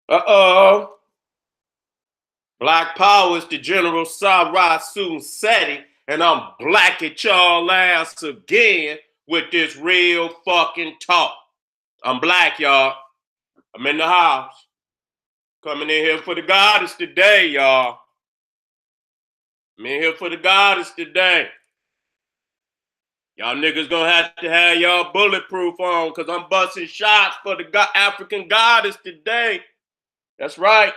Uh-oh. Black Power is the General Sarah Seti, and I'm black at y'all ass again with this real fucking talk. I'm black, y'all. I'm in the house. Coming in here for the goddess today, y'all. I'm in here for the goddess today. Y'all niggas gonna have to have y'all bulletproof on because I'm busting shots for the African goddess today. That's right.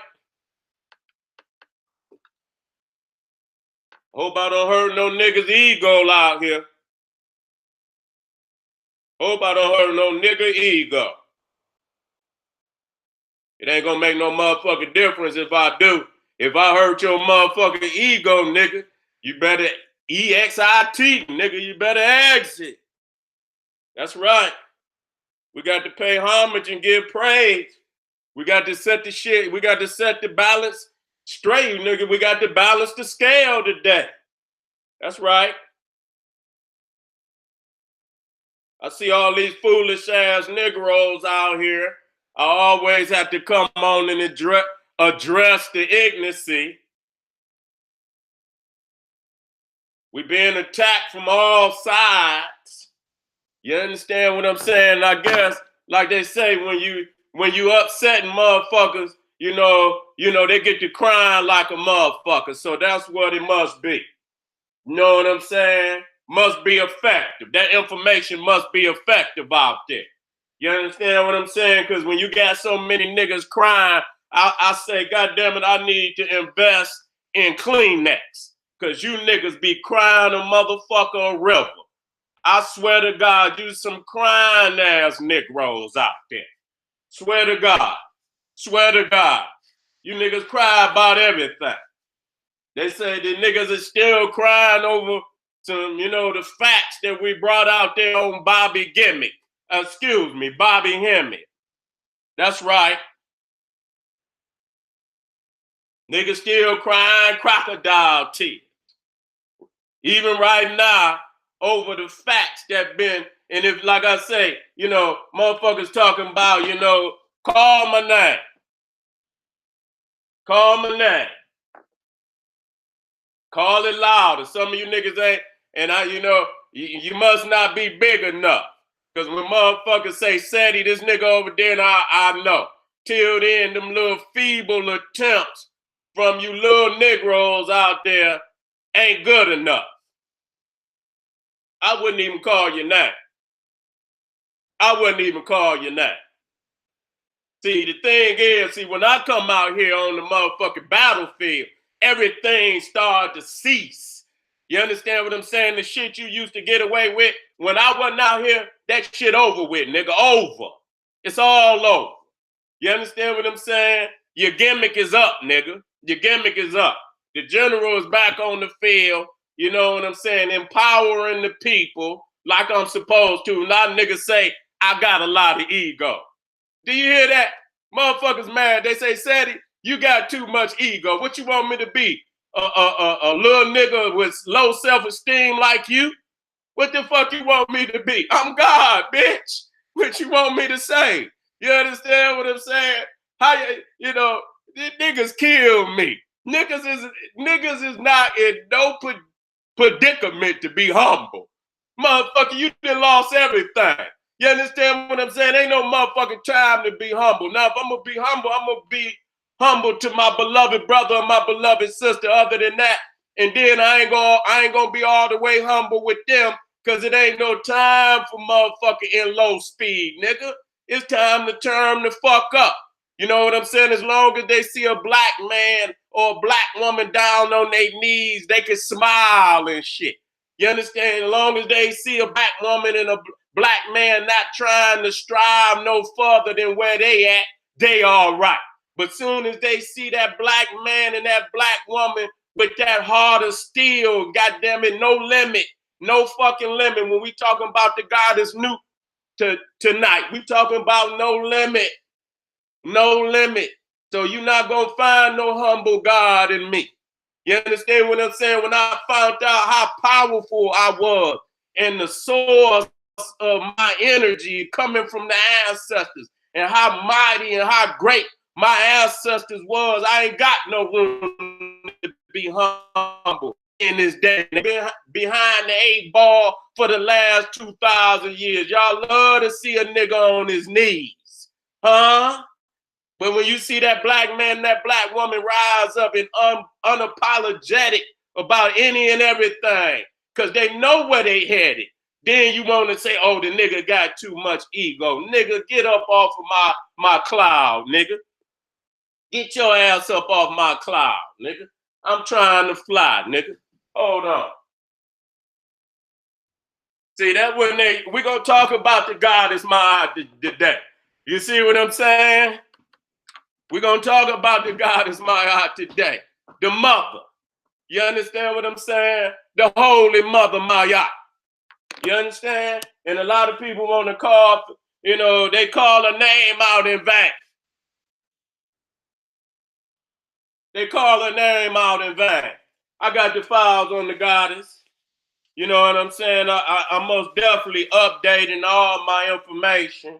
Hope I don't hurt no niggas' ego out here. Hope I don't hurt no nigga ego. It ain't gonna make no motherfucking difference if I do. If I hurt your motherfucking ego, nigga, you better EXIT, nigga, you better exit. That's right. We got to pay homage and give praise. We got to set the shit, we got to set the balance straight, nigga. We got to balance the scale today. That's right. I see all these foolish ass Negroes out here. I always have to come on and address the ignorancy. We being attacked from all sides. You understand what I'm saying? I guess, like they say, when you upsetting motherfuckers, you know, they get to crying like a motherfucker. So that's what it must be. You know what I'm saying? Must be effective. That information must be effective out there. You understand what I'm saying? Because when you got so many niggas crying, I say, God damn it, I need to invest in Kleenex. Because you niggas be crying a motherfucker river. I swear to God, you some crying ass Negroes out there. Swear to God. Swear to God. You niggas cry about everything. They say the niggas are still crying over some, the facts that we brought out there on Bobby Gimme. Excuse me, Bobby Hemmy. That's right. Niggas still crying crocodile tears. Even right now, over the facts that been, and if, like I say, motherfuckers talking about, call my name. Call my name. Call it louder. Some of you niggas ain't, and you must not be big enough. Because when motherfuckers say, Seti, this nigga over there, and I know. Till then, them little feeble attempts from you little Negroes out there ain't good enough. I wouldn't even call your name. I wouldn't even call your name. See, the thing is, when I come out here on the motherfucking battlefield, everything started to cease. You understand what I'm saying? The shit you used to get away with, when I wasn't out here, that shit over with, nigga, over. It's all over. You understand what I'm saying? Your gimmick is up, nigga. Your gimmick is up. The general is back on the field, you know what I'm saying? Empowering the people like I'm supposed to. Not niggas say, I got a lot of ego. Do you hear that? Motherfuckers mad. They say, Seti, you got too much ego. What you want me to be? A little nigga with low self-esteem like you? What the fuck you want me to be? I'm God, bitch. What you want me to say? You understand what I'm saying? How these niggas kill me. Niggas is not in no predicament to be humble. Motherfucker, you done lost everything. You understand what I'm saying? Ain't no motherfucking time to be humble. Now, if I'm gonna be humble, I'm gonna be humble to my beloved brother and my beloved sister. Other than that, and then I ain't gonna be all the way humble with them because it ain't no time for motherfucker in low speed, nigga. It's time to turn the fuck up. You know what I'm saying? As long as they see a black man or a black woman down on their knees, they can smile and shit. You understand? As long as they see a black woman and a black man not trying to strive no further than where they at, they all right. But soon as they see that black man and that black woman with that heart of steel, goddamn it, no limit, no fucking limit. When we talking about the God is new tonight, we talking about no limit, no limit. So you're not gonna find no humble God in me. You understand what I'm saying? When I found out how powerful I was and the source of my energy coming from the ancestors and how mighty and how great my ancestors was. I ain't got no room to be humble in this day. Behind the 8 ball for the last 2,000 years. Y'all love to see a nigga on his knees. Huh? But when you see that black man, that black woman rise up and unapologetic about any and everything, because they know where they headed, then you want to say, oh, the nigga got too much ego. Nigga, get up off of my cloud, nigga. Get your ass up off my cloud, nigga. I'm trying to fly, nigga. Hold on. See, that when we're going to talk about the goddess Ma'at today. You see what I'm saying? We're going to talk about the goddess Ma'at today. The mother. You understand what I'm saying? The holy mother Ma'at. You understand? And a lot of people want to call, they call her name out in vain. They call her name out in vain. I got the files on the goddess. You know what I'm saying? I'm most definitely updating all my information.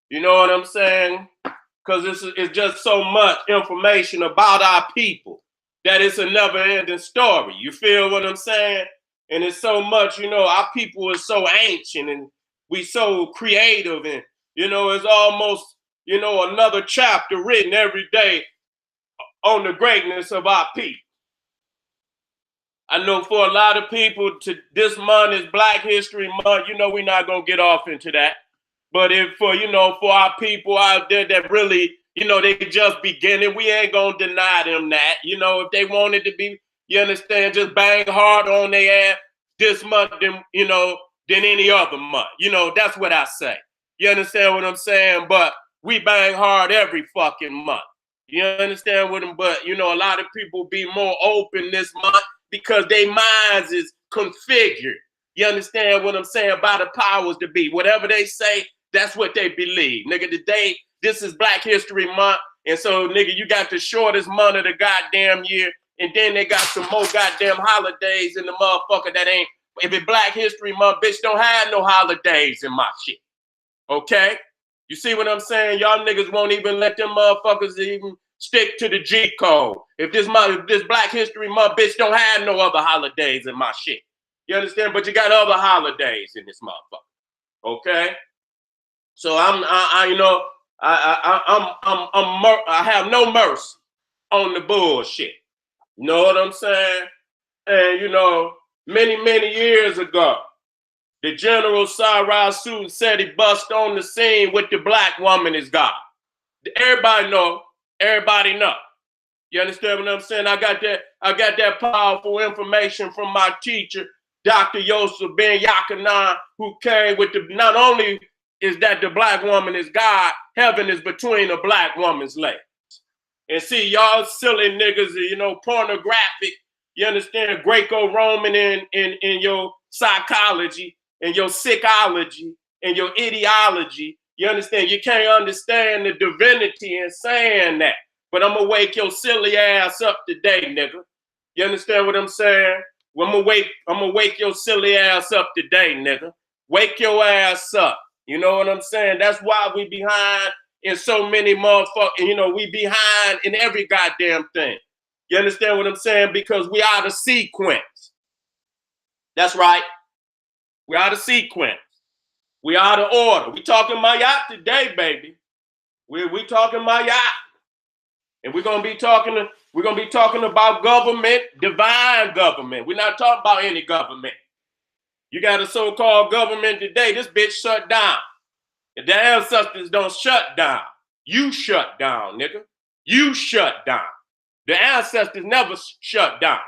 You know what I'm saying? Because it's just so much information about our people that it's a never-ending story. You feel what I'm saying? And it's so much, our people are so ancient and we so creative, and, it's almost, another chapter written every day on the greatness of our people. I know for a lot of people, this month is Black History Month. We're not going to get off into that. But for our people out there that really, they just beginning, we ain't going to deny them that. If they wanted to be, you understand, just bang hard on their ass this month than any other month. That's what I say. You understand what I'm saying? But we bang hard every fucking month. You understand what I'm, but, a lot of people be more open this month because their minds is configured. You understand what I'm saying? By the powers to be. Whatever they say, that's what they believe. Nigga, today, this is Black History Month. And so, nigga, you got the shortest month of the goddamn year. And then they got some more goddamn holidays in the motherfucker that ain't. If it's Black History Month, bitch, don't have no holidays in my shit. Okay? You see what I'm saying? Y'all niggas won't even let them motherfuckers even stick to the G code. If this Black History Month, bitch, don't have no other holidays in my shit. You understand? But you got other holidays in this motherfucker. Okay? So I have no mercy on the bullshit. You know what I'm saying? And many years ago, the General Cyrus said he bust on the scene with the black woman is God. Everybody know. Everybody know. You understand what I'm saying? I got that powerful information from my teacher, Dr. Yosef Ben Yakanan, who came with not only is that the black woman is God, heaven is between a black woman's legs. And see, y'all silly niggas, pornographic, you understand, Greco-Roman in your psychology and your psychology and your ideology. You understand? You can't understand the divinity in saying that. But I'm going to wake your silly ass up today, nigga. You understand what I'm saying? Well, I'm going to wake your silly ass up today, nigga. Wake your ass up. You know what I'm saying? That's why we behind in so many motherfuckers. We behind in every goddamn thing. You understand what I'm saying? Because we out of sequence. That's right. We out of sequence. We out of order. We talking Ma'at today, baby. We talking Ma'at. And we're gonna be talking about government, divine government. We're not talking about any government. You got a so-called government today, this bitch shut down. If the ancestors don't shut down, you shut down, nigga. You shut down. The ancestors never shut down.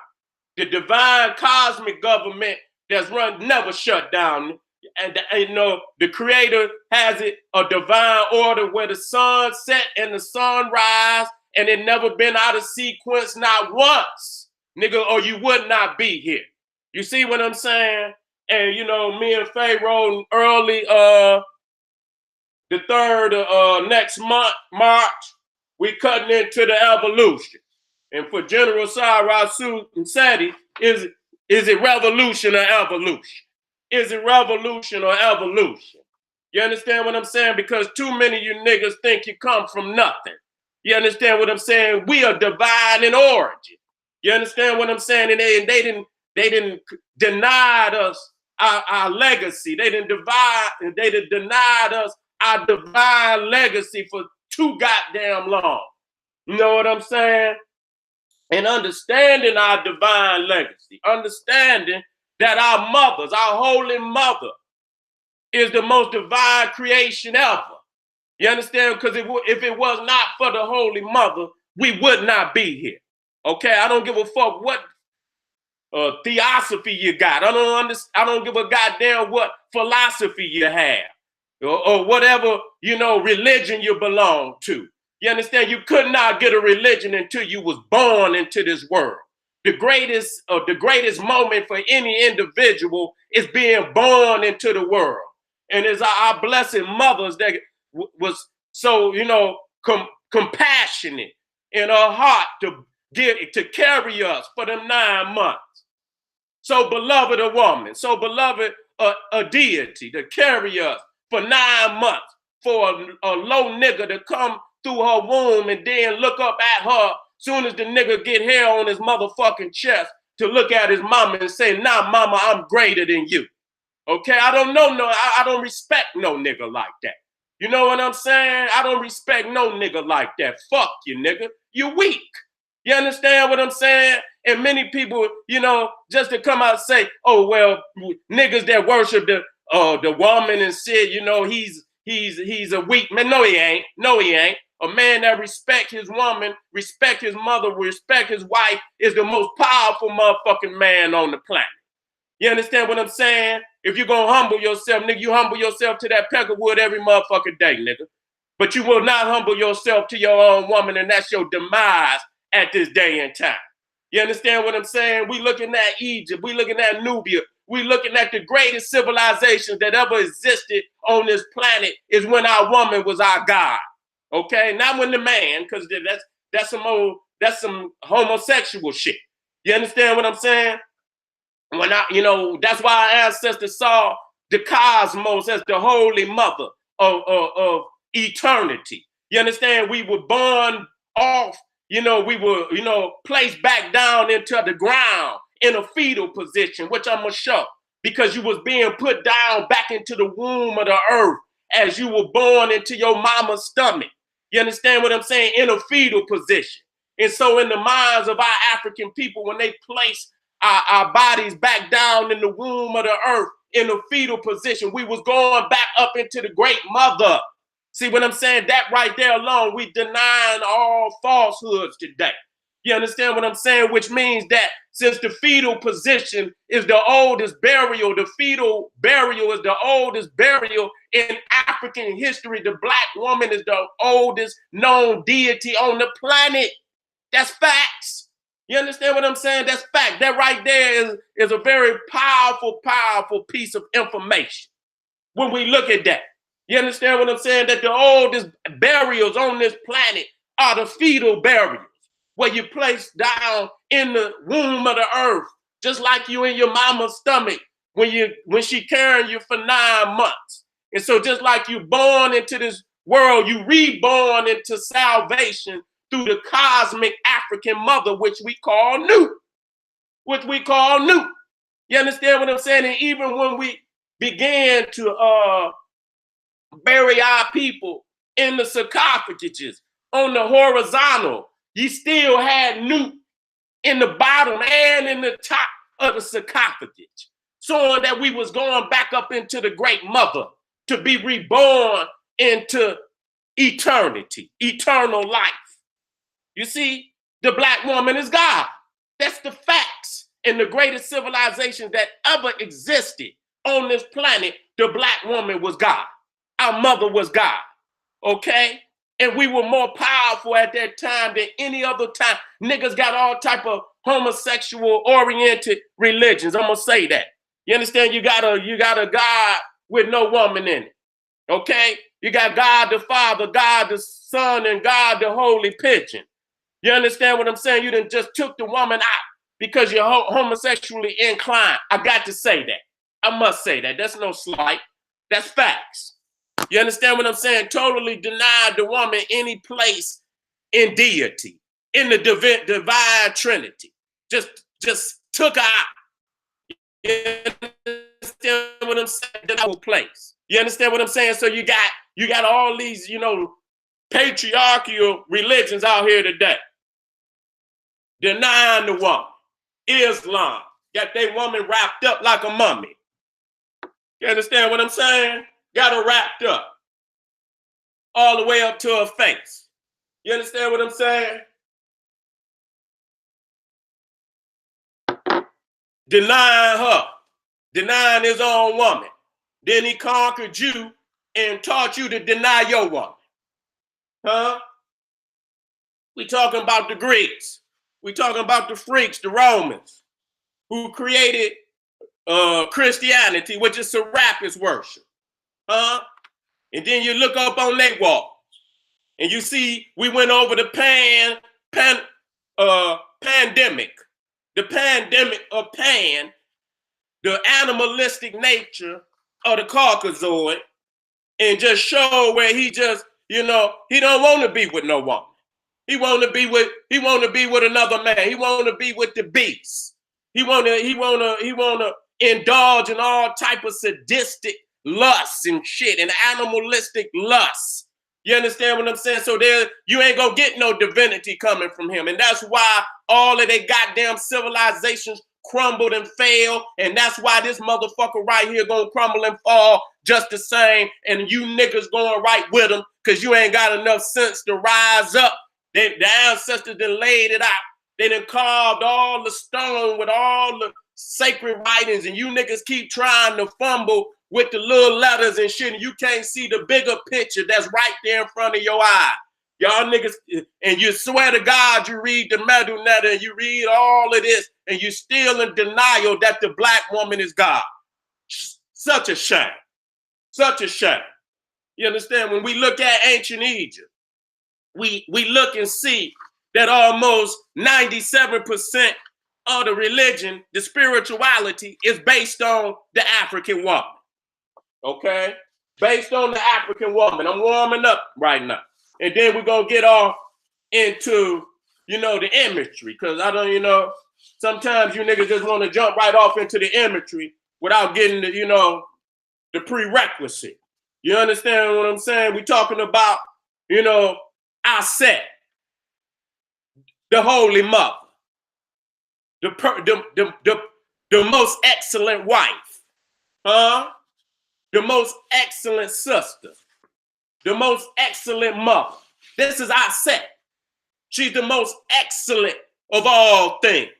The divine cosmic government that's run never shut down. And the creator has it a divine order where the sun set and the sun rise, and it never been out of sequence, not once, nigga, or you would not be here. You see what I'm saying? And me and Pharaoh early the 3rd next month, March, we cutting into the evolution. And for General Cyrus said, is it revolution or evolution? Is it revolution or evolution? You understand what I'm saying? Because too many of you niggas think you come from nothing. You understand what I'm saying? We are divine in origin. You understand what I'm saying? And they didn't deny us our legacy. They didn't denied us our divine legacy for too goddamn long. You know what I'm saying? And understanding our divine legacy, understanding that our mothers, our holy mother, is the most divine creation ever. You understand? Because if it was not for the holy mother, we would not be here. Okay, I don't give a fuck what theosophy you got. I don't give a goddamn what philosophy you have, or whatever, you know, religion you belong to. You understand? You could not get a religion until you was born into this world. The greatest moment for any individual is being born into the world. And it's our blessed mothers that was so, you know, compassionate in her heart to carry us for them 9 months. So beloved a woman, so beloved a deity to carry us for 9 months, for a low nigga to come through her womb and then look up at her soon as the nigga get hair on his motherfucking chest to look at his mama and say, nah, mama, I'm greater than you. Okay, I don't respect no nigga like that. You know what I'm saying? I don't respect no nigga like that. Fuck you, nigga. You weak. You understand what I'm saying? And many people, you know, just to come out and say, oh, well, niggas that worship the woman and said, you know, he's a weak man. No, he ain't. No, he ain't. A man that respect his woman, respect his mother, respect his wife is the most powerful motherfucking man on the planet. You understand what I'm saying? If you're going to humble yourself, nigga, you humble yourself to that peckerwood every motherfucking day, nigga. But you will not humble yourself to your own woman, and that's your demise at this day and time. You understand what I'm saying? We looking at Egypt. We looking at Nubia. We looking at the greatest civilizations that ever existed on this planet is when our woman was our God. Okay? Not when the man, because that's some homosexual shit. You understand what I'm saying? That's why our ancestors saw the cosmos as the holy mother of eternity. You understand? We were born off, we were, placed back down into the ground in a fetal position, which I'm gonna show, because you was being put down back into the womb of the earth as you were born into your mama's stomach. You understand what I'm saying? In a fetal position. And so in the minds of our African people, when they place our bodies back down in the womb of the earth in a fetal position, we was going back up into the great mother. See what I'm saying? That right there alone, we denying all falsehoods today. You understand what I'm saying? Which means that since the fetal position is the oldest burial, the fetal burial is the oldest burial in African history, the black woman is the oldest known deity on the planet. That's facts. You understand what I'm saying? That's fact. That right there is a very powerful, powerful piece of information when we look at that. You understand what I'm saying? That the oldest burials on this planet are the fetal burials, where you place down in the womb of the earth, just like you in your mama's stomach when she carrying you for 9 months. And so just like you born into this world, you reborn into salvation through the cosmic African mother, which we call Nu. You understand what I'm saying? And even when we began to bury our people in the sarcophages on the horizontal, you still had Nu in the bottom and in the top of the sarcophagus, showing that we was going back up into the great mother to be reborn into eternity, eternal life. You see, the black woman is God. That's the facts. In the greatest civilizations that ever existed on this planet, the black woman was God. Our mother was God, okay? And we were more powerful at that time than any other time. Niggas got all type of homosexual-oriented religions. I'm gonna say that. You understand? You got a God with no woman in it, okay? You got God the Father, God the Son, and God the Holy Pigeon. You understand what I'm saying? You done just took the woman out because you're homosexually inclined. I got to say that. I must say that. That's no slight. That's facts. You understand what I'm saying? Totally denied the woman any place in deity, in the divine Trinity. Just took her out. You understand what I'm saying? The whole place. You understand what I'm saying? So you got all these, patriarchal religions out here today. Denying the woman. Islam got their woman wrapped up like a mummy. You understand what I'm saying? Got her wrapped up all the way up to her face. You understand what I'm saying? Denying her, denying his own woman. Then he conquered you and taught you to deny your woman. Huh? We talking about the Greeks. We talking about the freaks, the Romans, who created Christianity, which is Serapis worship. Huh? And then you look up on their walls and you see we went over the pandemic. The pandemic of Pan, the animalistic nature of the Caucasoid, and just show where he just, he don't want to be with no woman. He want to be with another man. He want to be with the beast. He want to indulge in all type of sadistic lusts and shit and animalistic lusts. You understand what I'm saying? So you ain't gonna get no divinity coming from him. And that's why all of their goddamn civilizations crumbled and failed. And that's why this motherfucker right here gonna crumble and fall just the same. And you niggas going right with them because you ain't got enough sense to rise up. The ancestors done laid it out. They done carved all the stone with all the sacred writings. And you niggas keep trying to fumble with the little letters and shit, and you can't see the bigger picture that's right there in front of your eye. Y'all niggas, and you swear to God you read the Medu Neter and you read all of this, and you still in denial that the black woman is God. Such a shame. Such a shame. You understand? When we look at ancient Egypt, we look and see that almost 97% of the religion, the spirituality, is based on the African woman. Okay, based on the African woman. I'm warming up right now. And then we're going to get off into, the imagery. Because sometimes you niggas just want to jump right off into the imagery without getting the prerequisite. You understand what I'm saying? We're talking about, Aset, the Holy Mother, the most excellent wife. Huh? The most excellent sister, the most excellent mother. This is Aset. She's the most excellent of all things.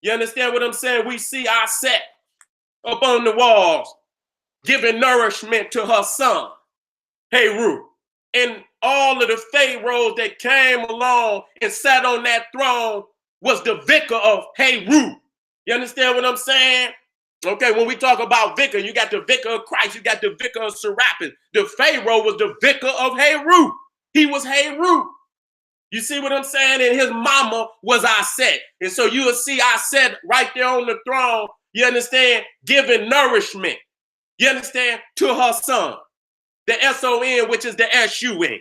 You understand what I'm saying? We see Aset up on the walls giving nourishment to her son, Heru. And all of the pharaohs that came along and sat on that throne was the vicar of Heru. You understand what I'm saying? Okay, when we talk about vicar, you got the vicar of Christ, you got the vicar of Serapis. The Pharaoh was the vicar of Heru. He was Heru. You see what I'm saying? And his mama was Aset. And so you will see Aset right there on the throne, you understand, giving nourishment, you understand, to her son. The S-O-N, which is the S-U-N.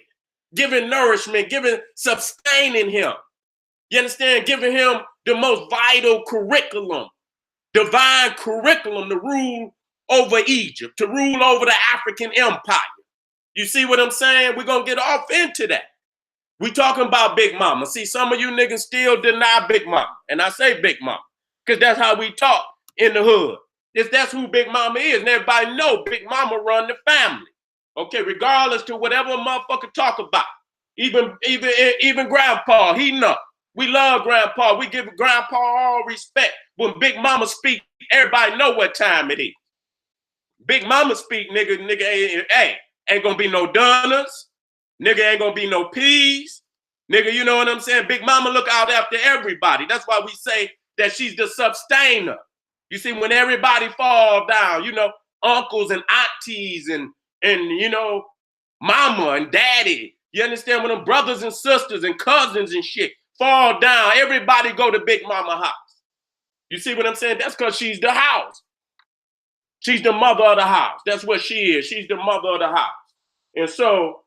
Giving nourishment, sustaining him. You understand? Giving him the most vital curriculum. Divine curriculum to rule over Egypt, to rule over the African empire. You see what I'm saying? We're going to get off into that. We talking about Big Mama. See, some of you niggas still deny Big Mama. And I say Big Mama because that's how we talk in the hood. That's who Big Mama is. And everybody know Big Mama run the family. Okay, regardless to whatever a motherfucker talk about. Even Grandpa, he know. We love Grandpa. We give Grandpa all respect. When Big Mama speak, everybody know what time it is. Big Mama speak, nigga ain't gonna be no donuts. Nigga ain't gonna be no peas. Nigga, you know what I'm saying? Big Mama look out after everybody. That's why we say that she's the sustainer. You see, when everybody fall down, uncles and aunties and mama and daddy, you understand, when them brothers and sisters and cousins and shit fall down, everybody go to Big Mama house. You see what I'm saying? That's because she's the house. She's the mother of the house. That's what she is. She's the mother of the house. And so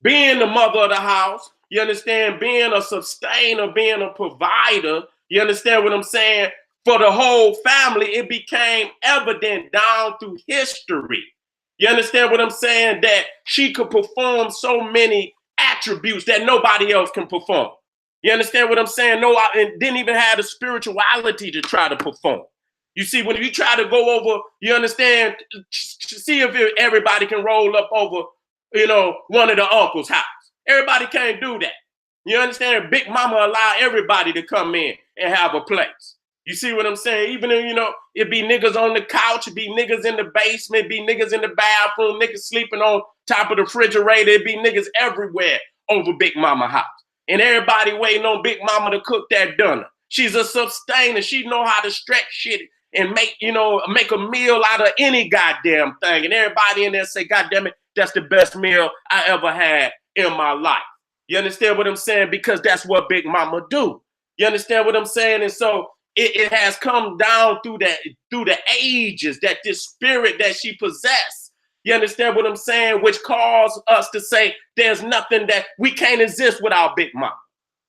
being the mother of the house, you understand, being a sustainer, being a provider, you understand what I'm saying, for the whole family, it became evident down through history. You understand what I'm saying? That she could perform so many attributes that nobody else can perform. You understand what I'm saying? No, and didn't even have the spirituality to try to perform. You see, when you try to go over, you understand, see if everybody can roll up over, you know, one of the uncle's house. Everybody can't do that. You understand? Big Mama allow everybody to come in and have a place. You see what I'm saying? Even if, you know, it be niggas on the couch, it be niggas in the basement, it be niggas in the bathroom, niggas sleeping on top of the refrigerator, it be niggas everywhere over Big Mama house. And everybody waiting on Big Mama to cook that dinner. She's a sustainer. She know how to stretch shit and make, you know, make a meal out of any goddamn thing. And everybody in there say, God damn it, that's the best meal I ever had in my life. You understand what I'm saying? Because that's what Big Mama do. You understand what I'm saying? And so it has come down through the ages, that this spirit that she possessed. You understand what I'm saying? Which caused us to say there's nothing that we can't exist without Big Mama.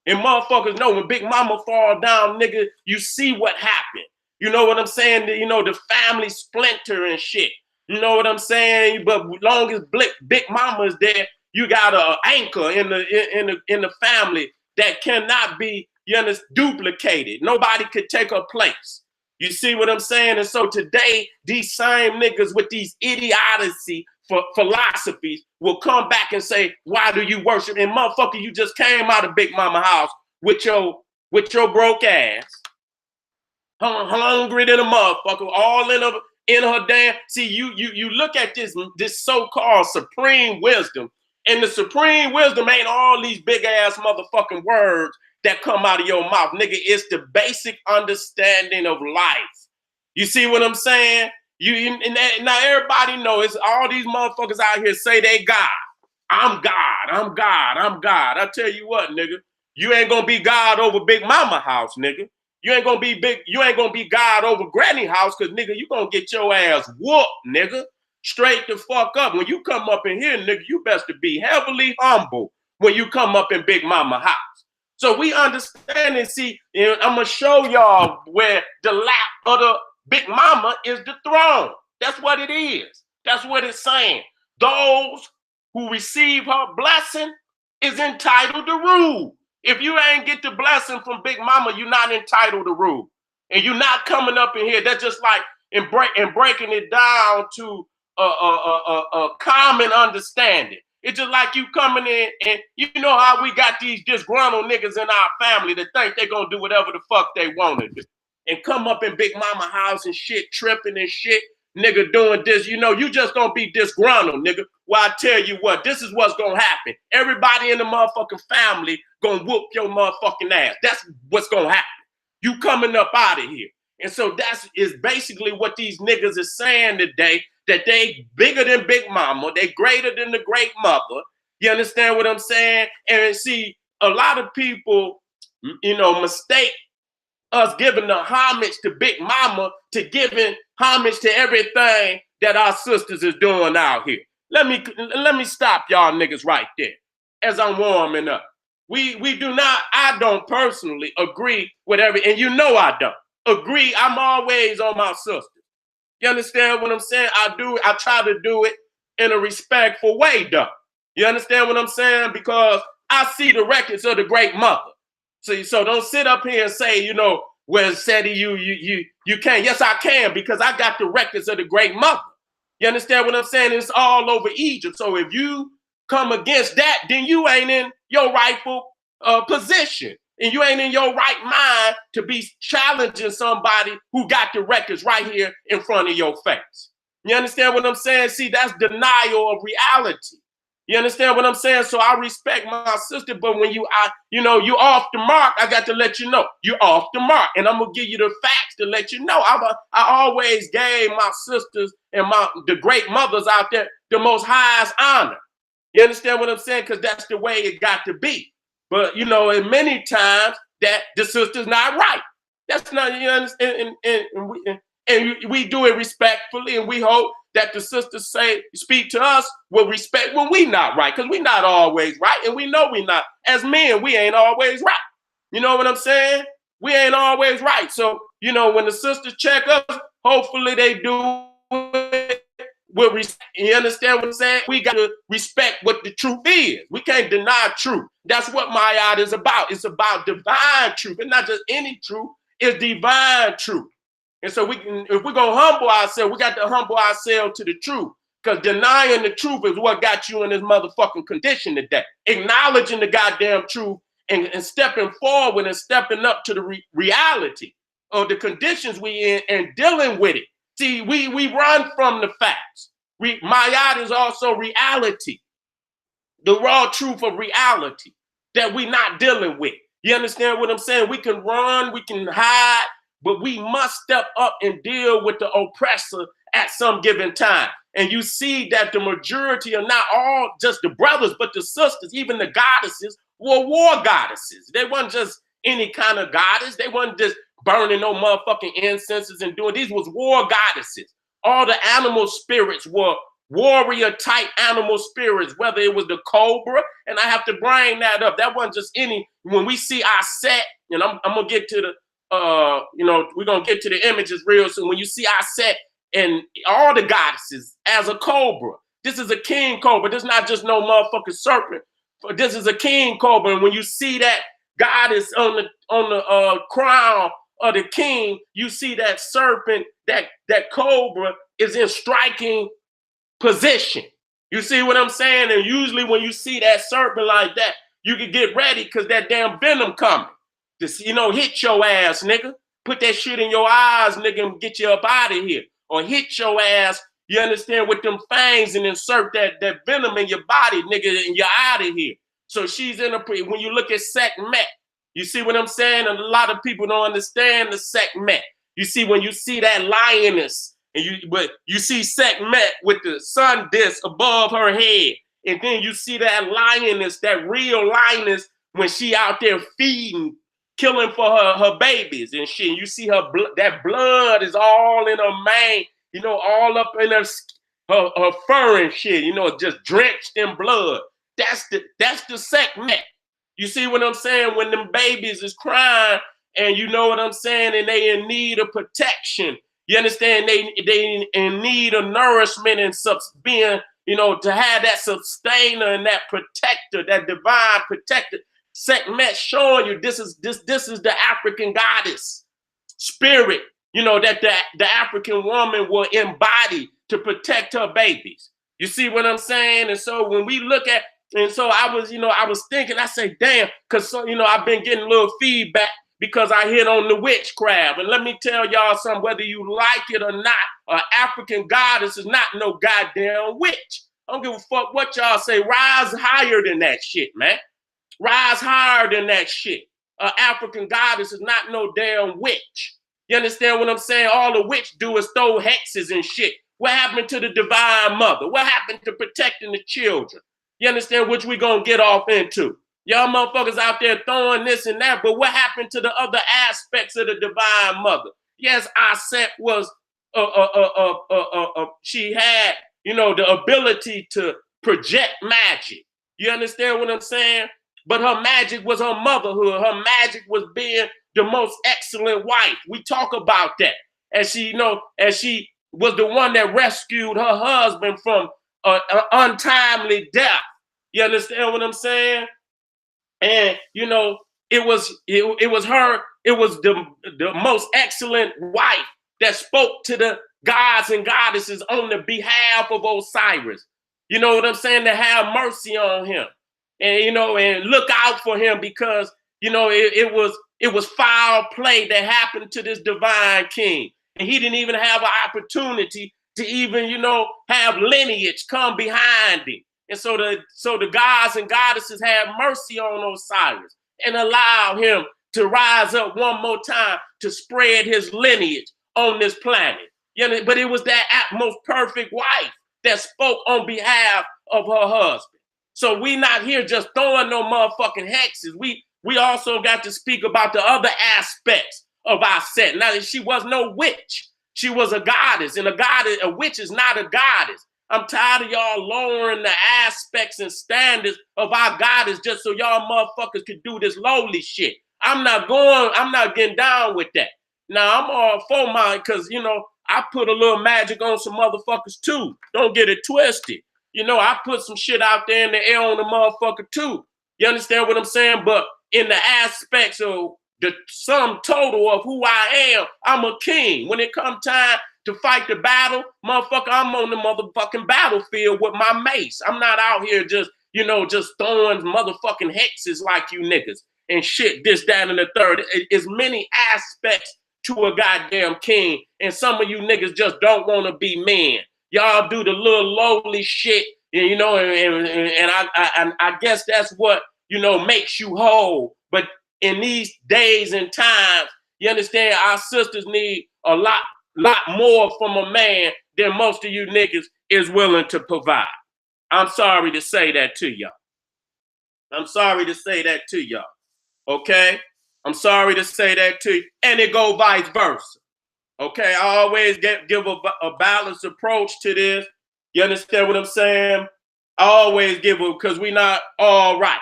And motherfuckers know when Big Mama fall down, nigga, you see what happened. You know what I'm saying? You know, the family splinter and shit. You know what I'm saying? But long as Big Mama is there, you got an anchor in the family that cannot be, you understand, duplicated. Nobody could take her place. You see what I'm saying? And so today, these same niggas with these idiocy for philosophies will come back and say, why do you worship? And motherfucker, you just came out of Big Mama house with your broke ass, hungry than a motherfucker, all in her damn. See, you look at this so-called supreme wisdom, and the supreme wisdom ain't all these big ass motherfucking words that come out of your mouth, nigga. It's the basic understanding of life. You see what I'm saying? Now everybody knows it's all these motherfuckers out here say they God. I'm God. I'm God. I'm God. I tell you what, nigga, you ain't gonna be God over Big Mama house, nigga. You ain't gonna be God over Granny house, cause nigga, you gonna get your ass whooped, nigga. Straight the fuck up. When you come up in here, nigga, you best to be heavily humble when you come up in Big Mama house. So we understand and see, and I'm gonna show y'all where the lap of the Big Mama is the throne. That's what it is. That's what it's saying. Those who receive her blessing is entitled to rule. If you ain't get the blessing from Big Mama, you're not entitled to rule. And you're not coming up in here. That's just like in breaking it down to a common understanding. It's just like you coming in, and you know how we got these disgruntled niggas in our family that think they're gonna do whatever the fuck they want to do. And come up in Big Mama house and shit, tripping and shit, nigga doing this. You know, you just gonna be disgruntled, nigga. Well, I tell you what, this is what's gonna happen. Everybody in the motherfucking family gonna whoop your motherfucking ass. That's what's gonna happen. You coming up out of here. And so is basically what these niggas is saying today, that they bigger than Big Mama, they greater than the great mother. You understand what I'm saying? And see, a lot of people, you know, mistake us giving the homage to Big Mama to giving homage to everything that our sisters is doing out here. Let me stop y'all niggas right there as I'm warming up. I don't personally agree with and you know I don't agree. I'm always on my sisters. You understand what I'm saying? I try to do it in a respectful way, though. You understand what I'm saying? Because I see the records of the great mother. So don't sit up here and say, you know, well, Seti, you can't. Yes, I can, because I got the records of the great mother. You understand what I'm saying? It's all over Egypt. So if you come against that, then you ain't in your rightful position. And you ain't in your right mind to be challenging somebody who got the records right here in front of your face. You understand what I'm saying? See, that's denial of reality. You understand what I'm saying? So I respect my sister, but when you off the mark, I got to let you know you're off the mark, and I'm gonna give you the facts to let you know. I always gave my sisters and the great mothers out there the most highest honor. You understand what I'm saying? Because that's the way it got to be. But you know, and many times that the sister's not right. That's not, you understand, and we do it respectfully, and we hope that the sisters say, speak to us with respect when we not right, because we not always right, and we know we not. As men, we ain't always right. You know what I'm saying? We ain't always right. So, you know, when the sisters check us, hopefully they do it with respect. You understand what I'm saying? We got to respect what the truth is. We can't deny truth. That's what Mayat is about. It's about divine truth. It's not just any truth. It's divine truth. And so we can, if we're going to humble ourselves, we got to humble ourselves to the truth. Because denying the truth is what got you in this motherfucking condition today. Acknowledging the goddamn truth and stepping forward and stepping up to the reality of the conditions we in and dealing with it. See, we run from the facts. Mayat is also reality, the raw truth of reality that we not dealing with. You understand what I'm saying? We can run, we can hide, but we must step up and deal with the oppressor at some given time. And you see that the majority are not all just the brothers, but the sisters, even the goddesses, were war goddesses. They weren't just any kind of goddess. They weren't just burning no motherfucking incenses and doing. These was war goddesses. All the animal spirits were warrior type animal spirits, whether it was the cobra, and I have to bring that up. That wasn't just any. When we see our set, and I'm gonna get to the you know, we're gonna get to the images real soon. When you see our set and all the goddesses as a cobra, this is a king cobra. This is not just no motherfucking serpent. This is a king cobra. And when you see that goddess on the crown of the king, you see that serpent, that cobra is in striking position. You see what I'm saying? And usually when you see that serpent like that, you can get ready because that damn venom coming. Just, you know, hit your ass, nigga. Put that shit in your eyes, nigga, and get you up out of here. Or hit your ass, you understand, with them fangs and insert that venom in your body, nigga, and you're out of here. So she's in when you look at Sekhmet, you see what I'm saying? And a lot of people don't understand the Sekhmet. You see, when you see that lioness, and you see Sekhmet with the sun disk above her head, and then you see that lioness, that real lioness, when she out there feeding, killing for her babies and shit. And you see her that blood is all in her mane, you know, all up in her fur and shit, you know, just drenched in blood. That's the Sekhmet. You see what I'm saying? When them babies is crying, and you know what I'm saying, and they in need of protection. You understand? They in need of nourishment and being, you know, to have that sustainer and that protector, that divine protector. Sekhmet showing you this is the African goddess spirit, you know, that the African woman will embody to protect her babies. You see what I'm saying? And so when we look at, and so I was thinking, I say, damn, because, you know, I've been getting a little feedback because I hit on the witchcraft. And let me tell y'all something, whether you like it or not, an African goddess is not no goddamn witch. I don't give a fuck what y'all say. Rise higher than that shit, man. Rise higher than that shit. An African goddess is not no damn witch. You understand what I'm saying? All the witch do is throw hexes and shit. What happened to the divine mother? What happened to protecting the children? You understand, which we gonna get off into? Y'all motherfuckers out there throwing this and that, but what happened to the other aspects of the divine mother? Yes, Aset was, she had, you know, the ability to project magic. You understand what I'm saying? But her magic was her motherhood. Her magic was being the most excellent wife. We talk about that. As she, you know, as she was the one that rescued her husband from an untimely death. You understand what I'm saying? And, you know, it was her, it was the most excellent wife that spoke to the gods and goddesses on the behalf of Osiris. You know what I'm saying? To have mercy on him. And, you know, and look out for him because, you know, it was foul play that happened to this divine king. And he didn't even have an opportunity to even, you know, have lineage come behind him. And so the gods and goddesses have mercy on Osiris and allow him to rise up one more time to spread his lineage on this planet. You know, but it was that most perfect wife that spoke on behalf of her husband. So we not here just throwing no motherfucking hexes. We also got to speak about the other aspects of our set. Now, she was no witch. She was a goddess, and a witch is not a goddess. I'm tired of y'all lowering the aspects and standards of our goddess just so y'all motherfuckers could do this lowly shit. I'm not getting down with that. Now, I'm all for mine because, you know, I put a little magic on some motherfuckers too. Don't get it twisted. You know, I put some shit out there in the air on the motherfucker too. You understand what I'm saying? But in the aspects of the sum total of who I am, I'm a king. When it comes time to fight the battle, motherfucker, I'm on the motherfucking battlefield with my mace. I'm not out here just, you know, just throwing motherfucking hexes like you niggas and shit, this, that, and the third. It's many aspects to a goddamn king, and some of you niggas just don't want to be men. Y'all do the little lowly shit, and you know, and I guess that's what, you know, makes you whole. But in these days and times, you understand, our sisters need a lot more from a man than most of you niggas is willing to provide. I'm sorry to say that to y'all. I'm sorry to say that to y'all. Okay? I'm sorry to say that to you. And it go vice versa. Okay? I always give a balanced approach to this. You understand what I'm saying? I always give it because we not all right.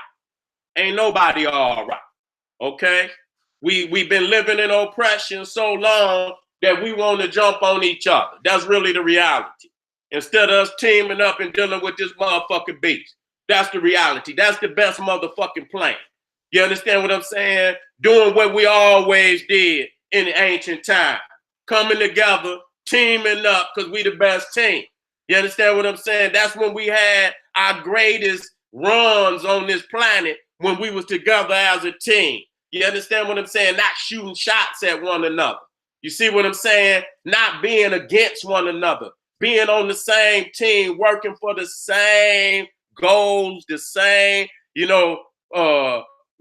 Ain't nobody all right. Okay? We've been living in oppression so long that we want to jump on each other. That's really the reality. Instead of us teaming up and dealing with this motherfucking beast. That's the reality. That's the best motherfucking plan. You understand what I'm saying? Doing what we always did in the ancient time. Coming together, teaming up, because we the best team. You understand what I'm saying? That's when we had our greatest runs on this planet, when we was together as a team. You understand what I'm saying? Not shooting shots at one another. You see what I'm saying? Not being against one another. Being on the same team, working for the same goals, the same, you know,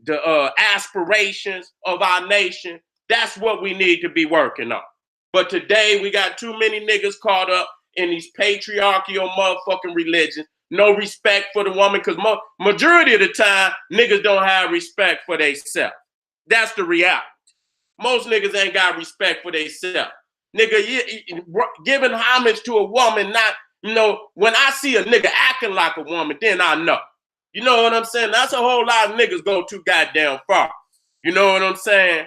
the aspirations of our nation. That's what we need to be working on. But today we got too many niggas caught up in these patriarchal motherfucking religions. No respect for the woman, because majority of the time, niggas don't have respect for themselves. That's the reality. Most niggas ain't got respect for themselves. Nigga, giving homage to a woman, not, you know, when I see a nigga acting like a woman, then I know. You know what I'm saying? That's a whole lot of niggas go too goddamn far. You know what I'm saying?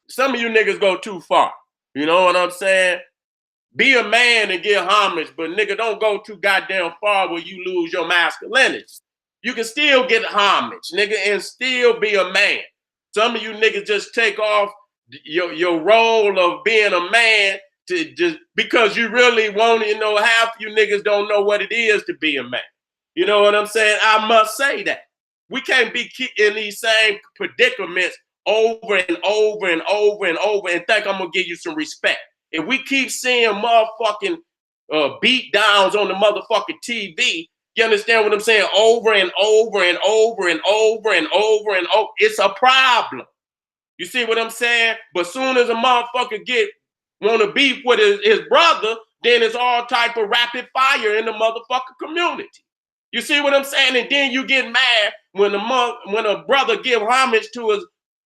Some of you niggas go too far. You know what I'm saying? Be a man and give homage, but nigga, don't go too goddamn far where you lose your masculinity. You can still get homage, nigga, and still be a man. Some of you niggas just take off your role of being a man to just because you really want to, you know, half you niggas don't know what it is to be a man. You know what I'm saying? I must say that. We can't be in these same predicaments over and over and over and over and think I'm going to give you some respect. If we keep seeing motherfucking beat downs on the motherfucking TV, you understand what I'm saying? Over and over and over and over and over and over. It's a problem. You see what I'm saying? But soon as a motherfucker want to beef with his brother, then it's all type of rapid fire in the motherfucker community. You see what I'm saying? And then you get mad when a brother give homage to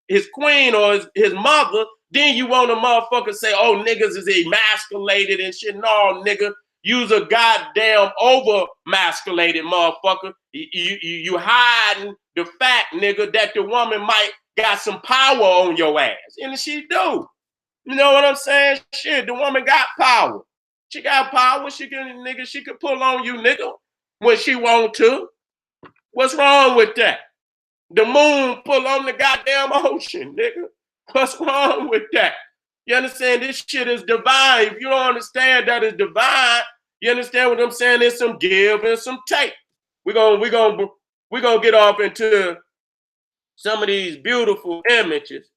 his queen or his mother, then you want a motherfucker say, oh, niggas is emasculated and shit. No, nigga, you's a goddamn over-masculated motherfucker. You hiding the fact, nigga, that the woman might got some power on your ass. And she do. You know what I'm saying? Shit, the woman got power. She got power. She could pull on you, nigga, when she want to. What's wrong with that? The moon pull on the goddamn ocean, nigga. What's wrong with that? You understand? This shit is divine. If you don't understand that it's divine, you understand what I'm saying? There's some give and some take. We're gonna get off into some of these beautiful images.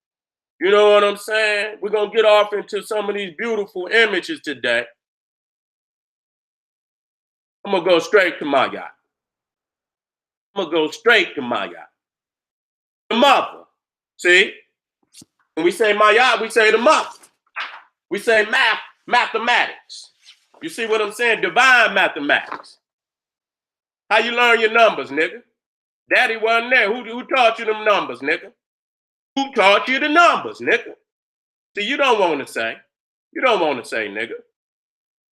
You know what I'm saying? We're gonna get off into some of these beautiful images today. I'm gonna go straight to my yacht. I'm gonna go straight to my yacht. The mother. See? When we say my yacht, we say the mother. We say mathematics. You see what I'm saying? Divine mathematics. How you learn your numbers, nigga? Daddy wasn't there. Who taught you them numbers, nigga? Who taught you the numbers, nigga? See, you don't want to say. You don't want to say nigga.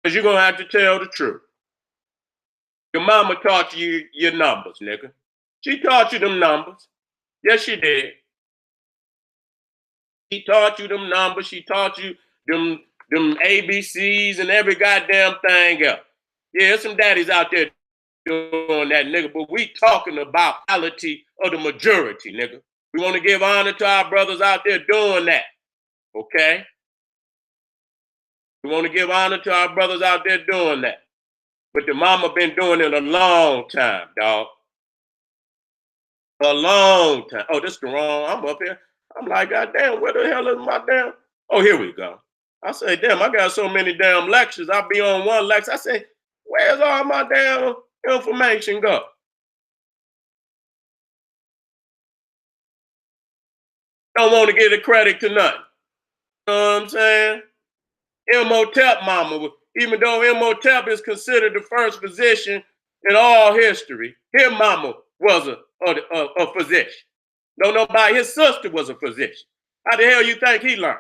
Because you're going to have to tell the truth. Your mama taught you your numbers, nigga. She taught you them numbers. Yes, she did. She taught you them numbers. She taught you them ABCs and every goddamn thing else. Yeah, there's some daddies out there doing that, nigga, but we talking about quality of the majority, nigga. We want to give honor to our brothers out there doing that, okay? We want to give honor to our brothers out there doing that. But the mama been doing it a long time, dog. A long time. Oh, this is the wrong. I'm up here. I'm like, God damn, where the hell is my damn? Oh, here we go. I say, damn, I got so many damn lectures. I'll be on one lecture. I say, where's all my damn information go? Don't want to give the credit to nothing. You know what I'm saying? Imhotep mama, even though Imhotep is considered the first physician in all history, his mama was a physician. Don't know about his sister was a physician. How the hell you think he learned?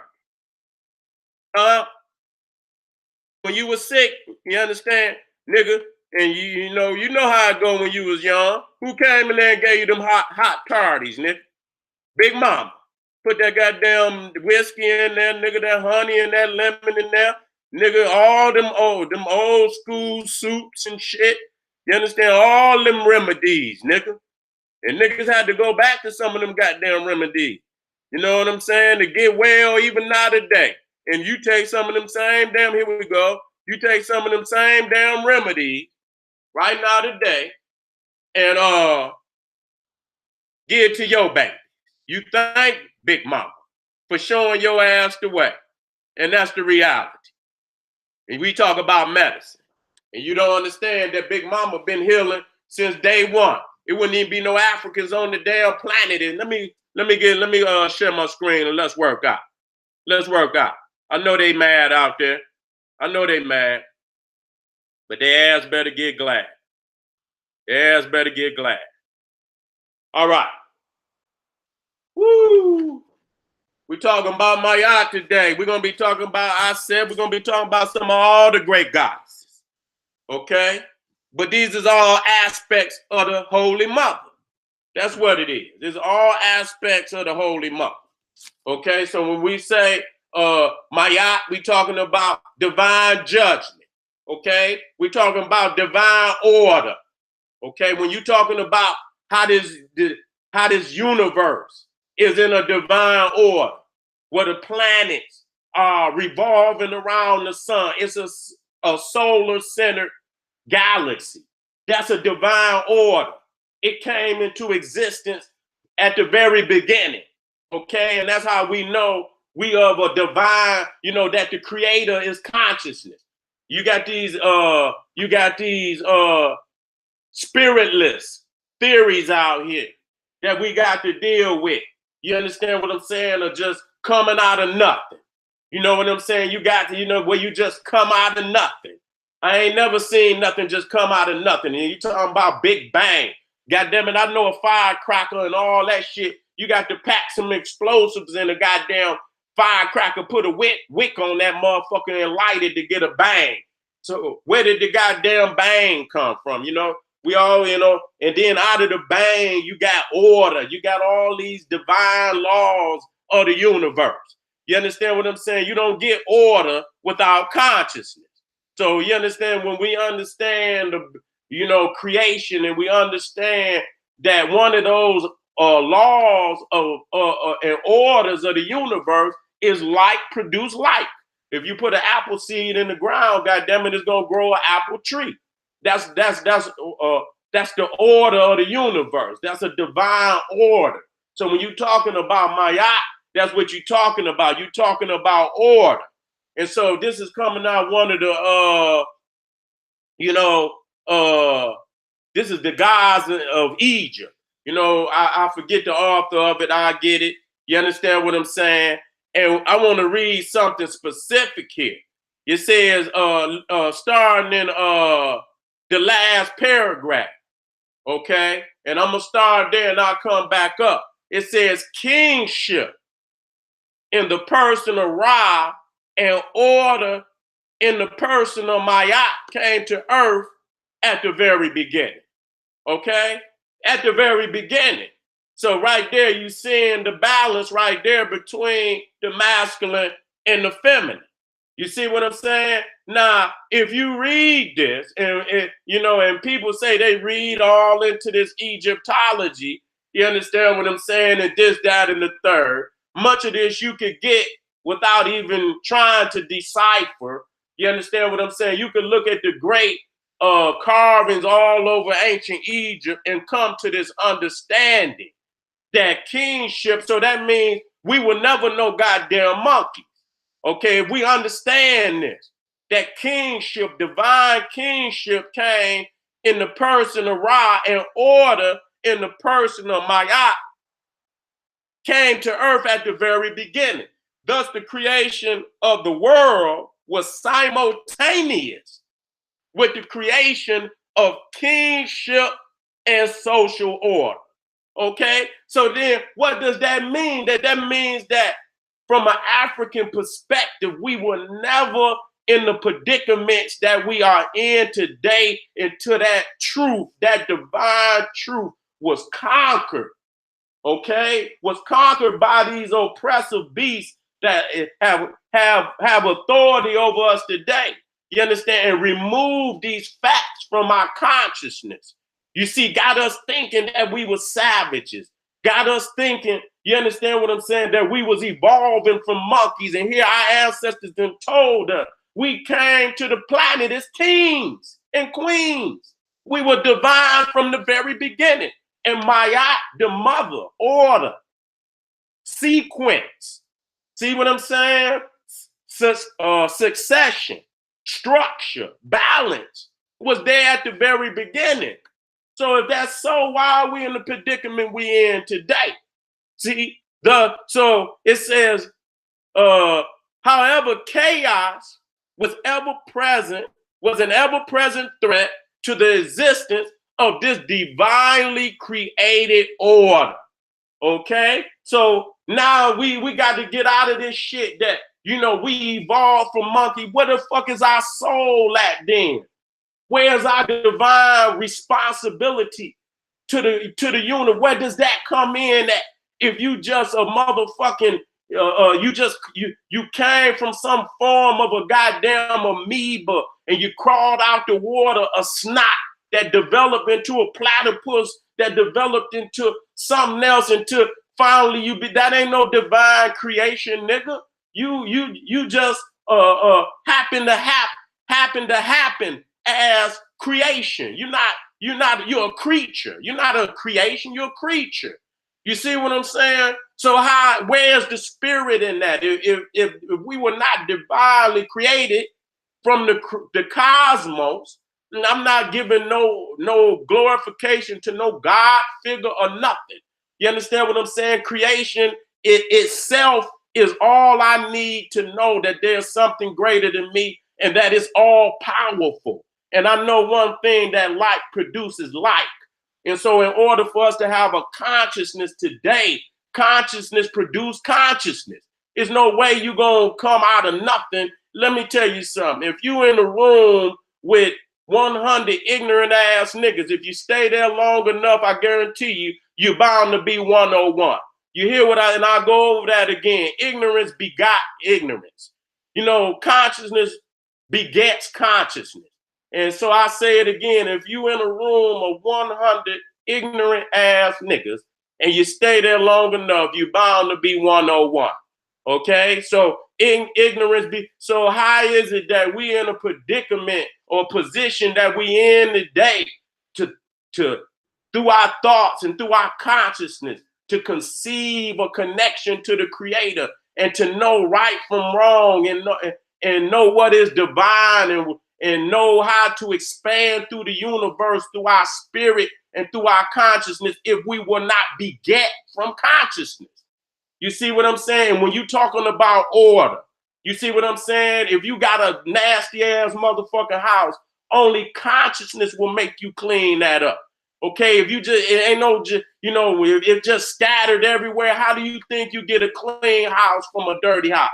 When you was sick, you understand, nigga, and you know how it go when you was young. Who came in there and gave you them hot tardies, nigga? Big mama. Put that goddamn whiskey in there, nigga, that honey and that lemon in there. Nigga, all them old school soups and shit. You understand? All them remedies, nigga. And niggas had to go back to some of them goddamn remedies. You know what I'm saying? To get well even now today. And you take some of them same damn, here we go. You take some of them same damn remedies right now today and give it to your baby. You thank Big Mama for showing your ass the way. And that's the reality. And we talk about medicine. And you don't understand that Big Mama been healing since day one. It wouldn't even be no Africans on the damn planet. And let me share my screen and let's work out. Let's work out. I know they mad out there. I know they mad. But their ass better get glad. Their ass better get glad. All right. Woo! We're talking about Mayat today. We're going to be talking about, we're going to be talking about some of all the great goddesses. Okay? But these is all aspects of the Holy Mother. That's what it is. It's all aspects of the Holy Mother. Okay? So when we say Mayat, we're talking about divine judgment. Okay? We're talking about divine order. Okay? When you're talking about how this universe is in a divine order, where the planets are revolving around the sun. It's a solar-centered galaxy. That's a divine order. It came into existence at the very beginning, okay? And that's how we know we of a divine, that the creator is consciousness. You got these spiritless theories out here that we got to deal with. You understand what I'm saying? Or just coming out of nothing. You know what I'm saying? You got to, where you just come out of nothing. I ain't never seen nothing just come out of nothing. And you talking about Big Bang. God damn it, I know a firecracker and all that shit. You got to pack some explosives in a goddamn firecracker, put a wick on that motherfucker and light it to get a bang. So where did the goddamn bang come from? We all, and then out of the bang, you got order. You got all these divine laws of the universe. You understand what I'm saying? You don't get order without consciousness. So you understand when we understand creation, and we understand that one of those laws of and orders of the universe is like produce like. If you put an apple seed in the ground, goddamn it, it's gonna grow an apple tree. That's the order of the universe. That's a divine order. So when you're talking about Mayat, that's what you're talking about. You're talking about order. And so this is coming out one of the this is the gods of Egypt. I forget the author of it. I get it. You understand what I'm saying? And I want to read something specific here. It says, starting in the last paragraph, okay? And I'm going to start there and I'll come back up. It says, kingship in the person of Ra and order in the person of Ma'at came to earth at the very beginning. Okay? At the very beginning. So right there, you seeing the balance right there between the masculine and the feminine. You see what I'm saying? Now, if you read this, and people say they read all into this Egyptology, you understand what I'm saying? And this, that, and the third. Much of this you could get without even trying to decipher. You understand what I'm saying? You could look at the great carvings all over ancient Egypt and come to this understanding that kingship. So that means we will never know goddamn monkeys. Okay, if we understand this, that kingship, divine kingship came in the person of Ra, and order in the person of Ma'at came to earth at the very beginning. Thus, the creation of the world was simultaneous with the creation of kingship and social order. Okay, so then what does that mean? That means that from an African perspective, we were never in the predicaments that we are in today until that truth, that divine truth was conquered, okay? Was conquered by these oppressive beasts that have authority over us today. You understand? And remove these facts from our consciousness. You see, got us thinking that we were savages. Got us thinking, you understand what I'm saying, that we was evolving from monkeys. And here our ancestors then told us we came to the planet as kings and queens. We were divine from the very beginning. And Ma'at, the mother, order, sequence. See what I'm saying? Succession, structure, balance was there at the very beginning. So if that's so, why are we in the predicament we in today? See, so it says, however, chaos was an ever-present threat to the existence of this divinely created order. Okay? So now we got to get out of this shit that, we evolved from monkey. Where the fuck is our soul at then? Where's our divine responsibility to the unit? Where does that come in at? If you just a motherfucking, you came from some form of a goddamn amoeba and you crawled out the water, a snot that developed into a platypus that developed into something else until finally that ain't no divine creation, nigga. You just happen to happen as creation. You're a creature. You're not a creation, you're a creature. You see what I'm saying? So where's the spirit in that? If we were not divinely created from the cosmos, and I'm not giving no glorification to no God figure or nothing. You understand what I'm saying? Creation itself is all I need to know that there's something greater than me and that it's all powerful. And I know one thing, that like produces like. And so in order for us to have a consciousness today, consciousness produce consciousness. There's no way you're going to come out of nothing. Let me tell you something. If you in a room with 100 ignorant ass niggas, if you stay there long enough, I guarantee you're bound to be 101. You hear and I'll go over that again. Ignorance begot ignorance. Consciousness begets consciousness. And so I say it again, if you in a room of 100 ignorant ass niggas and you stay there long enough, you're bound to be 101. Okay? So ignorance so how is it that we in a predicament or position that we in today to through our thoughts and through our consciousness to conceive a connection to the creator and to know right from wrong and know what is divine and know how to expand through the universe, through our spirit and through our consciousness if we will not beget from consciousness. You see what I'm saying? When you talking about order, you see what I'm saying? If you got a nasty ass motherfucking house, only consciousness will make you clean that up. Okay, if you just, it ain't no, it's just scattered everywhere. How do you think you get a clean house from a dirty house?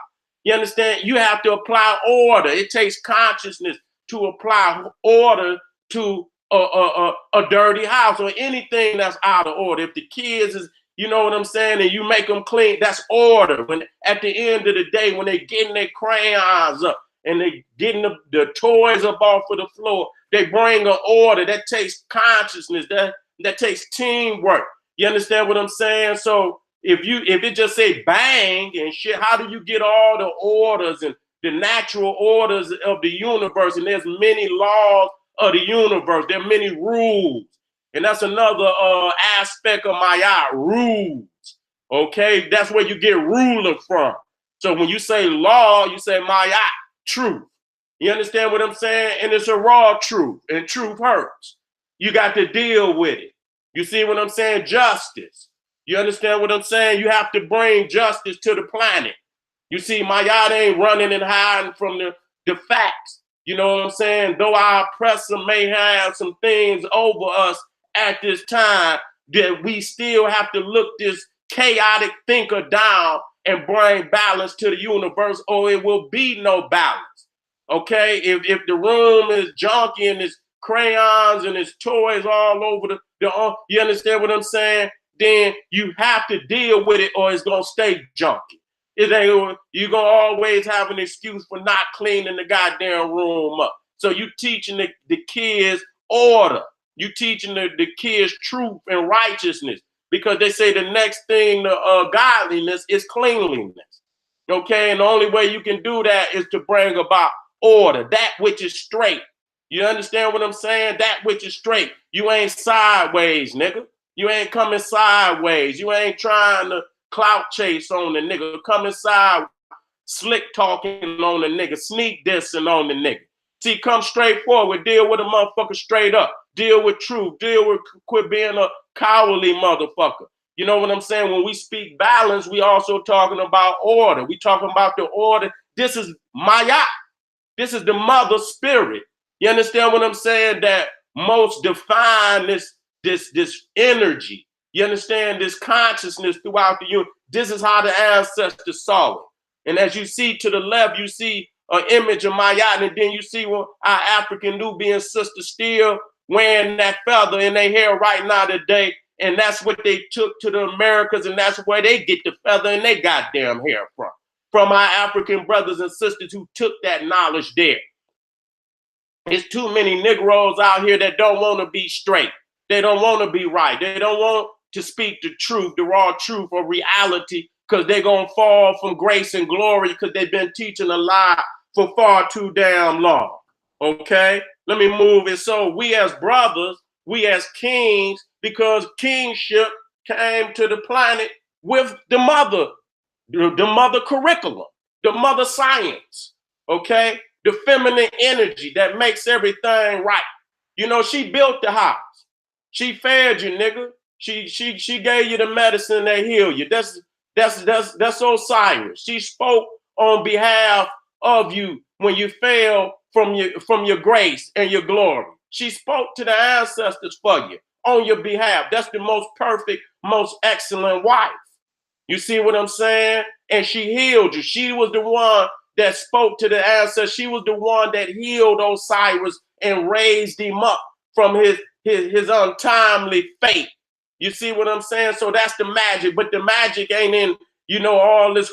You understand? You have to apply order. It takes consciousness to apply order to a dirty house or anything that's out of order. If the kids is, you know what I'm saying, and you make them clean, that's order. When at the end of the day, when they getting their crayons up and they getting the toys up off of the floor, they bring an order. That takes consciousness. That takes teamwork. You understand what I'm saying? So if it just say bang and shit, how do you get all the orders and the natural orders of the universe? And there's many laws of the universe. There are many rules. And that's another aspect of Ma'at, rules. Okay, that's where you get ruling from. So when you say law, you say Ma'at, truth. You understand what I'm saying? And it's a raw truth, and truth hurts. You got to deal with it. You see what I'm saying? Justice. You understand what I'm saying? You have to bring justice to the planet. You see, Ma'at ain't running and hiding from the facts. You know what I'm saying? Though our oppressor may have some things over us at this time, that we still have to look this chaotic thinker down and bring balance to the universe, or it will be no balance. Okay? If the room is junky and it's crayons and it's toys all over you understand what I'm saying? Then you have to deal with it or it's going to stay junky. You're going to always have an excuse for not cleaning the goddamn room up. So you teaching the kids order. You teaching the kids truth and righteousness, because they say the next thing to godliness is cleanliness. Okay, and the only way you can do that is to bring about order, that which is straight. You understand what I'm saying? That which is straight. You ain't sideways, nigga. You ain't coming sideways. You ain't trying to clout chase on the nigga. Coming side, slick talking on the nigga, sneak dissing on the nigga. See, come straight forward. Deal with a motherfucker straight up. Deal with truth. Deal with quit being a cowardly motherfucker. You know what I'm saying? When we speak balance, we also talking about order. We talking about the order. This is Ma'at. This is the mother spirit. You understand what I'm saying? That most define this energy. You understand this consciousness throughout the universe. This is how the ancestors saw it. And as you see to the left, you see an image of Ma'at, and then you see our African Nubian sisters still wearing that feather in their hair right now today. And that's what they took to the Americas, and that's where they get the feather in their goddamn hair from our African brothers and sisters who took that knowledge there. There's too many Negroes out here that don't want to be straight. They don't want to be right. They don't want to speak the truth, the raw truth or reality, because they're going to fall from grace and glory because they've been teaching a lie for far too damn long. Okay? Let me move it. So we as brothers, we as kings, because kingship came to the planet with the mother curriculum, the mother science, okay? The feminine energy that makes everything right. You know, she built the house. She fed you, nigga. She gave you the medicine that healed you. That's Osiris. She spoke on behalf of you when you fell from your grace and your glory. She spoke to the ancestors for you on your behalf. That's the most perfect, most excellent wife. You see what I'm saying? And she healed you. She was the one that spoke to the ancestors. She was the one that healed Osiris and raised him up from his untimely fate. You see what I'm saying? So that's the magic. But the magic ain't in, you know, all this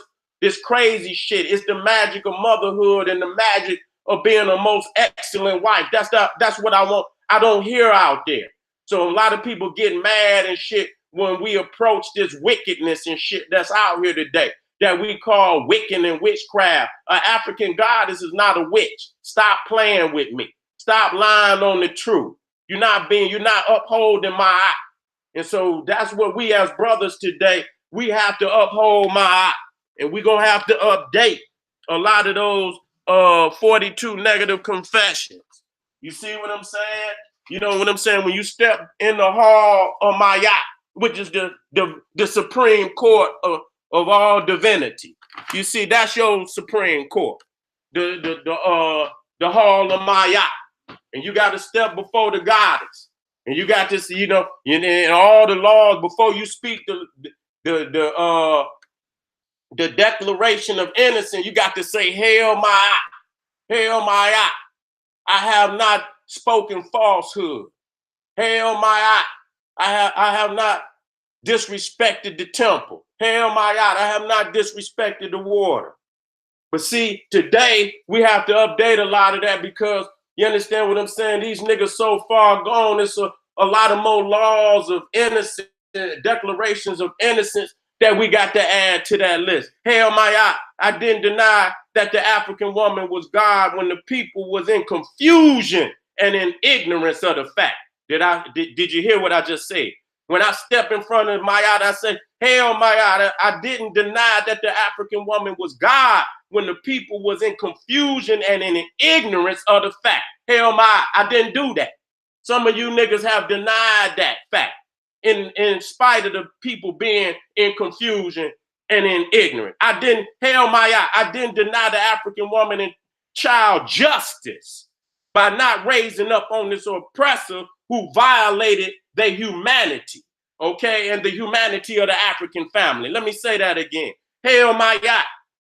crazy shit. It's the magic of motherhood and the magic of being a most excellent wife. That's what I want. I don't hear out there. So a lot of people get mad and shit when we approach this wickedness and shit that's out here today that we call Wiccan and witchcraft. An African goddess is not a witch. Stop playing with me. Stop lying on the truth. You're not upholding Ma'at. And so that's what we as brothers today, we have to uphold Ma'at. And we're going to have to update a lot of those 42 negative confessions. You see what I'm saying? You know what I'm saying? When you step in the hall of Ma'at, which is the Supreme Court of all divinity. You see, that's your Supreme Court. The hall of Ma'at. And you got to step before the goddess. And you got to see, you know, and all the laws before you speak the the Declaration of Innocence, you got to say, hail my hail my I have not spoken falsehood. Hail my I have not disrespected the temple. Hail my I have not disrespected the water. But see, today we have to update a lot of that because you understand what I'm saying? These niggas so far gone. It's a lot of more laws of innocence, declarations of innocence that we got to add to that list. Hell, I didn't deny that the African woman was God when the people was in confusion and in ignorance of the fact. Did you hear what I just said? When I step in front of Mayat, I say, hell, Mayat, I didn't deny that the African woman was God when the people was in confusion and in ignorance of the fact. Hell, I didn't do that. Some of you niggas have denied that fact in spite of the people being in confusion and in ignorance. I didn't deny the African woman and child justice by not raising up on this oppressor who violated their humanity, okay, and the humanity of the African family. Let me say that again. Hell,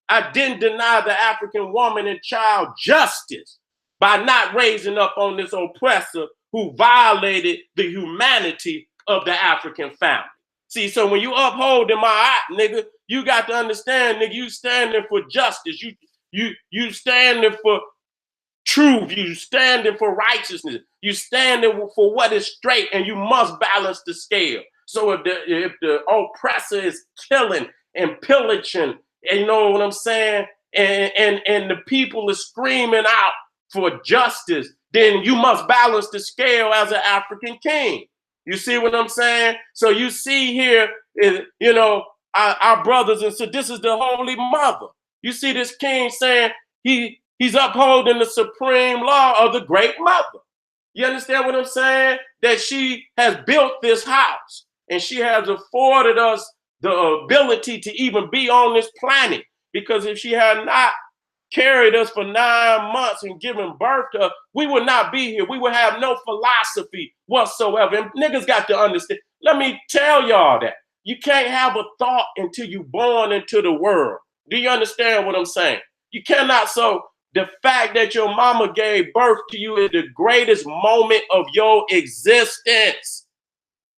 I didn't deny the African woman and child justice by not raising up on this oppressor who violated the humanity of the African family. See, so when you uphold in my nigga, you got to understand, nigga, you standing for justice. You standing for truth. You standing for righteousness. You standing for what is straight, and you must balance the scale. So if the oppressor is killing and pillaging, and you know what I'm saying, and the people are screaming out for justice, then you must balance the scale as an African king. You see what I'm saying? So you see here, you know, our brothers, and so this is the Holy Mother. You see this king saying he's upholding the supreme law of the Great Mother. You understand what I'm saying? That she has built this house and she has afforded us the ability to even be on this planet. Because if she had not carried us for 9 months and given birth to us, we would not be here. We would have no philosophy whatsoever. And niggas got to understand. Let me tell y'all that. You can't have a thought until you're born into the world. Do you understand what I'm saying? You cannot. So the fact that your mama gave birth to you is the greatest moment of your existence.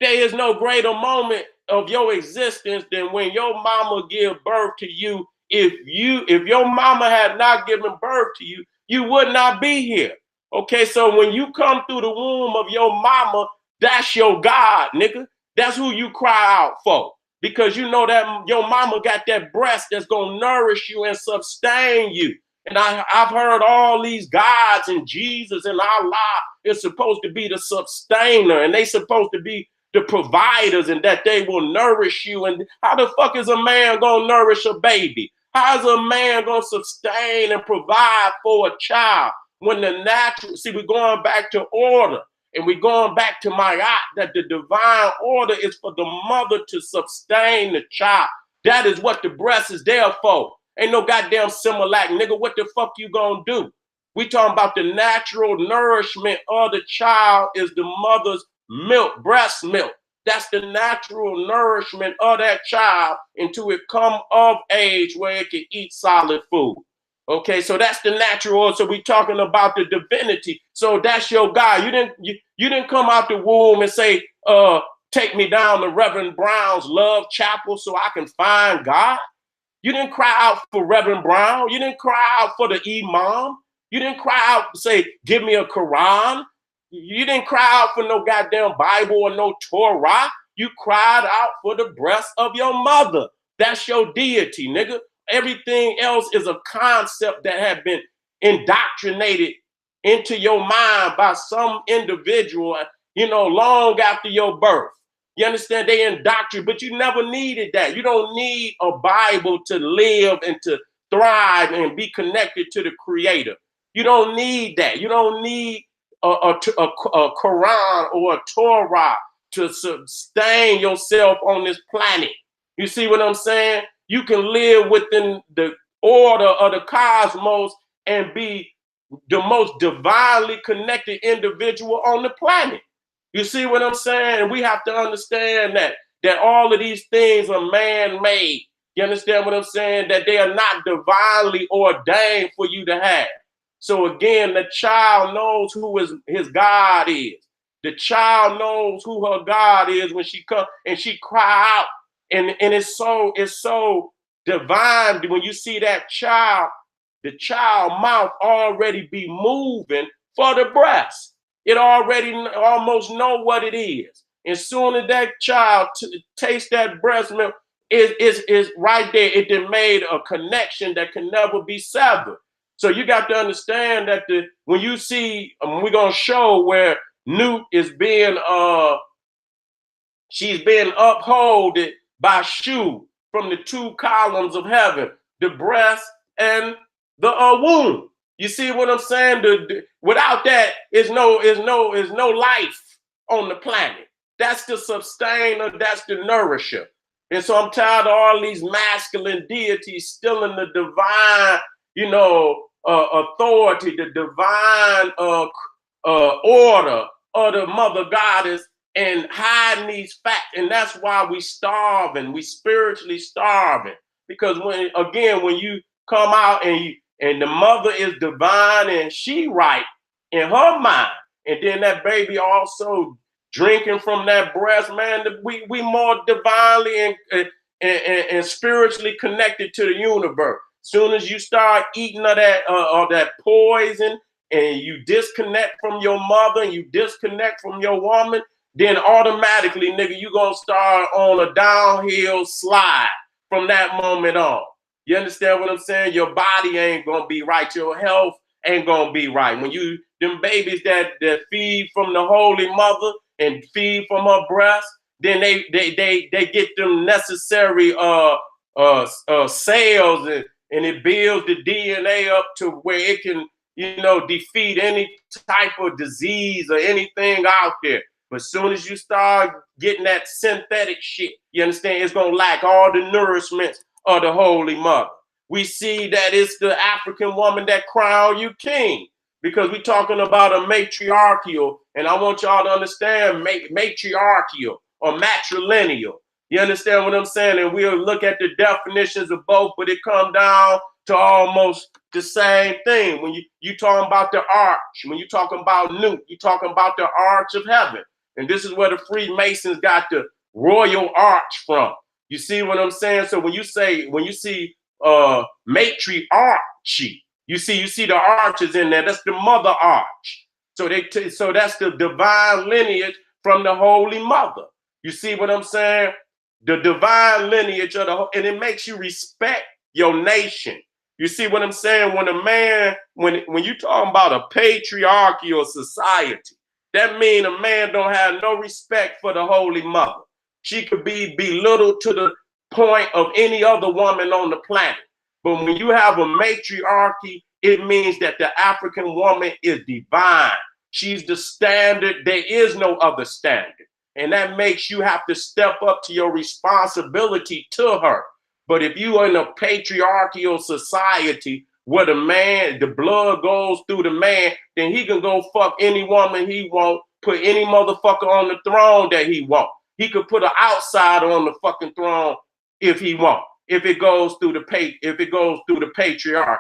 There is no greater moment of your existence than when your mama give birth to you. If your mama had not given birth to you, you would not be here. Okay, so when you come through the womb of your mama, that's your God, nigga. That's who you cry out for. Because you know that your mama got that breast that's gonna nourish you and sustain you. And I've heard all these gods and Jesus and Allah is supposed to be the sustainer, and they supposed to be the providers, and that they will nourish you. And how the fuck is a man gonna nourish a baby? How is a man gonna sustain and provide for a child when the natural, see, we're going back to order, and we're going back to Mayat, that the divine order is for the mother to sustain the child. That is what the breast is there for. Ain't no goddamn Similac, nigga. What the fuck you gonna do? We talking about the natural nourishment of the child is the mother's milk, breast milk. That's the natural nourishment of that child until it come of age where it can eat solid food. Okay, so that's the natural order. So we talking about the divinity. So that's your God. You didn't come out the womb and say, take me down to Reverend Brown's Love Chapel so I can find God. You didn't cry out for Reverend Brown. You didn't cry out for the imam. You didn't cry out and say, give me a Quran. You didn't cry out for no goddamn Bible or no Torah. You cried out for the breast of your mother. That's your deity, nigga. Everything else is a concept that had been indoctrinated into your mind by some individual, you know, long after your birth. You understand? They indoctrinated, but you never needed that. You don't need a Bible to live and to thrive and be connected to the Creator. You don't need that. You don't need a Quran or a Torah to sustain yourself on this planet. You see what I'm saying? You can live within the order of the cosmos and be the most divinely connected individual on the planet. You see what I'm saying? And we have to understand that all of these things are man-made. You understand what I'm saying? That they are not divinely ordained for you to have. So again, the child knows who his God is. The child knows who her God is when she comes and she cry out. And it's so divine when you see that child, the child mouth already be moving for the breast. It already almost know what it is. As soon as that child tastes that breast milk, is right there. It then made a connection that can never be severed. So you got to understand that when you see, we're gonna show where Nut is being she's being upholded by Shu from the two columns of heaven, the breast and the womb. You see what I'm saying? Without that, is no life on the planet. That's the sustainer, that's the nourisher. And so I'm tired of all these masculine deities stealing the divine, authority, the divine order of the mother goddess, and hiding these facts. And that's why we starving, we spiritually starving. Because when you come out and the mother is divine and she right in her mind, and then that baby also drinking from that breast, man, we more divinely and spiritually connected to the universe. Soon as you start eating of that poison, and you disconnect from your mother and you disconnect from your woman, then automatically, nigga, you gonna start on a downhill slide from that moment on. You understand what I'm saying? Your body ain't gonna be right. Your health ain't gonna be right. When them babies that feed from the Holy Mother and feed from her breast, then they get them necessary cells, and it builds the DNA up to where it can, defeat any type of disease or anything out there. But as soon as you start getting that synthetic shit, you understand, it's gonna lack all the nourishment of the Holy Mother. We see that it's the African woman that crown you king, because we're talking about a matriarchal, and I want y'all to understand matriarchal or matrilineal. You understand what I'm saying? And we'll look at the definitions of both, but it come down to almost the same thing. When you talking about the arch, when you talking about Nut, you talking about the arch of heaven. And this is where the Freemasons got the royal arch from. You see what I'm saying? So when you see matriarchy, you see the arches in there. That's the mother arch. So that's the divine lineage from the Holy Mother. You see what I'm saying? The divine lineage of and it makes you respect your nation. You see what I'm saying? When a man, when you talking about a patriarchal society, that means a man don't have no respect for the Holy Mother. She could be belittled to the point of any other woman on the planet. But when you have a matriarchy, it means that the African woman is divine. She's the standard. There is no other standard. And that makes you have to step up to your responsibility to her. But if you are in a patriarchal society where the blood goes through the man, then he can go fuck any woman he want, put any motherfucker on the throne that he want. He could put an outsider on the fucking throne if he want, if it goes through the patriarchy.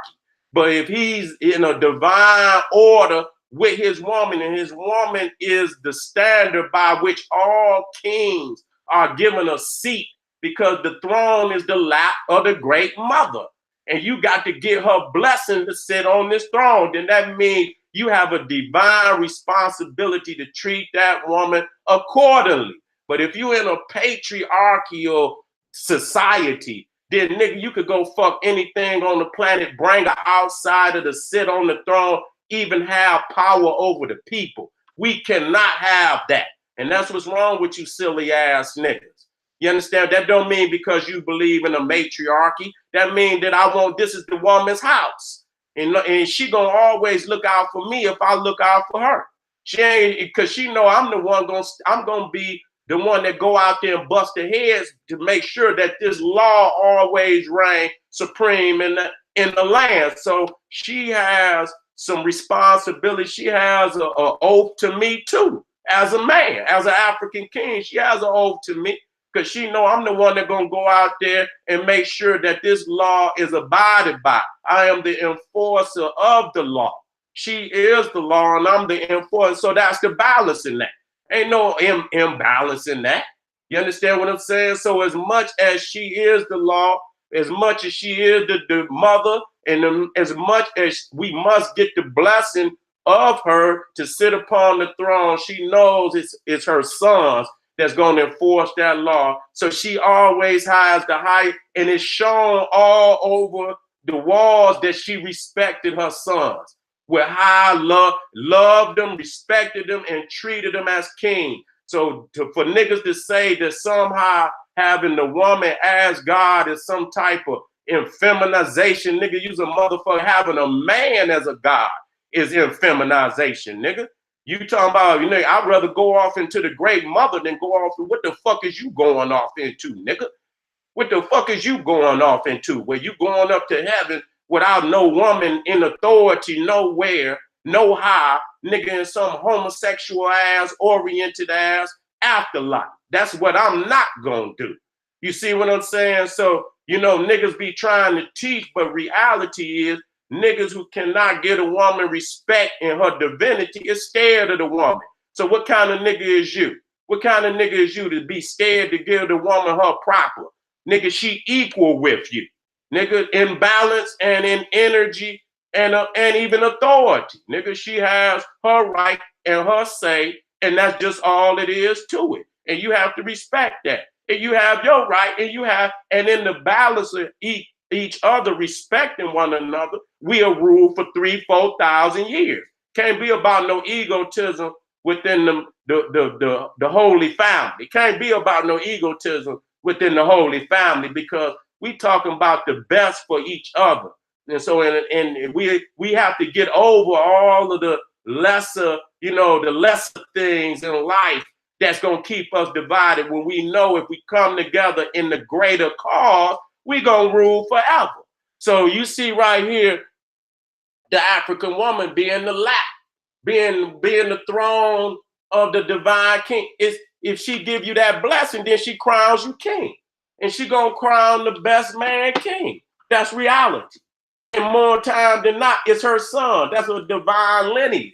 But if he's in a divine order with his woman, and his woman is the standard by which all kings are given a seat, because the throne is the lap of the great mother. And you got to get her blessing to sit on this throne. Then that means you have a divine responsibility to treat that woman accordingly. But if you're in a patriarchal society, then nigga, you could go fuck anything on the planet, bring an outsider to sit on the throne, even have power over the people. We cannot have that. And that's what's wrong with you silly ass niggas. You understand? That don't mean because you believe in a matriarchy. That means that this is the woman's house. And she gonna always look out for me if I look out for her. She ain't, because she know I'm gonna be the one that go out there and bust their heads to make sure that this law always reign supreme in the land. So she has some responsibility. She has an oath to me too. As a man, as an African king, she has an oath to me. because she know I'm the one that's gonna go out there and make sure that this law is abided by. I am the enforcer of the law. She is the law, and I'm the enforcer. So that's the balance in that. Ain't no imbalance in that. You understand what I'm saying? So as much as she is the law, as much as she is the mother, and as much as we must get the blessing of her to sit upon the throne, she knows it's her sons that's going to enforce that law. So she always has the height, and it's shown all over the walls that she respected her sons. With high love, loved them, respected them, and treated them as king. So for niggas to say that somehow having the woman as God is some type of infeminization, nigga, use a motherfucker, having a man as a God is infeminization, nigga. You talking about, you know, I'd rather go off into the great mother than go off to what the fuck is you going off into, nigga? What the fuck is you going off into? Where you going up to heaven without no woman in authority nowhere, no how, nigga, in some homosexual ass, oriented ass afterlife. That's what I'm not gonna do. You see what I'm saying? So, you know, niggas be trying to teach, but reality is niggas who cannot give a woman respect in her divinity is scared of the woman. So what kind of nigga is you? What kind of nigga is you to be scared to give the woman her proper? Nigga, she equal with you. Nigga, in balance and in energy and even authority. Nigga, she has her right and her say, and that's just all it is to it. And you have to respect that. And you have your right, and in the balance of each other respecting one another, we'll rule for 3,000-4,000 years. Can't be about no egotism within the Holy Family. Can't be about no egotism within the Holy Family, because we talking about the best for each other. And so, and we have to get over all of the lesser, you know, the lesser things in life that's going to keep us divided, when we know if we come together in the greater cause, we going to rule forever. So you see right here, the African woman being the lap, being the throne of the divine king. If she give you that blessing, then she crowns you king. And she going to crown the best man king. That's reality. And more time than not, it's her son. That's a divine lineage.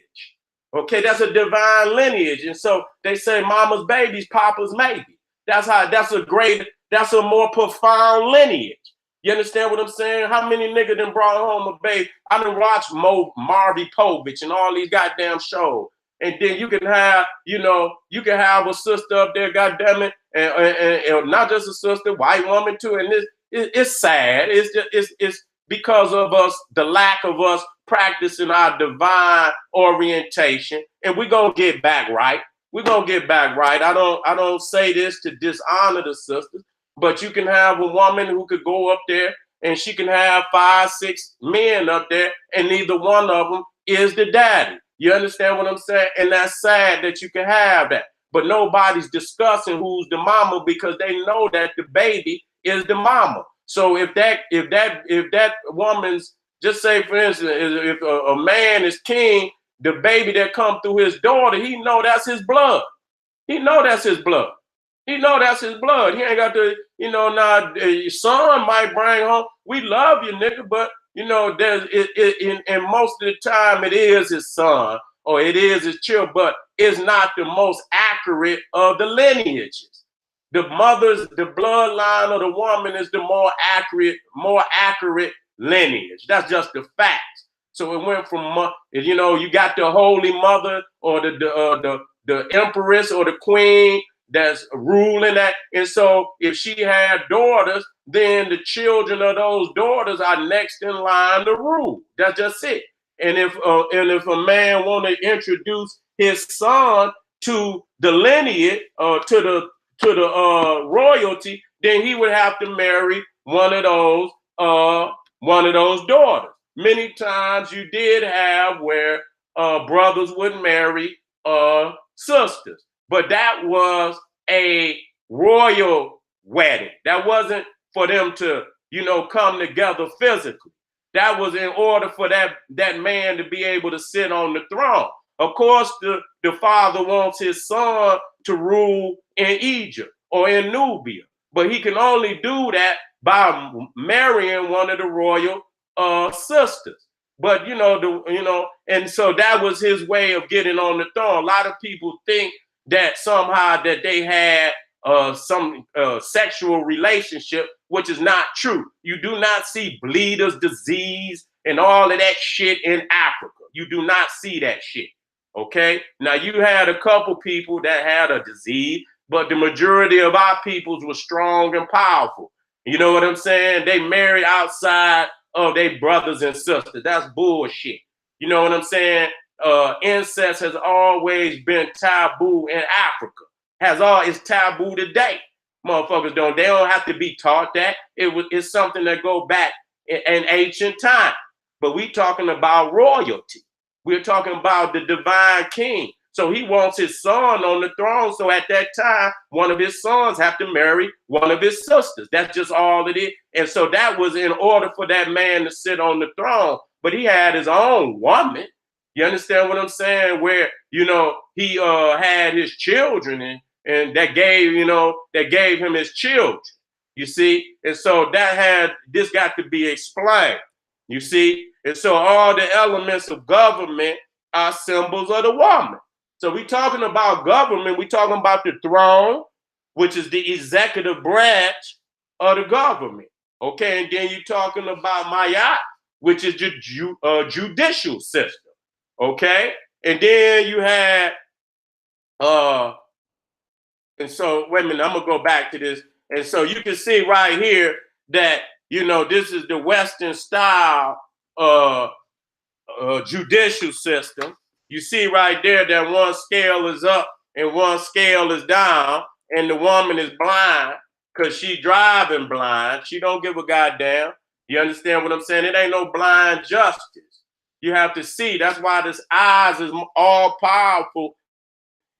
Okay, that's a divine lineage. And so they say mama's baby's papa's maybe. That's a more profound lineage. You understand what I'm saying? How many niggas done brought home a baby? I done watched Marvy Povich and all these goddamn shows. And then you can have, you know, you can have a sister up there, goddamn it, and not just a sister, white woman too. And it's sad. It's because of us, the lack of us practicing our divine orientation, and we're gonna get back right. We're gonna get back right. I don't say this to dishonor the sisters, but you can have a woman who could go up there and she can have 5-6 men up there, and neither one of them is the daddy. You understand what I'm saying? And that's sad that you can have that. But nobody's discussing who's the mama, because they know that the baby is the mama. So if that woman's, just say for instance, if a man is king, the baby that come through his daughter, he know that's his blood. He know that's his blood. He know that's his blood. He ain't got to, you know, now your son might bring home, we love you, nigga, but you know, and most of the time it is his son or it is his child, but it's not the most accurate of the lineages. The mother's, the bloodline of the woman is the more accurate lineage. That's just the facts. So it went from, you know, you got the holy mother or the empress or the queen that's ruling that. And so if she had daughters, then the children of those daughters are next in line to rule. That's just it. And if a man want to introduce his son to the lineage, to the royalty, then he would have to marry one of those daughters. Many times you did have where brothers would marry sisters, but that was a royal wedding. That wasn't for them to, you know, come together physically. That was in order for that man to be able to sit on the throne. Of course, the father wants his son to rule in Egypt, or in Nubia. But he can only do that by marrying one of the royal sisters. But and so that was his way of getting on the throne. A lot of people think that somehow that they had some sexual relationship, which is not true. You do not see bleeders disease and all of that shit in Africa. You do not see that shit. Okay. Now you had a couple people that had a disease, but the majority of our peoples were strong and powerful. You know what I'm saying? They married outside of their brothers and sisters. That's bullshit. You know what I'm saying? Incest has always been taboo in Africa. It's taboo today. Motherfuckers they don't have to be taught that. It's something that go back in ancient time. But we talking about royalty. We're talking about the divine king. So he wants his son on the throne. So at that time, one of his sons have to marry one of his sisters. That's just all it is. And so that was in order for that man to sit on the throne. But he had his own woman. You understand what I'm saying? Where, he had his children and that gave him his children. You see? And so this got to be explained. You see? And so all the elements of government are symbols of the woman. So we talking about government, we talking about the throne, which is the executive branch of the government. Okay, and then you're talking about Mayat, which is the judicial system. Okay, and then you had and so wait a minute, I'm gonna go back to this. And so you can see right here that this is the Western style judicial system. You see right there that one scale is up and one scale is down, and the woman is blind because she driving blind. She don't give a goddamn. You understand what I'm saying? It ain't no blind justice. You have to see. That's why this eyes is all powerful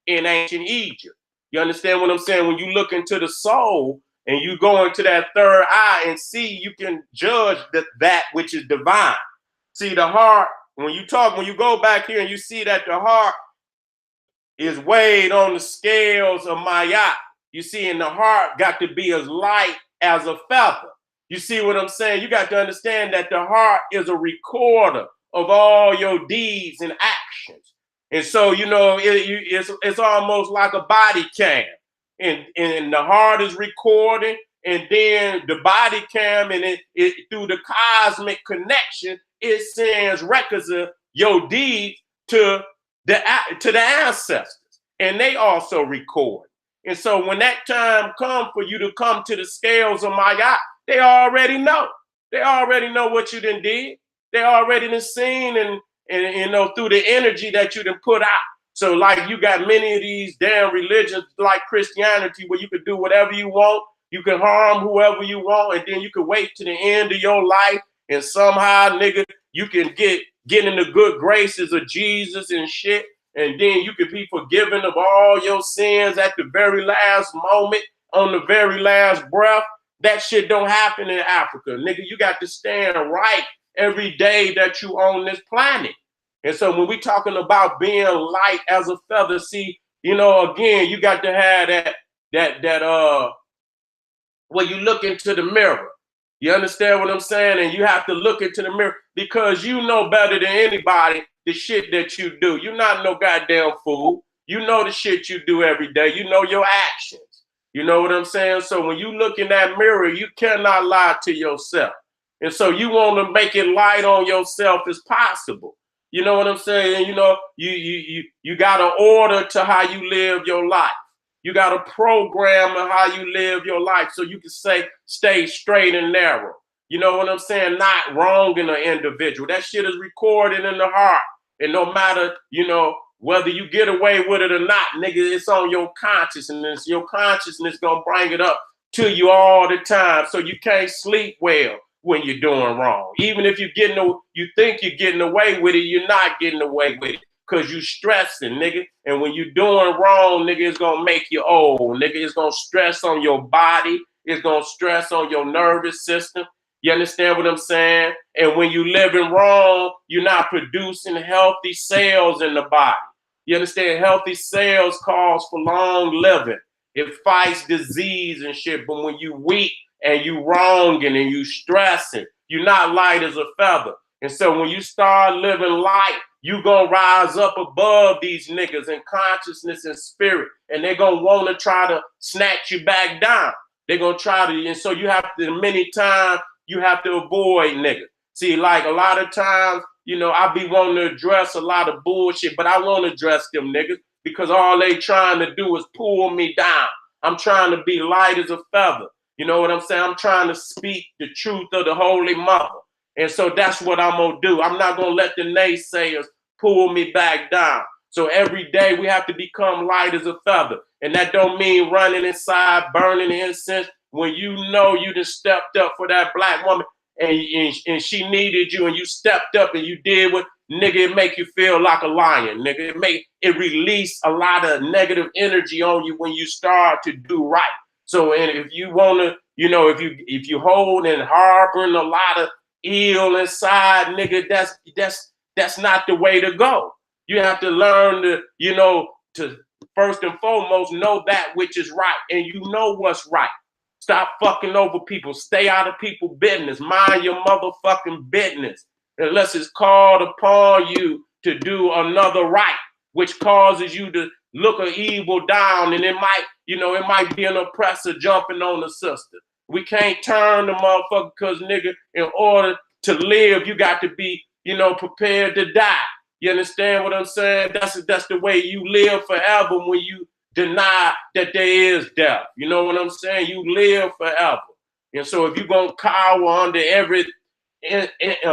in ancient Egypt. You understand what I'm saying? When you look into the soul and you go into that third eye and see, you can judge that which is divine. See, the heart, when you go back here and you see that the heart is weighed on the scales of Mayat, you see, and the heart got to be as light as a feather. You see what I'm saying? You got to understand that the heart is a recorder of all your deeds and actions. And so, it's almost like a body cam. And the heart is recording, and then the body cam, and it through the cosmic connection, it sends records of your deeds to the ancestors, and they also record. And so when that time comes for you to come to the scales of Mayat, they already know. They already know what you done did. They already done seen and through the energy that you done put out. So like you got many of these damn religions like Christianity where you could do whatever you want. You can harm whoever you want, and then you can wait to the end of your life, and somehow, nigga, you can get in the good graces of Jesus and shit, and then you can be forgiven of all your sins at the very last moment, on the very last breath. That shit don't happen in Africa, nigga. You got to stand right every day that you on this planet. And so when we talking about being light as a feather, see, again, you got to have that when you look into the mirror. You understand what I'm saying? And you have to look into the mirror because you know better than anybody the shit that you do. You're not no goddamn fool. You know the shit you do every day. You know your actions. You know what I'm saying? So when you look in that mirror, you cannot lie to yourself. And so you want to make it light on yourself as possible. You know what I'm saying? You got an order to how you live your life. You got a program of how you live your life so you can stay straight and narrow. You know what I'm saying? Not wronging an individual. That shit is recorded in the heart. And no matter, whether you get away with it or not, nigga, it's on your consciousness. Your consciousness gonna bring it up to you all the time. So you can't sleep well when you're doing wrong. Even if you think you're getting away with it, you're not getting away with it. Because you stressing, nigga. And when you're doing wrong, nigga, it's going to make you old. Nigga, it's going to stress on your body. It's going to stress on your nervous system. You understand what I'm saying? And when you living wrong, you're not producing healthy cells in the body. You understand? Healthy cells calls for long living. It fights disease and shit. But when you weak and you wronging and you stressing, you're not light as a feather. And so when you start living light, you gonna rise up above these niggas in consciousness and spirit, and they're gonna want to try to snatch you back down. They're gonna try to, and so you have to, many times you have to avoid niggas. See, like a lot of times, you know, I be wanting to address a lot of bullshit, but I won't address them niggas because all they trying to do is pull me down. I'm trying to be light as a feather. You know what I'm saying? I'm trying to speak the truth of the Holy Mother. And so that's what I'm going to do. I'm not going to let the naysayers pull me back down. So every day we have to become light as a feather. And that don't mean running inside, burning incense. When you know you just stepped up for that black woman and she needed you and you stepped up and you did what, nigga, it make you feel like a lion, nigga. It release a lot of negative energy on you when you start to do right. So, and if you want to, you know, if you hold and harboring a lot of ill inside, nigga, that's not the way to go. You have to learn to, you know, to first and foremost know that which is right, and you know what's right. Stop fucking over people. Stay out of people's business. Mind your motherfucking business. Unless it's called upon you to do another right, which causes you to look an evil down, and it might, you know, it might be an oppressor jumping on the sister. We can't turn the motherfucker because, nigga, in order to live, you got to be, you know, prepared to die. You understand what I'm saying? That's the way you live forever when you deny that there is death. You know what I'm saying? You live forever. And so if you're going to cower under every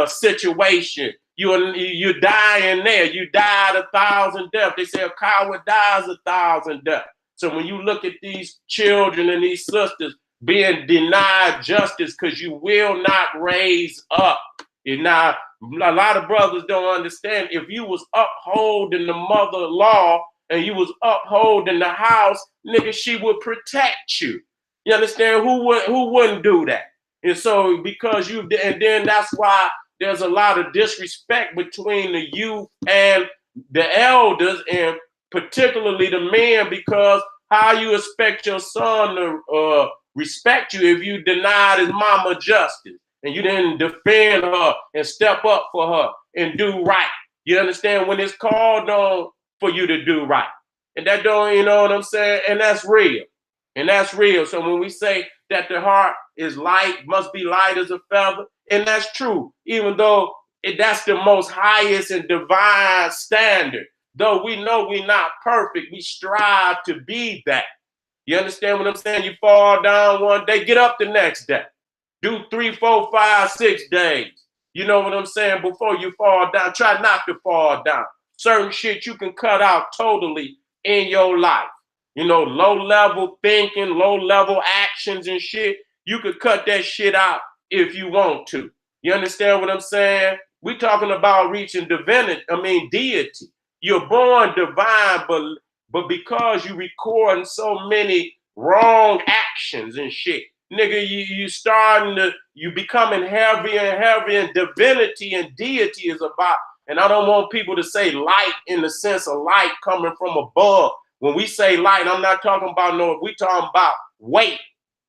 situation, you die in there. You died 1,000 deaths. They say a coward dies 1,000 deaths. So when you look at these children and these sisters being denied justice because you will not raise up. And now, a lot of brothers don't understand. If you was upholding the mother law and you was upholding the house, nigga, she would protect you. You understand? Who wouldn't do that? And so because you, and then that's why there's a lot of disrespect between the youth and the elders, and particularly the men, because how you expect your son to respect you if you denied his mama justice and you didn't defend her and step up for her and do right. You understand? When it's called on for you to do right. And that don't, you know what I'm saying? And that's real. And that's real. So when we say that the heart is light, must be light as a feather, and that's true, even though that's the most highest and divine standard. Though we know we're not perfect, we strive to be that. You understand what I'm saying? You fall down one day, get up the next day. Do 3, 4, 5, 6 days. You know what I'm saying? Before you fall down, try not to fall down. Certain shit you can cut out totally in your life. You know, low-level thinking, low-level actions and shit. You could cut that shit out if you want to. You understand what I'm saying? We're talking about reaching divinity, deity. You're born divine, but because you recording so many wrong actions and shit, nigga, you becoming heavier and heavier, and divinity and deity is about, and I don't want people to say light in the sense of light coming from above. When we say light, I'm not talking about we're talking about weight.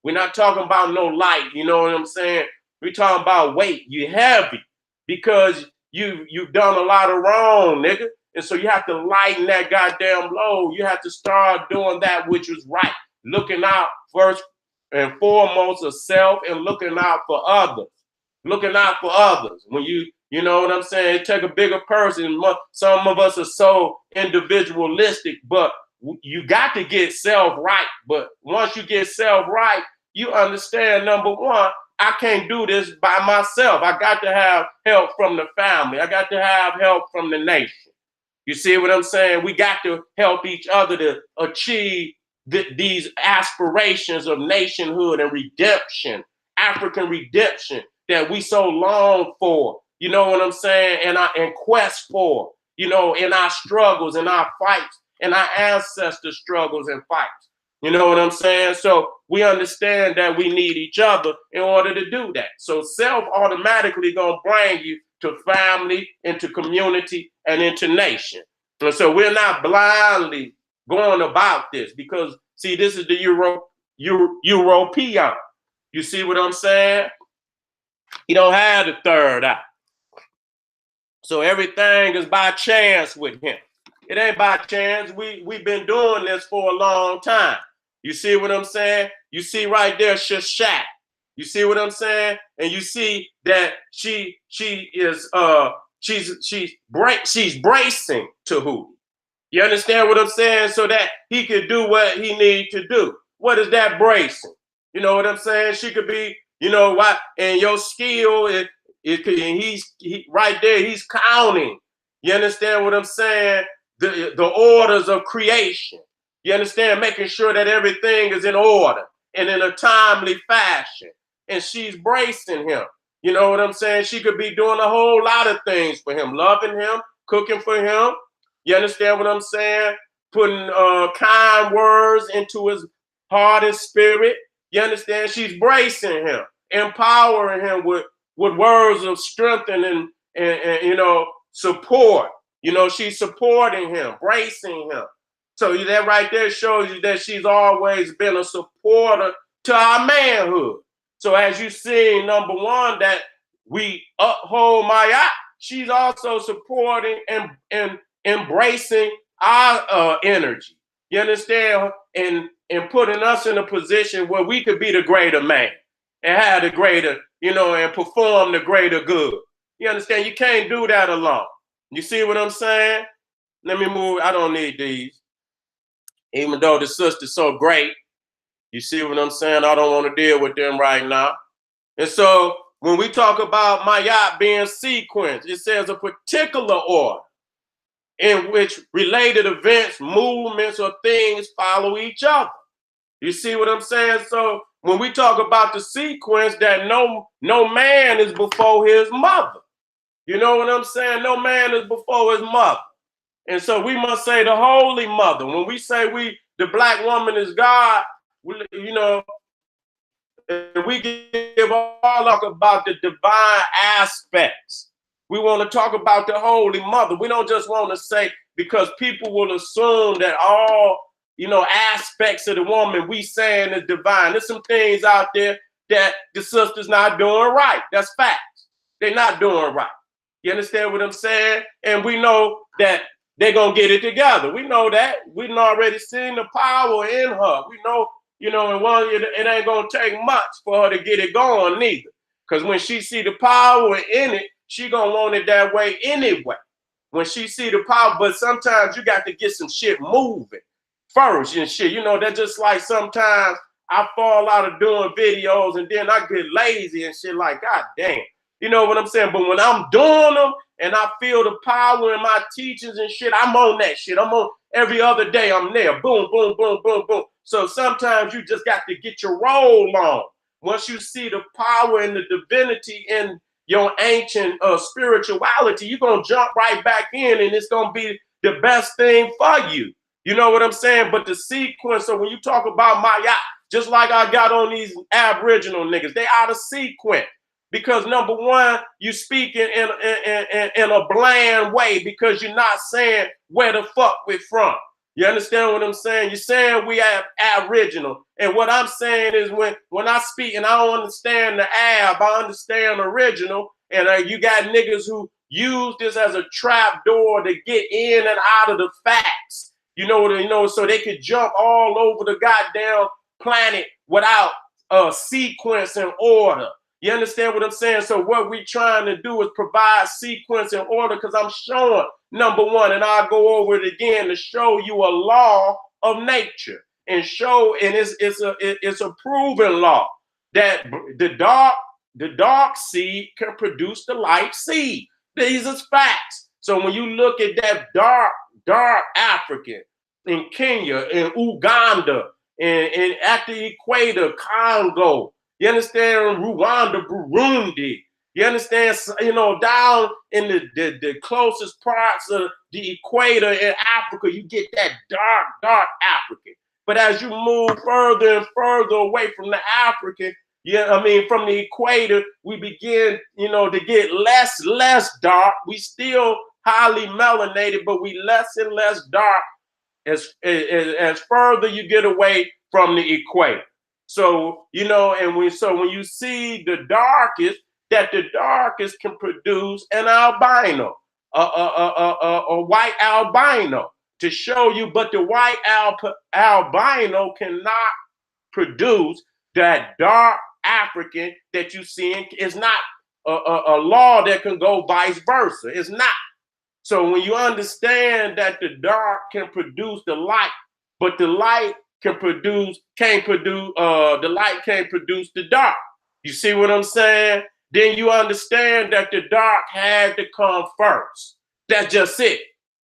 We're not talking about no light, you know what I'm saying? We're talking about weight. You're heavy because you've done a lot of wrong, nigga. And so you have to lighten that goddamn load. You have to start doing that which is right. Looking out first and foremost of self and looking out for others. Looking out for others. When you know what I'm saying? Take a bigger person. Some of us are so individualistic, but you got to get self right. But once you get self right, you understand, number one, I can't do this by myself. I got to have help from the family. I got to have help from the nation. You see what I'm saying? We got to help each other to achieve these aspirations of nationhood and redemption, African redemption that we so long for. You know what I'm saying? And quest for, you know, in our struggles, in our fights, in our ancestors' struggles and fights. You know what I'm saying? So we understand that we need each other in order to do that. So self automatically gonna bring you to family, into community, and into nation. And so we're not blindly going about this because See, this is the European. You see what I'm saying? He don't have the third eye. So everything is by chance with him. It ain't by chance. We've been doing this for a long time. You see what I'm saying? You see right there, Shashat. You see what I'm saying? And you see that she's bracing Tahuti. You understand what I'm saying? So that he could do what he need to do. What is that bracing? You know what I'm saying? She could be, you know what? And your skill and he's right there. He's counting. You understand what I'm saying? The orders of creation. You understand? Making sure that everything is in order and in a timely fashion. And she's bracing him. You know what I'm saying? She could be doing a whole lot of things for him, loving him, cooking for him. You understand what I'm saying? Putting kind words into his heart and spirit. You understand? She's bracing him, empowering him with words of strength and you know, support. You know, she's supporting him, bracing him. So that right there shows you that she's always been a supporter to our manhood. So as you see, number one, that we uphold Mayat, she's also supporting and embracing our energy. You understand? And putting us in a position where we could be the greater man and have the greater, you know, and perform the greater good. You understand? You can't do that alone. You see what I'm saying? Let me move. I don't need these. Even though the sister's so great, you see what I'm saying? I don't want to deal with them right now. And so when we talk about Mayat being sequenced, it says a particular order in which related events, movements, or things follow each other. You see what I'm saying? So when we talk about the sequence, that no man is before his mother. You know what I'm saying? No man is before his mother. And so we must say the Holy Mother. When we say the black woman is God, you know, we give all talk about the divine aspects. We want to talk about the Holy Mother. We don't just want to say, because people will assume that all, you know, aspects of the woman we saying is divine. There's some things out there that the sister's not doing right. That's facts. They're not doing right. You understand what I'm saying? And we know that they're going to get it together. We know that. We've already seen the power in her. We know, you know, and it ain't going to take much for her to get it going neither. Because when she see the power in it, she going to want it that way anyway. When she see the power, but sometimes you got to get some shit moving first and shit. You know, that's just like sometimes I fall out of doing videos and then I get lazy and shit like, God damn. You know what I'm saying? But when I'm doing them and I feel the power in my teachings and shit, I'm on that shit. I'm on every other day. I'm there. Boom, boom, boom, boom, boom. So sometimes you just got to get your roll on. Once you see the power and the divinity in your ancient spirituality, you're going to jump right back in and it's going to be the best thing for you. You know what I'm saying? But the sequence, so when you talk about Mayat, just like I got on these Aboriginal niggas, they out of sequence. Because number one, you speak in a bland way because you're not saying where the fuck we're from. You understand what I'm saying? You're saying we have Aboriginal. And what I'm saying is when I speak and I don't understand the Ab, I understand original. And you got niggas who use this as a trap door to get in and out of the facts. You know, so they could jump all over the goddamn planet without sequence and order. You understand what I'm saying? So what we're trying to do is provide sequence and order, because I'm showing, number one, and I'll go over it again to show you a law of nature and show, and it's a proven law that the dark seed can produce the light seed. These are facts. So when you look at that dark African in Kenya, in Uganda, and at the equator, Congo, you understand, Rwanda, Burundi, you understand, you know, down in the closest parts of the equator in Africa, you get that dark African. But as you move further and further away from the African, from the equator, we begin, you know, to get less dark. We still highly melanated, but we less and less dark as further you get away from the equator. So, you know, and when you see the darkest, that the darkest can produce an albino, a white albino to show you, but the white albino cannot produce that dark African that you see. It's not a law that can go vice versa. It's not. So when you understand that the dark can produce the light, but the light can't produce the light can't produce the dark. You see what I'm saying? Then you understand that the dark had to come first. That's just it.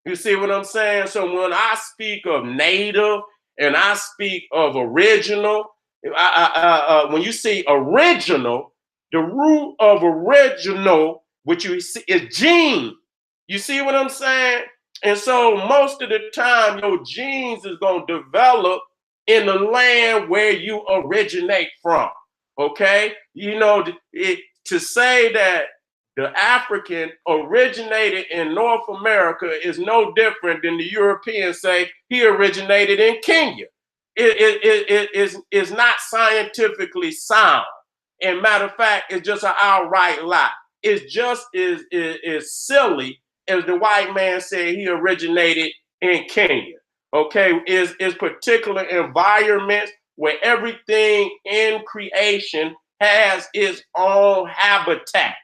You see what I'm saying? So when I speak of native and I speak of original, when you see original, the root of original, which you see is gene. You see what I'm saying? And so most of the time, your genes is going to develop in the land where you originate from. Okay? You know, to say that the African originated in North America is no different than the European say he originated in Kenya. It is not scientifically sound. And matter of fact, it's just an outright lie. It's just is silly as the white man said he originated in Kenya. Okay, is particular environments where everything in creation has its own habitat.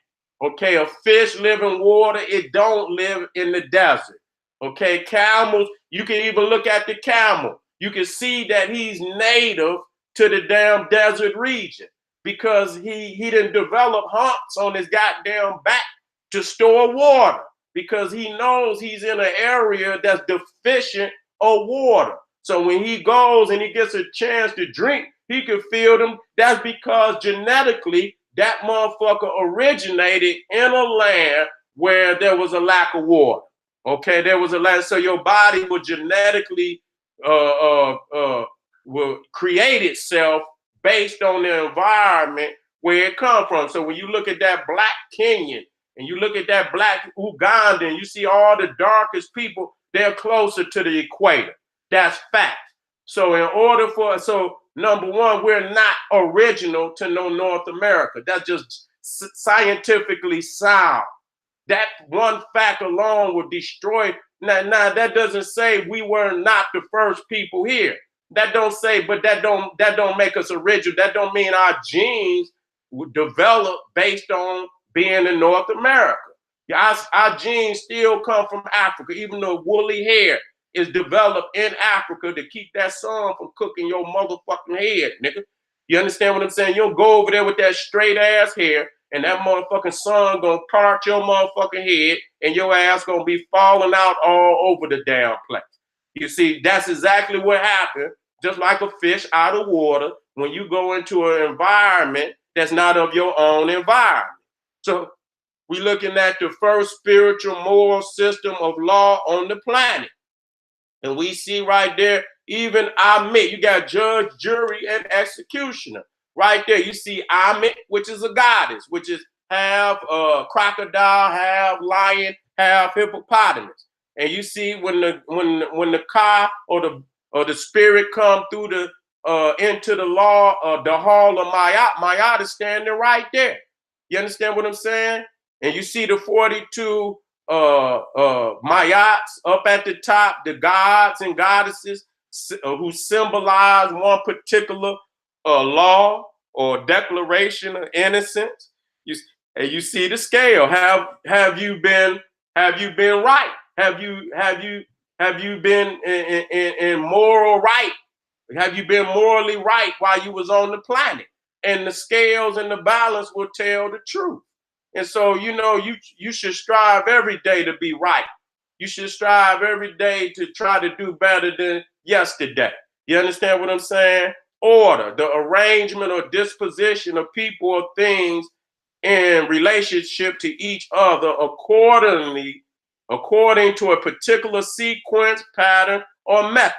Okay, a fish live in water, it don't live in the desert. Okay, camels, you can even look at the camel. You can see that he's native to the damn desert region because he didn't develop humps on his goddamn back to store water because he knows he's in an area that's deficient of water. So when he goes and he gets a chance to drink, he can feel them. That's because genetically, that motherfucker originated in a land where there was a lack of water. Okay, there was a land, so your body will genetically will create itself based on the environment where it comes from. So when you look at that black Kenyan and you look at that black Ugandan, you see all the darkest people, they're closer to the equator. That's fact. So in order for, number one, we're not original to no North America. That's just scientifically sound. That one fact alone would destroy. Now that doesn't say we were not the first people here. That don't say, but that don't make us original. That don't mean our genes would develop based on being in North America. Our genes still come from Africa, even though woolly hair is developed in Africa to keep that sun from cooking your motherfucking head, nigga. You understand what I'm saying? You'll go over there with that straight ass hair and that motherfucking sun gonna part your motherfucking head and your ass gonna be falling out all over the damn place. You see, that's exactly what happened. Just like a fish out of water when you go into an environment that's not of your own environment. So we're looking at the first spiritual moral system of law on the planet. And we see right there, even Amit, you got judge, jury, and executioner. Right there, you see Amit, which is a goddess, which is half crocodile, half lion, half hippopotamus. And you see when the ka or the spirit come through the into the law, the hall of Mayat, Mayat is standing right there. You understand what I'm saying? And you see the 42 Mayats up at the top, the gods and goddesses who symbolize one particular law or declaration of innocence. You see the scale. Have you been right? Have you been in moral right? Have you been morally right while you was on the planet? And the scales and the balance will tell the truth. And so, you know, you should strive every day to be right. You should strive every day to try to do better than yesterday. You understand what I'm saying? Order, the arrangement or disposition of people or things in relationship to each other according to a particular sequence, pattern, or method.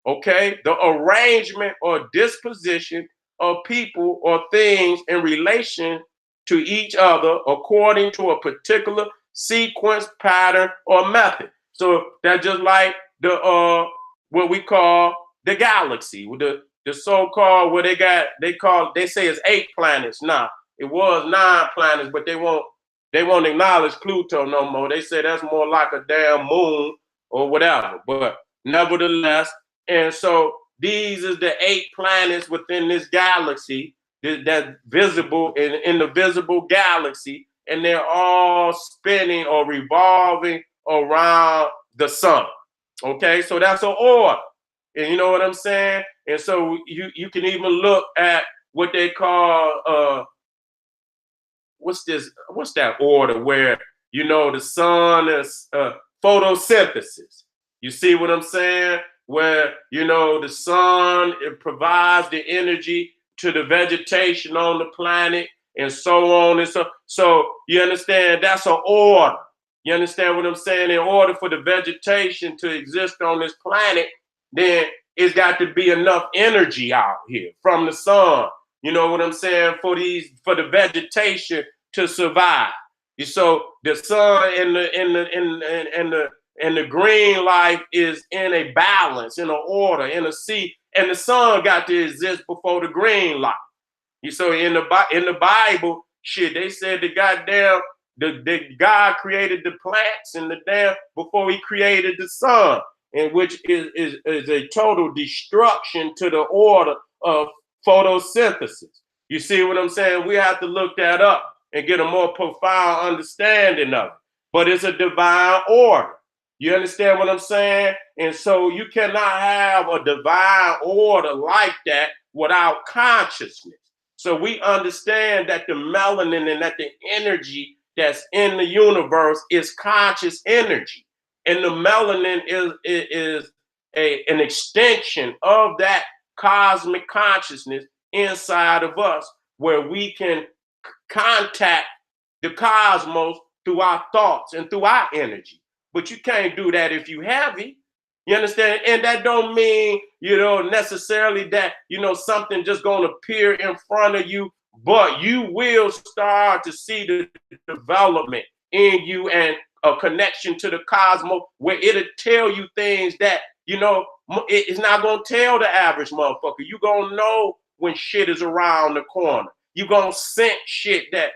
Okay? The arrangement or disposition of people or things in relation to each other according to a particular sequence, pattern, or method. So that's just like the what we call the galaxy, the so-called what they say it's 8 planets now. It was 9 planets, but they won't acknowledge Pluto no more. They say that's more like a damn moon or whatever. But nevertheless, and so these is the 8 planets within this galaxy that's visible in the visible galaxy, and they're all spinning or revolving around the sun. Okay, so that's an order. And you know what I'm saying? And so you can even look at what they call what's that order where the sun is photosynthesis. You see what I'm saying? Where the sun, it provides the energy to the vegetation on the planet and so on and so you understand that's an order. You understand what I'm saying? In order for the vegetation to exist on this planet, then it's got to be enough energy out here from the sun. You know what I'm saying? For the vegetation to survive. So the sun and the green life is in a balance, in an order, in a sea, and the sun got to exist before the green life. So in the Bible, shit, they said the God created the plants and the damn before he created the sun, and which is a total destruction to the order of photosynthesis. You see what I'm saying? We have to look that up and get a more profound understanding of it. But it's a divine order. You understand what I'm saying? And so you cannot have a divine order like that without consciousness. So we understand that the melanin and that the energy that's in the universe is conscious energy. And the melanin is an extension of that cosmic consciousness inside of us, where we can contact the cosmos through our thoughts and through our energy. But you can't do that if you heavy. You understand? And that don't mean, necessarily that, something just going to appear in front of you, but you will start to see the development in you and a connection to the cosmos where it'll tell you things that, it's not going to tell the average motherfucker. You're going to know when shit is around the corner. You're going to sense shit that,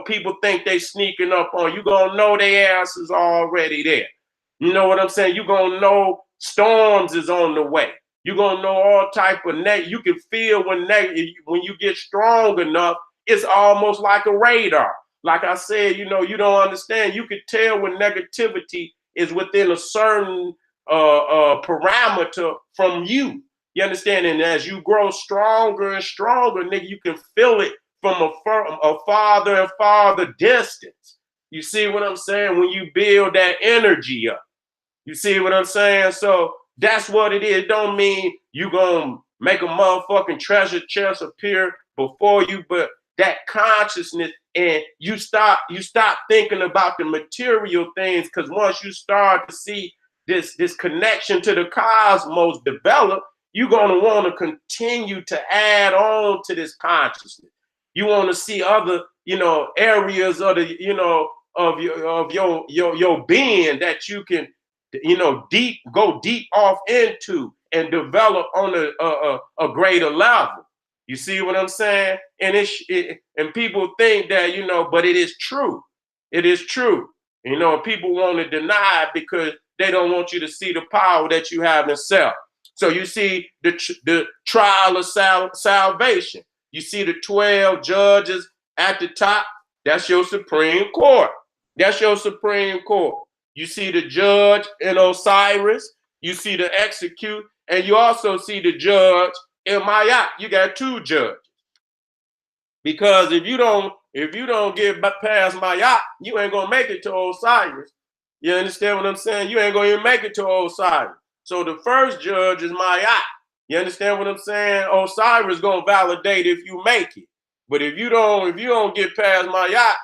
people think they sneaking up on. You're going to know their ass is already there. You know what I'm saying? You're going to know storms is on the way. You're going to know all type of you can feel when you get strong enough, it's almost like a radar. Like I said, you don't understand. You could tell when negativity is within a certain parameter from you. You understand? And as you grow stronger and stronger, nigga, you can feel it from a farther and farther distance. You see what I'm saying? When you build that energy up. You see what I'm saying? So that's what it is. It don't mean you gonna make a motherfucking treasure chest appear before you, but that consciousness, and you stop thinking about the material things, because once you start to see this connection to the cosmos develop, you're gonna want to continue to add on to this consciousness. You want to see other, areas of the, of your being that you can, go deep off into and develop on a greater level. You see what I'm saying? And and people think that, but it is true. It is true. People want to deny it because they don't want you to see the power that you have in self. So you see the trial of salvation. You see the 12 judges at the top. That's your Supreme Court. That's your Supreme Court. You see the judge in Osiris. You see the execute, and you also see the judge in Mayat. You got 2 judges. Because if you don't get past Mayat, you ain't gonna make it to Osiris. You understand what I'm saying? You ain't gonna even make it to Osiris. So the first judge is Mayat. You understand what I'm saying? Osiris is gonna validate if you make it. But if you don't get past Mayat,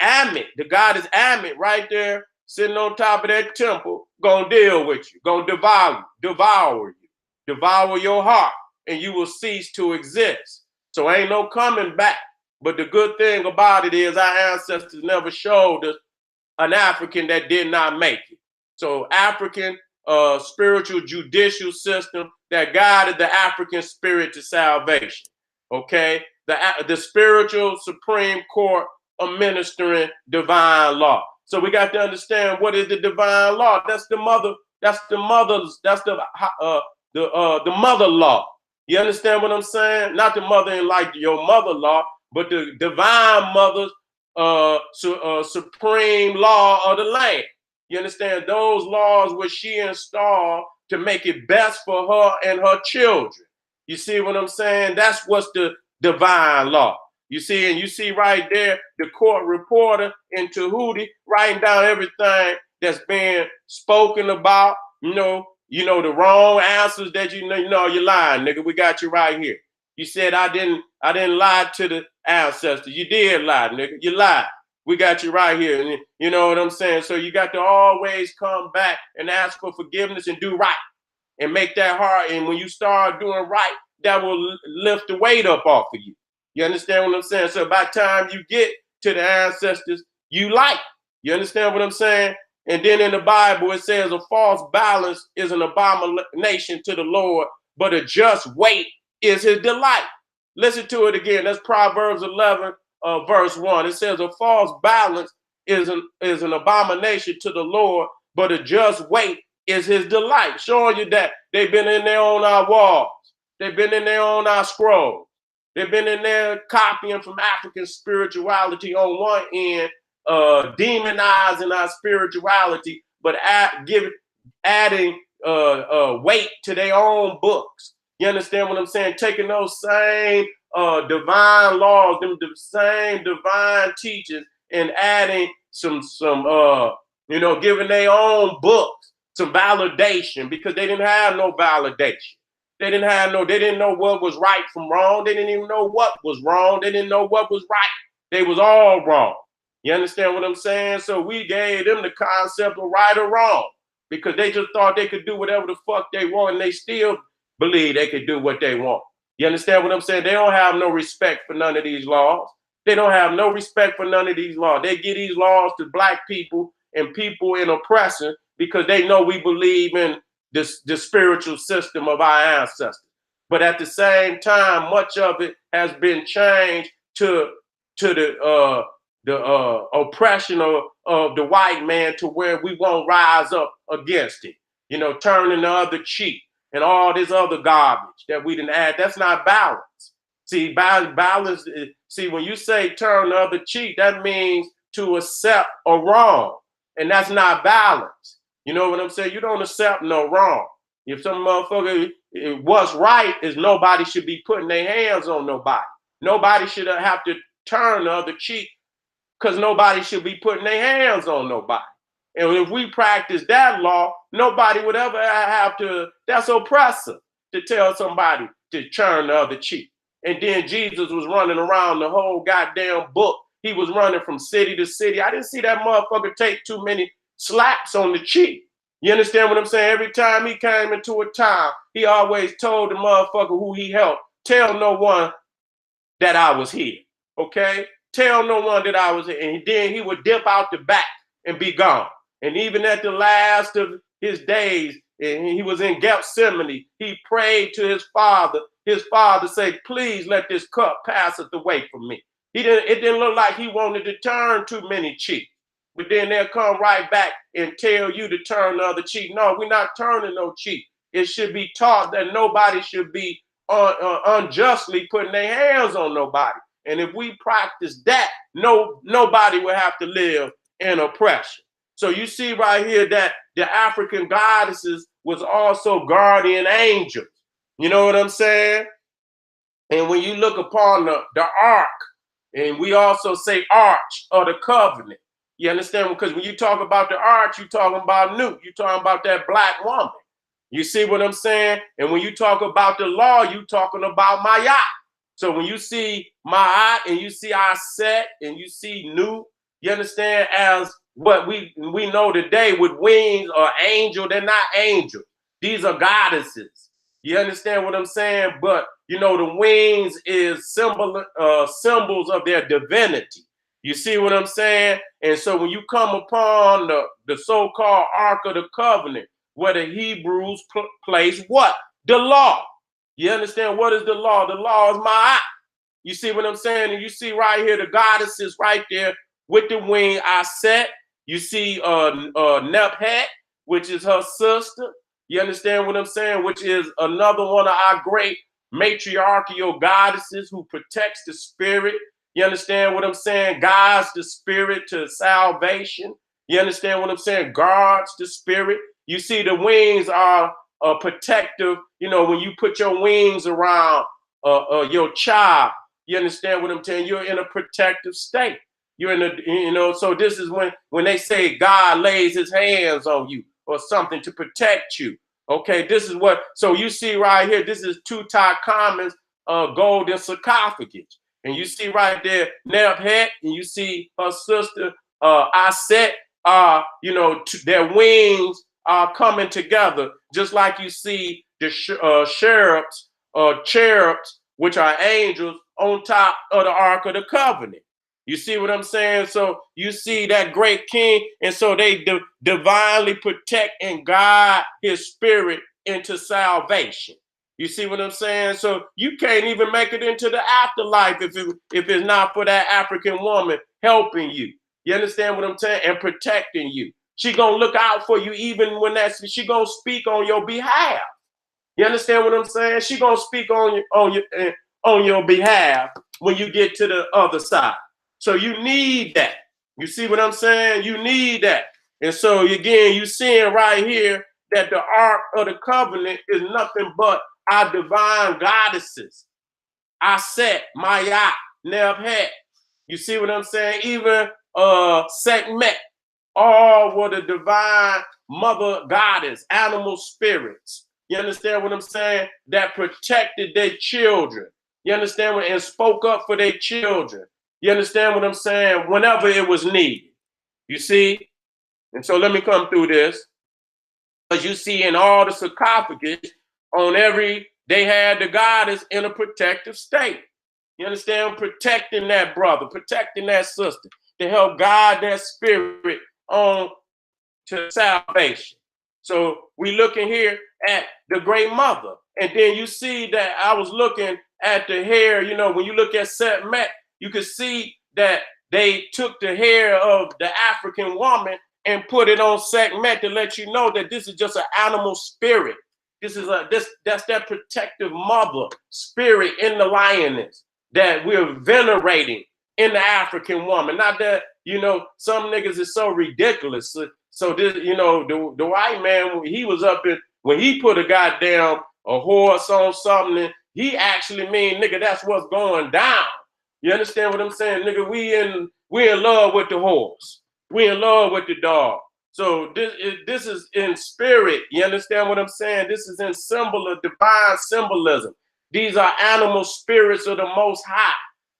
Amit, the goddess Amit right there, sitting on top of that temple, gonna deal with you, gonna devour you, devour your heart, and you will cease to exist. So ain't no coming back. But the good thing about it is our ancestors never showed us an African that did not make it. So African spiritual judicial system that guided the African spirit to salvation. Okay, the spiritual Supreme Court administering divine law. So we got to understand what is the divine law. That's the mother. That's the mother's. That's the mother law. You understand what I'm saying? Not the mother in like your mother law, but the divine mother's supreme law of the land. You understand? Those laws which she installed to make it best for her and her children. You see what I'm saying? That's what's the divine law. You see, and you see right there, the court reporter in Tahuti writing down everything that's being spoken about, you know, the wrong answers that you know you're lying, nigga. We got you right here. You said I didn't lie to the ancestors. You did lie, nigga. You lied. We got you right here. And you know what I'm saying? So you got to always come back and ask for forgiveness and do right and make that hard. And when you start doing right, that will lift the weight up off of you. You understand what I'm saying? So by the time you get to the ancestors, you like. You understand what I'm saying? And then in the Bible, it says a false balance is an abomination to the Lord, but a just weight is his delight. Listen to it again. That's Proverbs 11, verse 1. It says a false balance is an abomination to the Lord, but a just weight is his delight. Showing you that they've been in there on our walls. They've been in there on our scrolls. They've been in there copying from African spirituality on one end, demonizing our spirituality, but adding weight to their own books. You understand what I'm saying? Taking those same divine laws, the same divine teachings, and adding some giving their own books some validation, because they didn't have no validation. They didn't know what was right from wrong. They didn't even know what was wrong. They didn't know what was right. They was all wrong. You understand what I'm saying? So we gave them the concept of right or wrong, because they just thought they could do whatever the fuck they want, and they still believe they could do what they want. You understand what I'm saying? They don't have no respect for none of these laws. They don't have no respect for none of these laws. They give these laws to black people and people in oppression because they know we believe in the spiritual system of our ancestors. But at the same time, much of it has been changed to the oppression of the white man, to where we won't rise up against it. You know, turning the other cheek and all this other garbage that we didn't add. That's not balance. See, balance. See, when you say turn the other cheek, that means to accept a wrong, and that's not balance. You know what I'm saying? You don't accept no wrong. If some motherfucker, what's right is nobody should be putting their hands on nobody. Nobody should have to turn the other cheek, because nobody should be putting their hands on nobody. And if we practice that law, nobody would ever have to, that's oppressive, to tell somebody to turn the other cheek. And then Jesus was running around the whole goddamn book. He was running from city to city. I didn't see that motherfucker take too many slaps on the cheek. You understand what I'm saying? Every time he came into a town, he always told the motherfucker who he helped, tell no one that I was here, okay? Tell no one that I was here. And then he would dip out the back and be gone. And even at the last of his days, and he was in Gethsemane, he prayed to his father. His father said, please let this cup pass away from me. It didn't look like he wanted to turn too many cheeks. But then they'll come right back and tell you to turn the other cheek. No, we're not turning no cheek. It should be taught that nobody should be unjustly putting their hands on nobody. And if we practice that, nobody will have to live in oppression. So you see right here that the African goddesses was also guardian angels. You know what I'm saying? And when you look upon the ark, and we also say arch or the covenant, you understand? Because when you talk about the arch, you're talking about Nut. You're talking about that black woman. You see what I'm saying? And when you talk about the law, you're talking about Ma'at. So when you see Ma'at and you see Aset and you see Nut, you understand, as what we know today with wings or angel, they're not angels. These are goddesses. You understand what I'm saying? But, you know, the wings is symbols of their divinity. You see what I'm saying? And so when you come upon the so-called Ark of the Covenant, where the Hebrews place what? The law. You understand what is the law? The law is Ma'at. You see what I'm saying? And you see right here the goddesses right there with the wing Aset. You see Nebhet, which is her sister. You understand what I'm saying? Which is another one of our great matriarchal goddesses who protects the spirit. You understand what I'm saying? Guides the spirit to salvation. You understand what I'm saying? Guards the spirit. You see the wings are protective. You know, when you put your wings around your child, you understand what I'm saying? You're in a protective state. You're in a, you know, so this is when they say God lays his hands on you or something to protect you. Okay, this is what, so you see right here, this is Tutankhamun's golden sarcophagus. And you see right there, Nebhet, and you see her sister, Aset, you know, their wings are coming together, just like you see the cherubs, which are angels, on top of the Ark of the Covenant. You see what I'm saying? So you see that great king, and so they divinely protect and guide his spirit into salvation. You see what I'm saying? So you can't even make it into the afterlife if it's not for that African woman helping you. You understand what I'm saying? And protecting you. She gonna look out for you even when she gonna speak on your behalf. You understand what I'm saying? She gonna speak on your behalf when you get to the other side. So you need that. You see what I'm saying? You need that. And so again, you seeing right here that the Ark of the Covenant is nothing but our divine goddesses. Aset, Ma'at, Nebhet. You see what I'm saying? Even Sekhmet, all were the divine mother goddess, animal spirits. You understand what I'm saying? That protected their children. You understand what? And spoke up for their children. You understand what I'm saying? Whenever it was needed. You see? And so let me come through this. Because you see in all the sarcophagus, they had the goddess in a protective state. You understand? Protecting that brother, protecting that sister, to help guide that spirit on to salvation. So we looking here at the great mother. And then you see that I was looking at the hair, you know, when you look at Sekhmet, you can see that they took the hair of the African woman and put it on Sekhmet to let you know that this is just an animal spirit. That's that protective mother spirit in the lioness that we're venerating in the African woman. Not that, you know, some niggas is so ridiculous. So this, you know, the white man, he was up in, when he put a goddamn a horse on something, he actually mean, nigga, that's what's going down. You understand what I'm saying? Nigga, we in love with the horse. We in love with the dog. So this is in spirit. You understand what I'm saying? This is in symbol of divine symbolism. These are animal spirits of the Most High,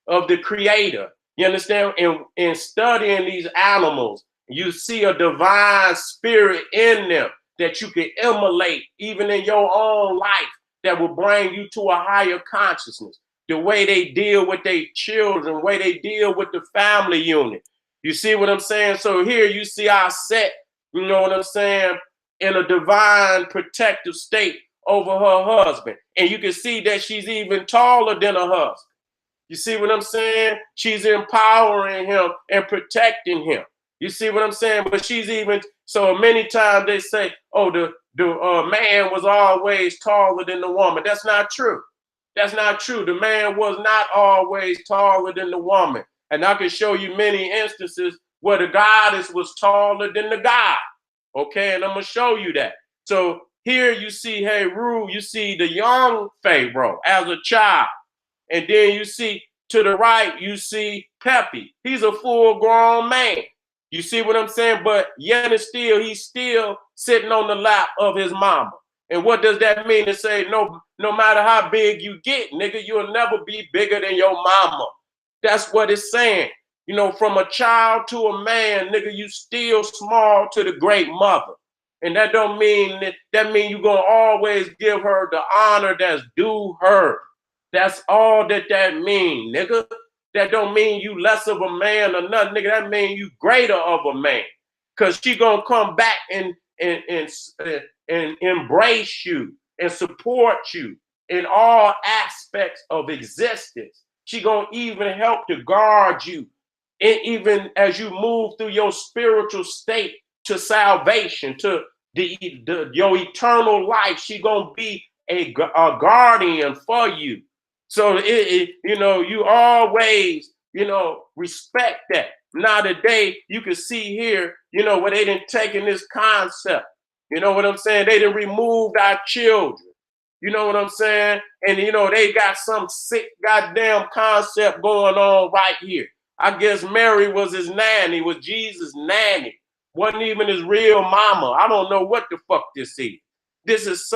of the Creator. You understand? In studying these animals, you see a divine spirit in them that you can emulate even in your own life that will bring you to a higher consciousness. The way they deal with their children, the way they deal with the family unit. You see what I'm saying? So here you see Aset, you know what I'm saying, in a divine protective state over her husband. And you can see that she's even taller than her husband. You see what I'm saying? She's empowering him and protecting him. You see what I'm saying? But she's even, so many times they say, oh, the man was always taller than the woman. That's not true. That's not true. The man was not always taller than the woman. And I can show you many instances where the goddess was taller than the god. Okay, and I'm going to show you that. So here you see Heru, you see the young Pharaoh as a child. And then you see to the right, you see Pepi. He's a full-grown man. You see what I'm saying? But yet and still, he's still sitting on the lap of his mama. And what does that mean? To say no matter how big you get, nigga, you'll never be bigger than your mama. That's what it's saying. You know, from a child to a man, nigga, you still small to the great mother. And that don't mean that mean you're gonna always give her the honor that's due her. That's all that mean, nigga. That don't mean you less of a man or nothing, nigga. That mean you greater of a man. Cause she gonna come back and and embrace you and support you in all aspects of existence. She gonna even help to guard you, and even as you move through your spiritual state to salvation, to your eternal life. She gonna be a guardian for you. So you always respect that. Now today you can see here, where they didn't take in this concept. You know what I'm saying? They didn't remove our children. You know what I'm saying? And they got some sick goddamn concept going on right here. I guess Mary was his nanny, was Jesus' nanny. Wasn't even his real mama. I don't know what the fuck this is. This is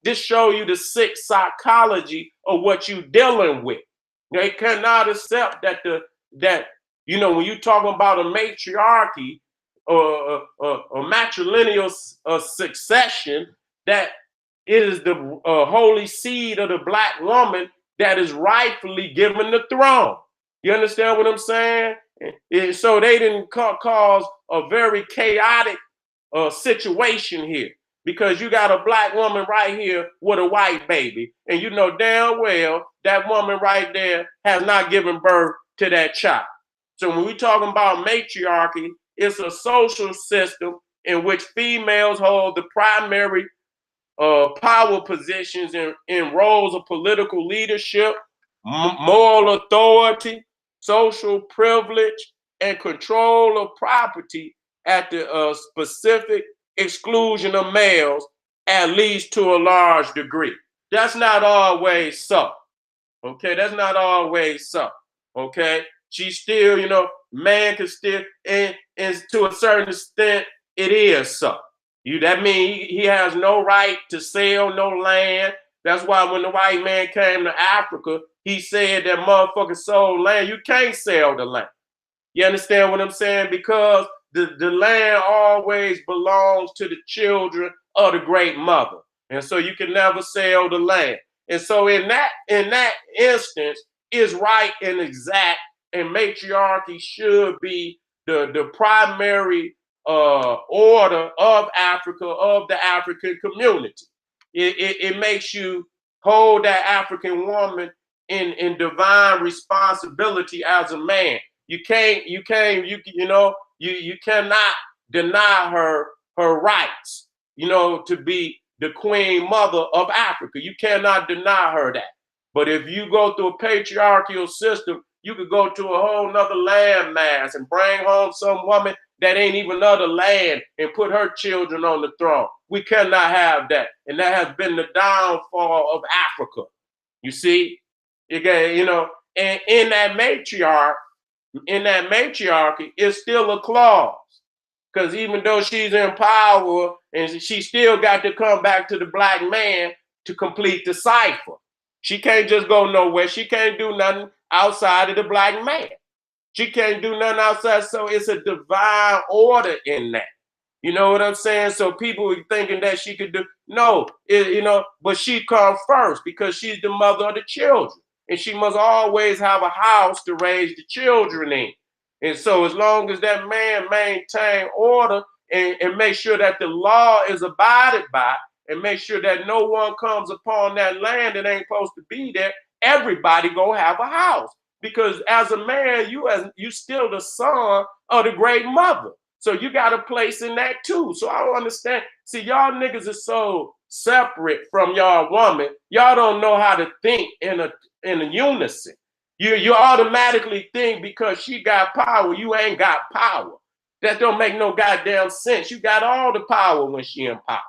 this show you the sick psychology of what you dealing with. They cannot accept that when you talking about a matriarchy or a matrilineal succession, that it is the holy seed of the black woman that is rightfully given the throne. You understand what I'm saying? So they didn't cause a very chaotic situation here, because you got a black woman right here with a white baby, and you know damn well that woman right there has not given birth to that child. So when we talking about matriarchy, it's a social system in which females hold the primary power positions in roles of political leadership, moral authority, social privilege, and control of property at the specific exclusion of males, at least to a large degree. That's not always so. Okay, that's not always so. Okay, she still, man can still, and to a certain extent, it is so. That means he has no right to sell no land. That's why when the white man came to Africa, he said that motherfucker sold land. You can't sell the land. You understand what I'm saying? Because the land always belongs to the children of the great mother. And so you can never sell the land. And so in that instance, is right and exact, and matriarchy should be the primary order of Africa, of the African community. It makes you hold that African woman in divine responsibility as a man. You cannot deny her rights, to be the queen mother of Africa. You cannot deny her that. But if you go through a patriarchal system, you could go to a whole nother landmass and bring home some woman that ain't even of the land and put her children on the throne. We cannot have that. And that has been the downfall of Africa. You see? And in that matriarchy, it's still a clause. Because even though she's in power, and she still got to come back to the black man to complete the cipher. She can't just go nowhere. She can't do nothing outside of the black man. She can't do nothing outside. So it's a divine order in that. You know what I'm saying? So people are thinking that she could do, no, but she comes first because she's the mother of the children. And she must always have a house to raise the children in. And so as long as that man maintain order and make sure that the law is abided by, and make sure that no one comes upon that land that ain't supposed to be there, everybody go have a house. Because as a man, you still the son of the great mother. So you got a place in that too. So I don't understand. See, y'all niggas are so separate from y'all woman. Y'all don't know how to think in a unison. You automatically think because she got power, you ain't got power. That don't make no goddamn sense. You got all the power when she in power.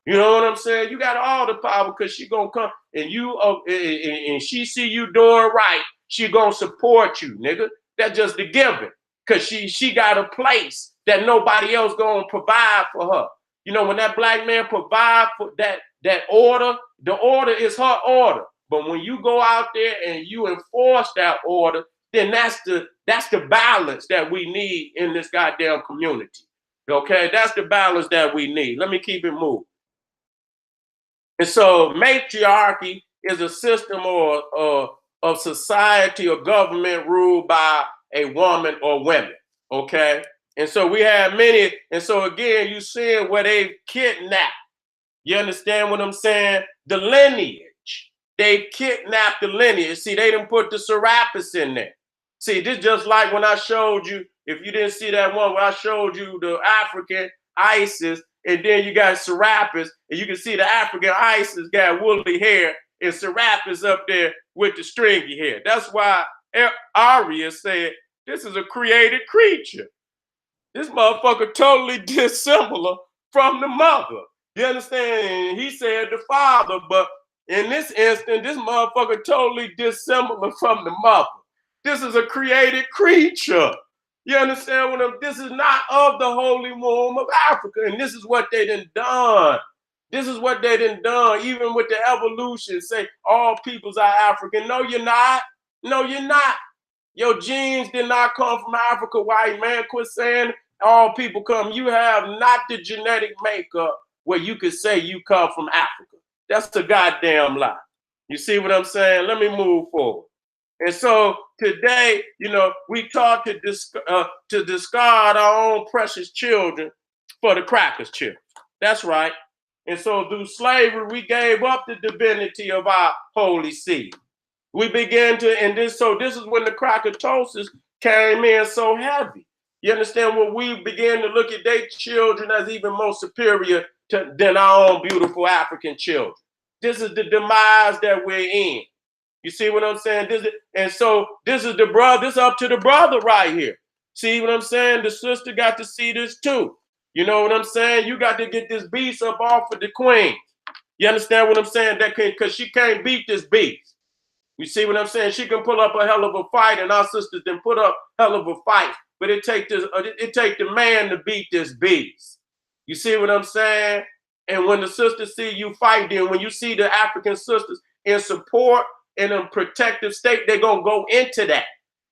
You know what I'm saying? You got all the power because she gonna come and and she see you doing right. She gonna support you, nigga. That's just the given. Cause she got a place that nobody else gonna provide for her. When that black man provide for that order, the order is her order. But when you go out there and you enforce that order, then that's the balance that we need in this goddamn community. Okay, that's the balance that we need. Let me keep it moving. And so matriarchy is a system of society or government ruled by a woman or women. Okay, And so we have many, and so again, you seeing where they kidnapped. You understand what I'm saying? The lineage. They kidnapped the lineage. See, they didn't put the Serapis in there. See, this just like when I showed you, if you didn't see that one where I showed you the African Isis, and then you got Serapis, and you can see the African Isis got woolly hair, and Serapis up there with the stringy hair. That's why Arya said, this is a created creature. This motherfucker totally dissimilar from the mother. You understand? And he said the father, but in this instant, this motherfucker totally dissimilar from the mother. This is a created creature. You understand what I'm? This is not of the holy womb of Africa, and this is what they done. This is what they done. Even with the evolution, say all peoples are African. No, you're not. No, you're not. Your genes did not come from Africa, white man. Quit saying all people come. You have not the genetic makeup where you could say you come from Africa. That's a goddamn lie. You see what I'm saying? Let me move forward. And so today, you know, we taught to discard our own precious children for the crackers' children. That's right. And so through slavery, we gave up the divinity of our holy seed. We began to, and this is when the Krakatosis came in so heavy. You understand? When we began to look at their children as even more superior than our own beautiful African children. This is the demise that we're in. You see what I'm saying? This is the brother. This up to the brother right here. See what I'm saying? The sister got to see this too. You know what I'm saying? You got to get this beast up off of the queen. You understand what I'm saying? Because she can't beat this beast. You see what I'm saying? She can pull up a hell of a fight, and our sisters didn't put up hell of a fight. But it take the man to beat this beast. You see what I'm saying? And when the sisters see you fighting, when you see the African sisters in support in a protective state, they're gonna go into that.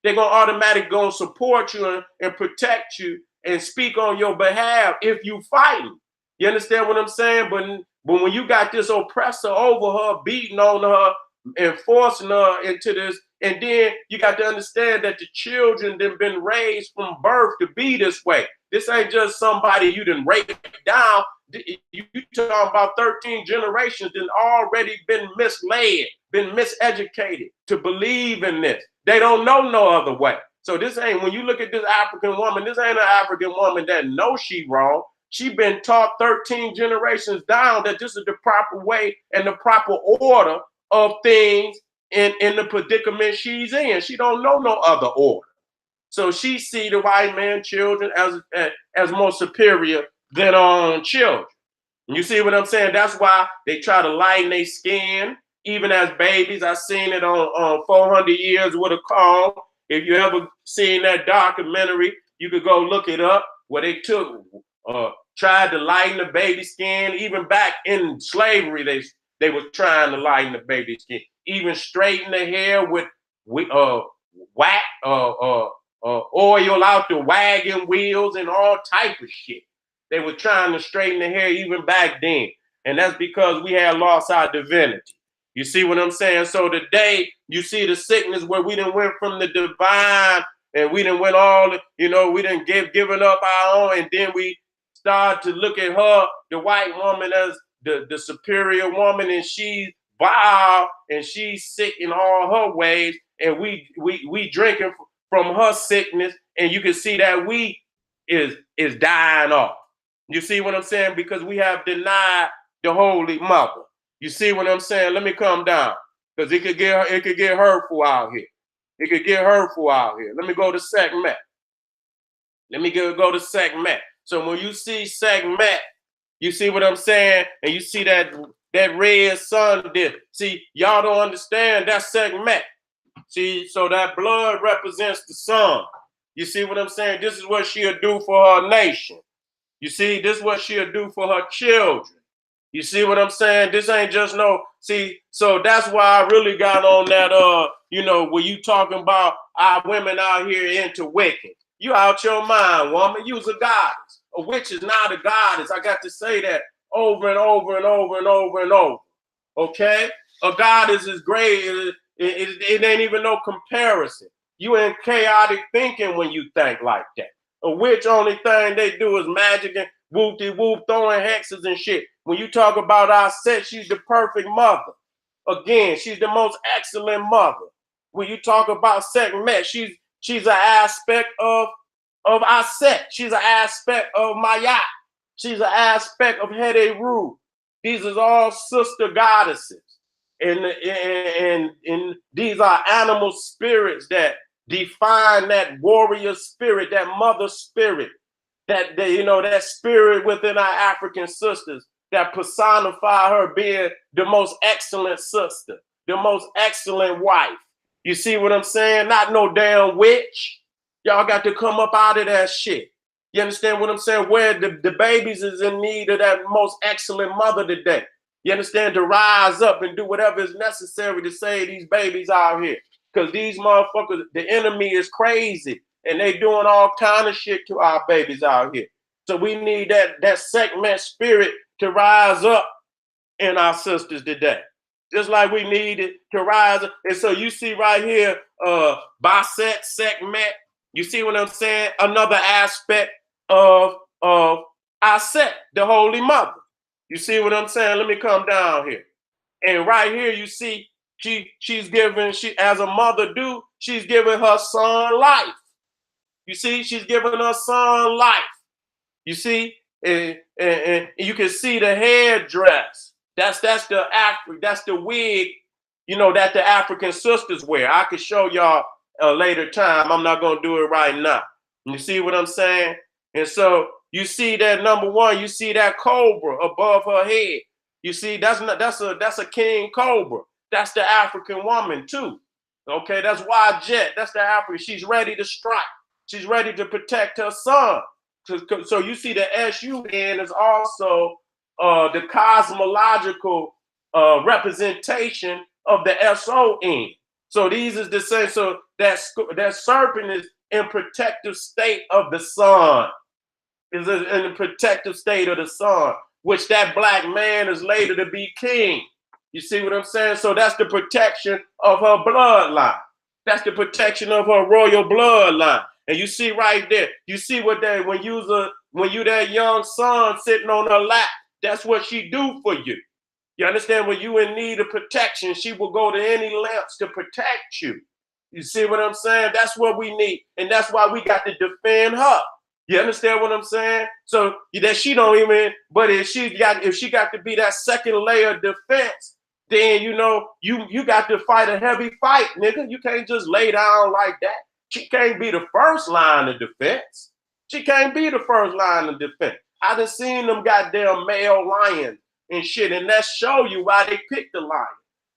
They're gonna automatically go and support you and protect you and speak on your behalf if you fighting. You understand what I'm saying? But when you got this oppressor over her, beating on her, and forcing her into this, and then you got to understand that the children have been raised from birth to be this way. This ain't just somebody you done raised down. You talking about 13 generations that already been misled, been miseducated to believe in this. They don't know no other way. So this ain't, when you look at this African woman, this ain't an African woman that knows she wrong. She been taught 13 generations down that this is the proper way and the proper order of things in the predicament she's in. She don't know no other order. So she see the white man children as more superior than on children. You see what I'm saying? That's why they try to lighten their skin, even as babies. I seen it on 400 Years with a Comb. If you ever seen that documentary, you could go look it up, where they tried to lighten the baby skin. Even back in slavery, they were trying to lighten the baby skin. Even straighten the hair with wax, oil out the wagon wheels and all type of shit. They were trying to straighten the hair even back then. And that's because we had lost our divinity. You see what I'm saying? So today you see the sickness where we done went from the divine, and we done went all, you know, we done given up our own, and then we start to look at her, the white woman, as the superior woman, and she's vile and she's sick in all her ways, and we drinking from her sickness, and you can see that we is dying off. You see what I'm saying? Because we have denied the Holy Mother. You see what I'm saying? Let me come down, because it could get hurtful out here. It could get hurtful out here. Let me go to Sekhmet. Let me go to Sekhmet. So when you see Sekhmet, you see what I'm saying? And you see that red sun there. See, y'all don't understand, that's Sekhmet. See, so that blood represents the sun. You see what I'm saying? This is what she'll do for her nation. You see, this is what she'll do for her children. You see what I'm saying? This ain't just no, see, so that's why I really got on that, you know, when you talking about our women out here into Wiccan. You out your mind, woman. You's a goddess. A witch is not a goddess. I got to say that over and over and over and over and over. Okay? A goddess is great. It ain't even no comparison. You in chaotic thinking when you think like that. A witch, only thing they do is magic and whoop-de-whoop, throwing hexes and shit. When you talk about our set, she's the perfect mother. Again, she's the most excellent mother. When you talk about Sekhmet, she's an aspect of our set. She's an aspect of Mayat. She's an aspect of Heru. These are all sister goddesses. And these are animal spirits that define that warrior spirit, that mother spirit, that that spirit within our African sisters that personify her being the most excellent sister, the most excellent wife. You see what I'm saying? Not no damn witch. Y'all got to come up out of that shit. You understand what I'm saying? Where the babies is in need of that most excellent mother today. You understand? To rise up and do whatever is necessary to save these babies out here. Because these motherfuckers, the enemy is crazy. And they doing all kind of shit to our babies out here. So we need that Sekhmet spirit to rise up in our sisters today. Just like we needed to rise up. And so you see right here, Bastet, Sekhmet. You see what I'm saying? Another aspect of Aset, the Holy Mother. You see what I'm saying? Let me come down here. And right here, you see, she's giving, as a mother do, she's giving her son life. You see, she's giving her son life. You see, and you can see the headdress. That's the wig, that the African sisters wear. I could show y'all a later time. I'm not gonna do it right now. You see what I'm saying? And so you see that number one, you see that cobra above her head. You see, that's a king cobra. That's the African woman too. Okay, that's Jet. That's the African. She's ready to strike. She's ready to protect her son. So you see the SUN is also the cosmological representation of the SON. So these is the same. So that serpent is in protective state of the sun. Is in the protective state of the sun, which that black man is later to be king. You see what I'm saying? So that's the protection of her bloodline. That's the protection of her royal bloodline. And you see right there, you see what when you that young son sitting on her lap, that's what she do for you. You understand? When you in need of protection, she will go to any lengths to protect you. You see what I'm saying? That's what we need. And that's why we got to defend her. You understand what I'm saying? So that she don't even, but if she got to be that second layer of defense, then you got to fight a heavy fight, nigga. You can't just lay down like that. She can't be the first line of defense. She can't be the first line of defense. I done seen them goddamn male lions and shit, and that show you why they picked the lion.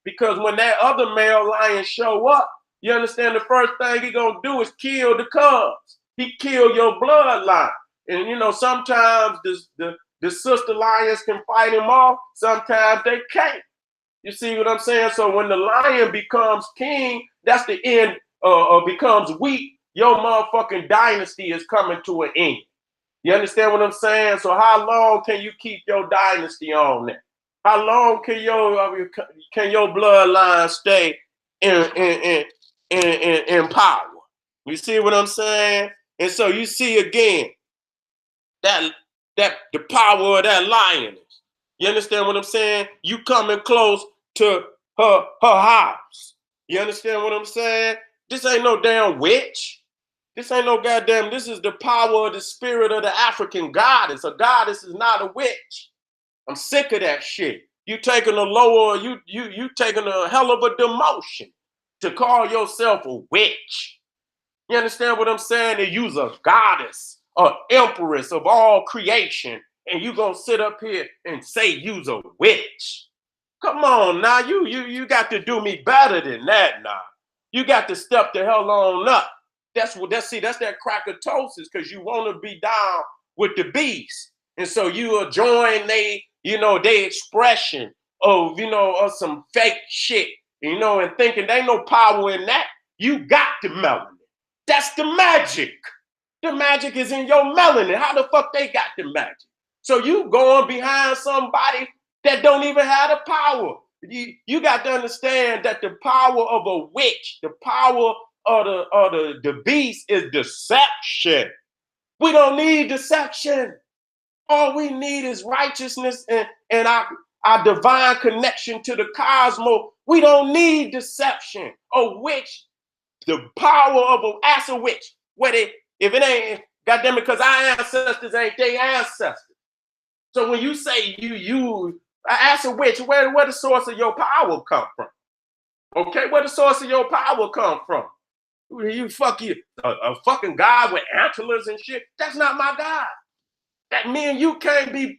Because when that other male lion show up, you understand the first thing he gonna do is kill the cubs. He kill your bloodline. And sometimes the sister lions can fight him off, sometimes they can't. You see what I'm saying? So when the lion becomes king, that's the end, becomes weak, your motherfucking dynasty is coming to an end. You understand what I'm saying? So how long can you keep your dynasty on there? How long can your bloodline stay in power? You see what I'm saying? And so you see again that the power of that lioness. You understand what I'm saying? You coming close to her house. You understand what I'm saying? This ain't no damn witch. This ain't no goddamn, this is the power of the spirit of the African goddess. A goddess is not a witch. I'm sick of that shit. You taking a lower, you taking a hell of a demotion to call yourself a witch. You understand what I'm saying? They use a goddess, an empress of all creation, and you gonna sit up here and say you's a witch. Come on now, you got to do me better than that now. You got to step the hell on up. That's that crackatosis, because you want to be down with the beast. And so you will join they expression of, of some fake shit, and thinking they no power in that. You got the melanin. That's the magic. The magic is in your melanin. How the fuck they got the magic? So you going behind somebody that don't even have the power. You got to understand that the power of a witch, the power of the beast is deception. We don't need deception. All we need is righteousness and our divine connection to the cosmos. We don't need deception or witch, the power of an ass of witch. Where they, if it ain't, goddamn it, because our ancestors ain't their ancestors. So when you say you ask a witch, where the source of your power come from? Okay, where the source of your power come from? You a fucking God with antlers and shit. That's not my God. That me and you can't be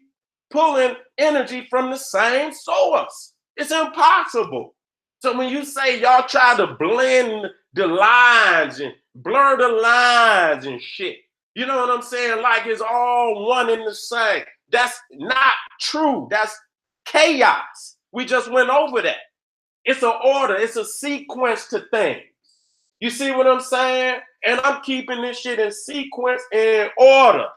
pulling energy from the same source. It's impossible. So when you say y'all try to blend the lines and blur the lines and shit, you know what I'm saying? Like it's all one and the same. That's not true. That's chaos. We just went over that. It's an order. It's a sequence to things. You see what I'm saying? And I'm keeping this shit in sequence and order,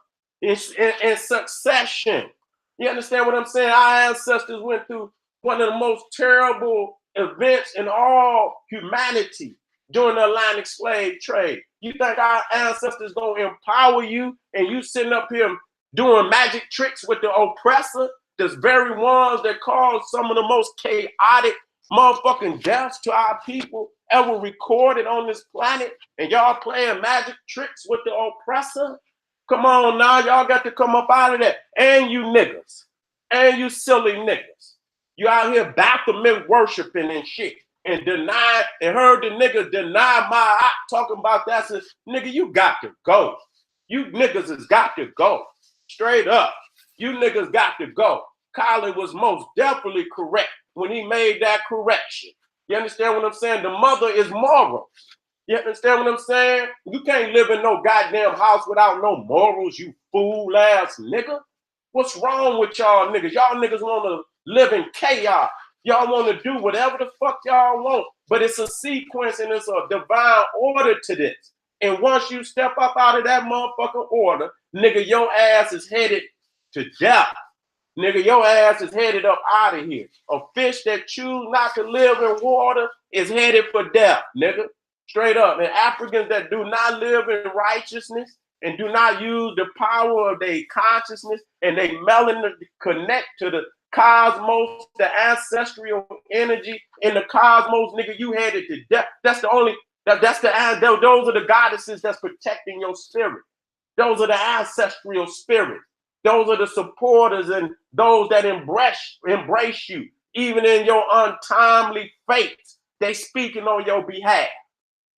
in succession. You understand what I'm saying? Our ancestors went through one of the most terrible events in all humanity during the Atlantic slave trade. You think our ancestors gonna empower you and you sitting up here doing magic tricks with the oppressor, the very ones that caused some of the most chaotic motherfucking deaths to our people ever recorded on this planet, and y'all playing magic tricks with the oppressor? Come on now, y'all got to come up out of that. And you niggas, and you silly niggas, you out here Baphomet worshiping and shit, and deny, and heard the niggas deny my talking about that. Says, nigga, you got to go. You niggas has got to go. Straight up. You niggas got to go. Kylie was most definitely correct when he made that correction. You understand what I'm saying? The mother is moral. You understand what I'm saying? You can't live in no goddamn house without no morals, you fool ass nigga. What's wrong with y'all niggas? Y'all niggas want to live in chaos. Y'all want to do whatever the fuck y'all want, but it's a sequence and it's a divine order to this. And once you step up out of that motherfucking order, nigga, your ass is headed to death. Nigga, your ass is headed up out of here. A fish that choose not to live in water is headed for death, nigga. Straight up. And Africans that do not live in righteousness and do not use the power of their consciousness and they melanin to connect to the cosmos, the ancestral energy in the cosmos, nigga, you headed to death. That's the only, those are the goddesses that's protecting your spirit. Those are the ancestral spirits. Those are the supporters and those that embrace you, even in your untimely fate. They speaking on your behalf.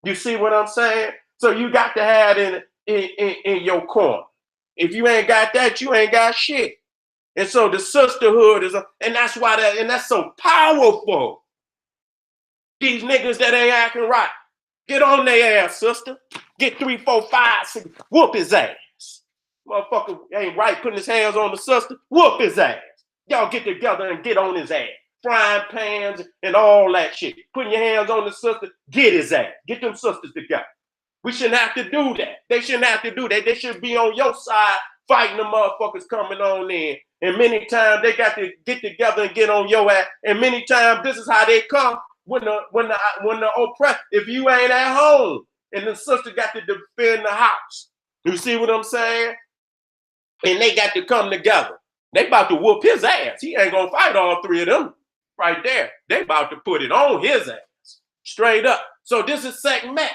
You see what I'm saying? So you got to have it in your corner. If you ain't got that, you ain't got shit. And so the sisterhood is, and that's why that's so powerful. These niggas that ain't acting right, get on their ass, sister. Get 3, 4, 5, 6, whoop his ass. Motherfucker ain't right putting his hands on the sister, whoop his ass. Y'all get together and get on his ass. Frying pans and all that shit. Putting your hands on the sister, get his ass. Get them sisters together. We shouldn't have to do that. They shouldn't have to do that. They should be on your side fighting the motherfuckers coming on in. And many times they got to get together and get on your ass. And many times this is how they come when the oppressed, if you ain't at home and the sister got to defend the house. You see what I'm saying? And they got to come together. They about to whoop his ass. He ain't gonna fight all three of them right there. They about to put it on his ass. Straight up. So this is Sekhmet.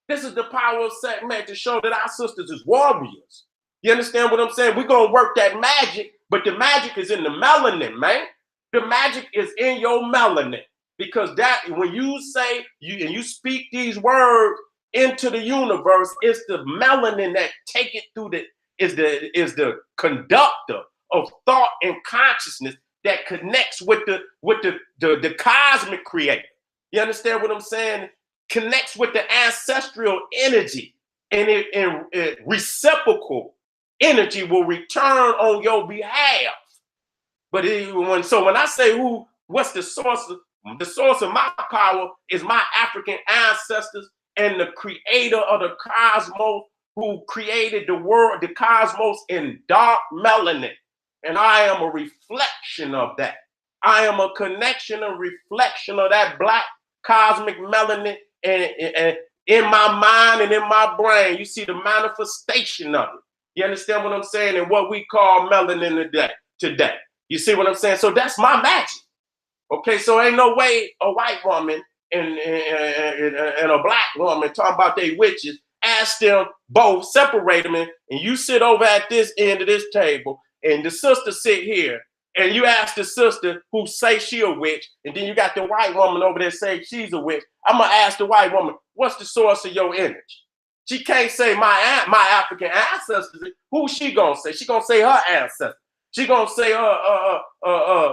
This is the power of Sekhmet to show that our sisters is warriors. You understand what I'm saying? We're gonna work that magic, but the magic is in the melanin, man. The magic is in your melanin. Because that when you say you speak these words into the universe, it's the melanin that take it through is the conductor of thought and consciousness that connects with the cosmic creator. You understand what I'm saying? Connects with the ancestral energy, and it reciprocal energy will return on your behalf. But when I say what's the source of my power is my African ancestors and the creator of the cosmos who created the world, the cosmos in dark melanin. And I am a reflection of that. I am a connection and reflection of that black cosmic melanin and in my mind and in my brain. You see the manifestation of it. You understand what I'm saying? And what we call melanin today. You see what I'm saying? So that's my magic. Okay, so ain't no way a white woman and a black woman talking about they witches. Ask them both, separate them, and you sit over at this end of this table, and the sister sit here, and you ask the sister who say she a witch, and then you got the white woman over there say she's a witch. I'm gonna ask the white woman, what's the source of your energy? She can't say my African ancestors. Who she gonna say? She gonna say her ancestors. She gonna say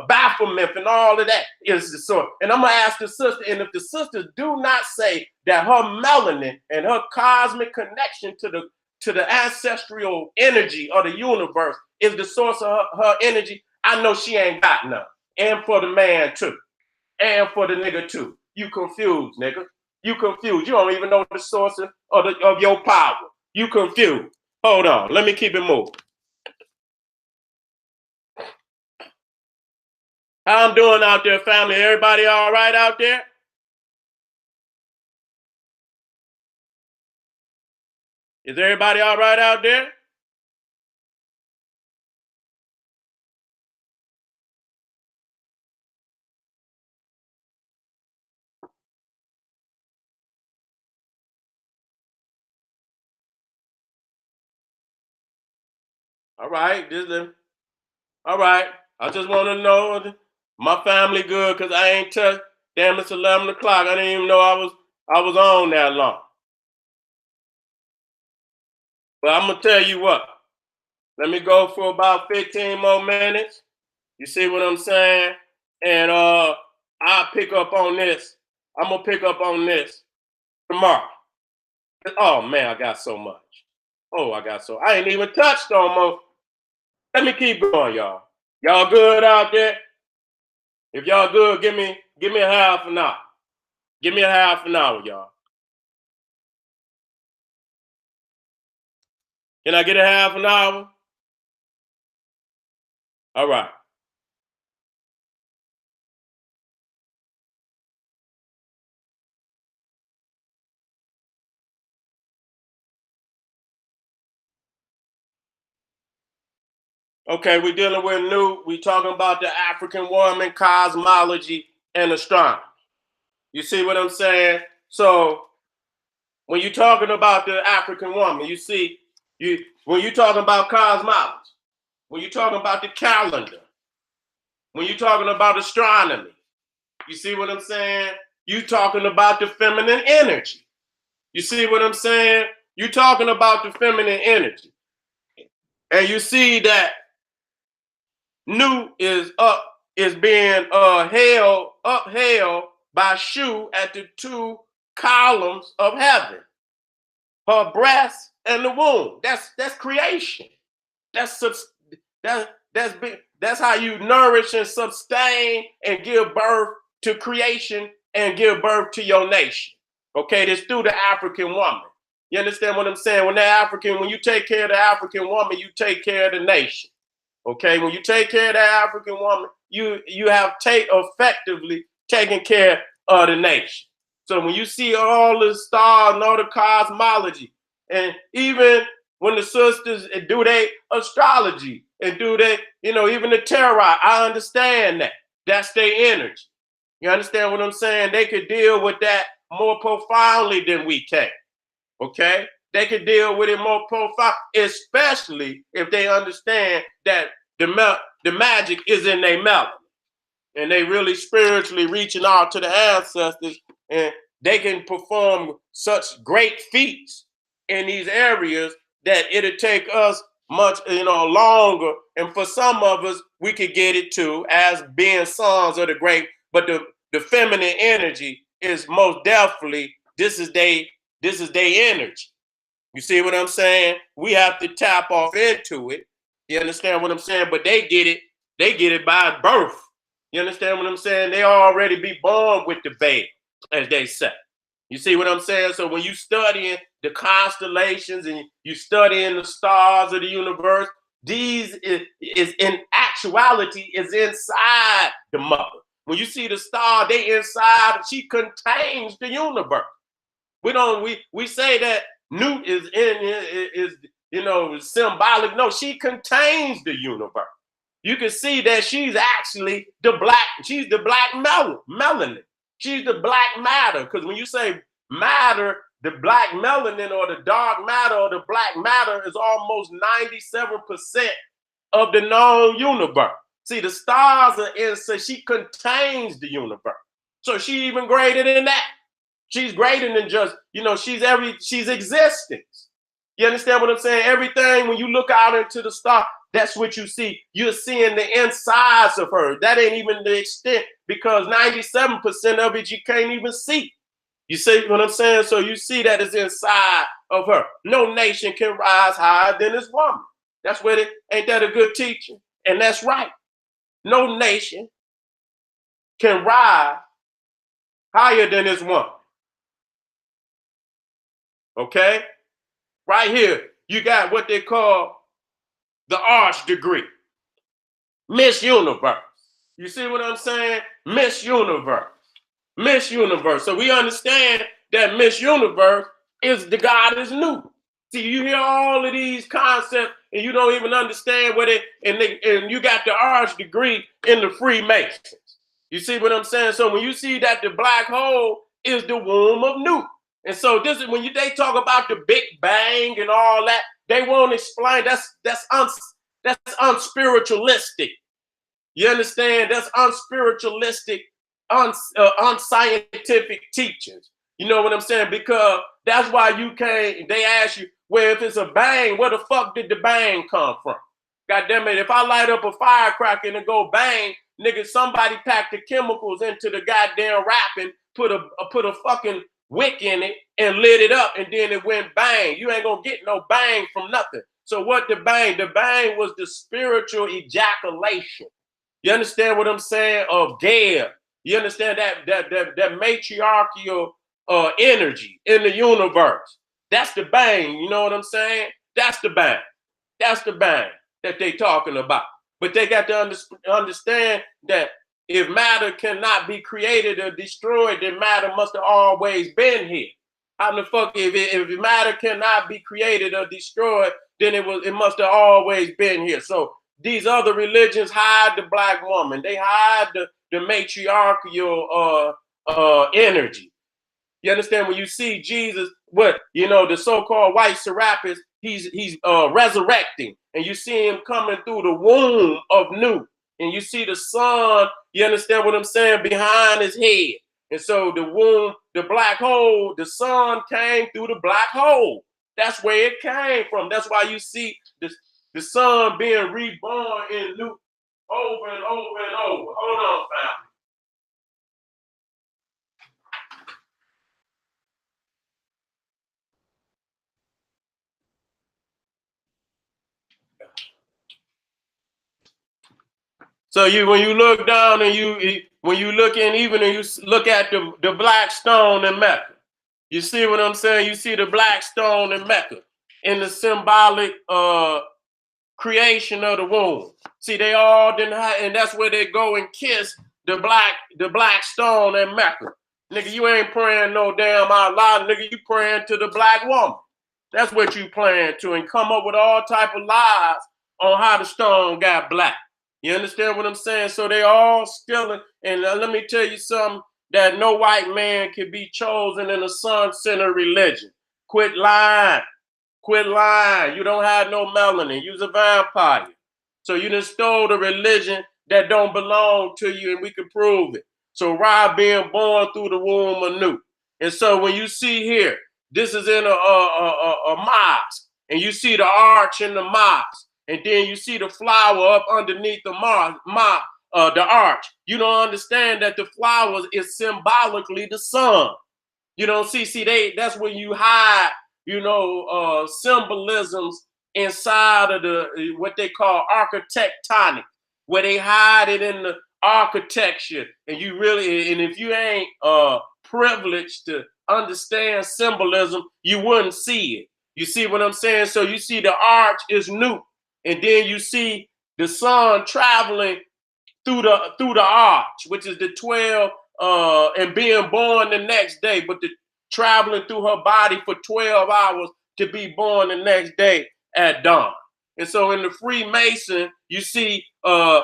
Baphomet and all of that is the source. And I'm gonna ask the sister, and if the sisters do not say that her melanin and her cosmic connection to the ancestral energy of the universe is the source of her energy, I know she ain't got none. And for the man too, and for the nigga too. You confused, nigga. You confused. You don't even know the source of your power. You confused. Hold on. Let me keep it moving. How I'm doing out there, family? Everybody all right out there? Is everybody all right out there? All right. All right. I just want to know my family good because I ain't touched. Damn, it's 11 o'clock. I didn't even know I was on that long. But I'm gonna tell you what. Let me go for about 15 more minutes. You see what I'm saying? And I'll pick up on this. I'm gonna pick up on this tomorrow. Oh man, I got so much. Oh, I ain't even touched on most. Let me keep going, y'all. Y'all good out there? If y'all good, give me a half an hour. Give me a half an hour, y'all. Can I get a half an hour? All right. Okay, we're dealing with Newt. We're talking about the African woman, cosmology, and astronomy. You see what I'm saying? So when you're talking about the African woman, you see, when you're talking about cosmology, when you're talking about the calendar, when you're talking about astronomy, you see what I'm saying? You're talking about the feminine energy. You see what I'm saying? You're talking about the feminine energy. And you see that Nu is being upheld by Shu at the two columns of heaven. Her breast and the womb. That's creation. That's how you nourish and sustain and give birth to creation and give birth to your nation. Okay, this through the African woman. You understand what I'm saying? When you take care of the African woman, you take care of the nation. Okay, when you take care of that African woman, you have effectively taken care of the nation. So when you see all the stars and all the cosmology, and even when the sisters do their astrology and do they, even the tarot, I understand that. That's their energy. You understand what I'm saying? They could deal with that more profoundly than we can. Okay? They could deal with it more profound, especially if they understand that the magic is in their melanin. And they really spiritually reaching out to the ancestors, and they can perform such great feats in these areas that it'll take us much, longer. And for some of us, we could get it too, as being sons of the great. But the feminine energy is most definitely this is their energy. You see what I'm saying? We have to tap off into it. You understand what I'm saying? But they get it by birth. You understand what I'm saying? They already be born with the veil, as they say. You see what I'm saying? So when you studying the constellations and you studying the stars of the universe, these is in actuality is inside the mother. When you see the star, they inside. She contains the universe. We say that Newt symbolic. No, she contains the universe. You can see that she's actually the black melanin. She's the black matter. Because when you say matter, the black melanin or the dark matter or the black matter is almost 97% of the known universe. See, the stars are in, so she contains the universe. So she even greater than that. She's greater than just, she's existence. You understand what I'm saying? Everything, when you look out into the star, that's what you see. You're seeing the insides of her. That ain't even the extent, because 97% of it you can't even see. You see what I'm saying? So you see that it's inside of her. No nation can rise higher than this woman. That's what ain't that a good teaching? And that's right. No nation can rise higher than this woman. Okay? Right here, you got what they call the Arch degree. Miss Universe. You see what I'm saying? Miss Universe. Miss Universe. So we understand that Miss Universe is the goddess Nu. See, you hear all of these concepts and you don't even understand what and you got the Arch degree in the Freemasons. You see what I'm saying? So when you see that the black hole is the womb of Nu. And so this is when they talk about the Big Bang and all that, they won't explain. That's unspiritualistic. You understand? That's unspiritualistic, unscientific teachings. You know what I'm saying? Because that's why they ask you, well, if it's a bang, where the fuck did the bang come from? God damn it, if I light up a firecracker and it go bang, nigga, somebody packed the chemicals into the goddamn wrapping, put a fucking wick in it and lit it up, and then it went bang. You ain't gonna get no bang from nothing. So what the bang? The bang was the spiritual ejaculation. You understand what I'm saying? Of Gaia. You understand that matriarchal energy in the universe. That's the bang. You know what I'm saying? That's the bang. That's the bang that they talking about. But they got to understand that if matter cannot be created or destroyed, then matter must have always been here. How the fuck, if matter cannot be created or destroyed, then it must have always been here. So these other religions hide the black woman. They hide the matriarchal energy. You understand? When you see Jesus, the so-called white Serapis, he's resurrecting, and you see him coming through the womb of Nu, and you see the sun. You understand what I'm saying? Behind his head. And so the womb, the black hole, the sun came through the black hole. That's where it came from. That's why you see the sun being reborn in Nu over and over and over. Hold on, family. So when you look down and when you look in, even and you look at the black stone in Mecca, you see what I'm saying? You see the black stone in Mecca in the symbolic creation of the womb. See, they all didn't have, and that's where they go and kiss the black stone in Mecca. Nigga, you ain't praying no damn Allah, nigga, you praying to the black woman. That's what you praying to, and come up with all type of lies on how the stone got black. You understand what I'm saying? So they all stealing. And let me tell you something, that no white man can be chosen in a sun-centered religion. Quit lying. Quit lying. You don't have no melanin. You's a vampire. So you done stole the religion that don't belong to you, and we can prove it. So Ra being born through the womb of Nu. And so when you see here, this is in a mosque, and you see the arch in the mosque. And then you see the flower up underneath the arch. You don't understand that the flowers is symbolically the sun. You don't see that's when you hide, symbolisms inside of what they call architectonic, where they hide it in the architecture. And if you ain't privileged to understand symbolism, you wouldn't see it. You see what I'm saying? So you see the arch is Nu. And then you see the sun traveling through the arch, which is the 12, and being born the next day, but traveling through her body for 12 hours to be born the next day at dawn. And so in the Freemason, you see the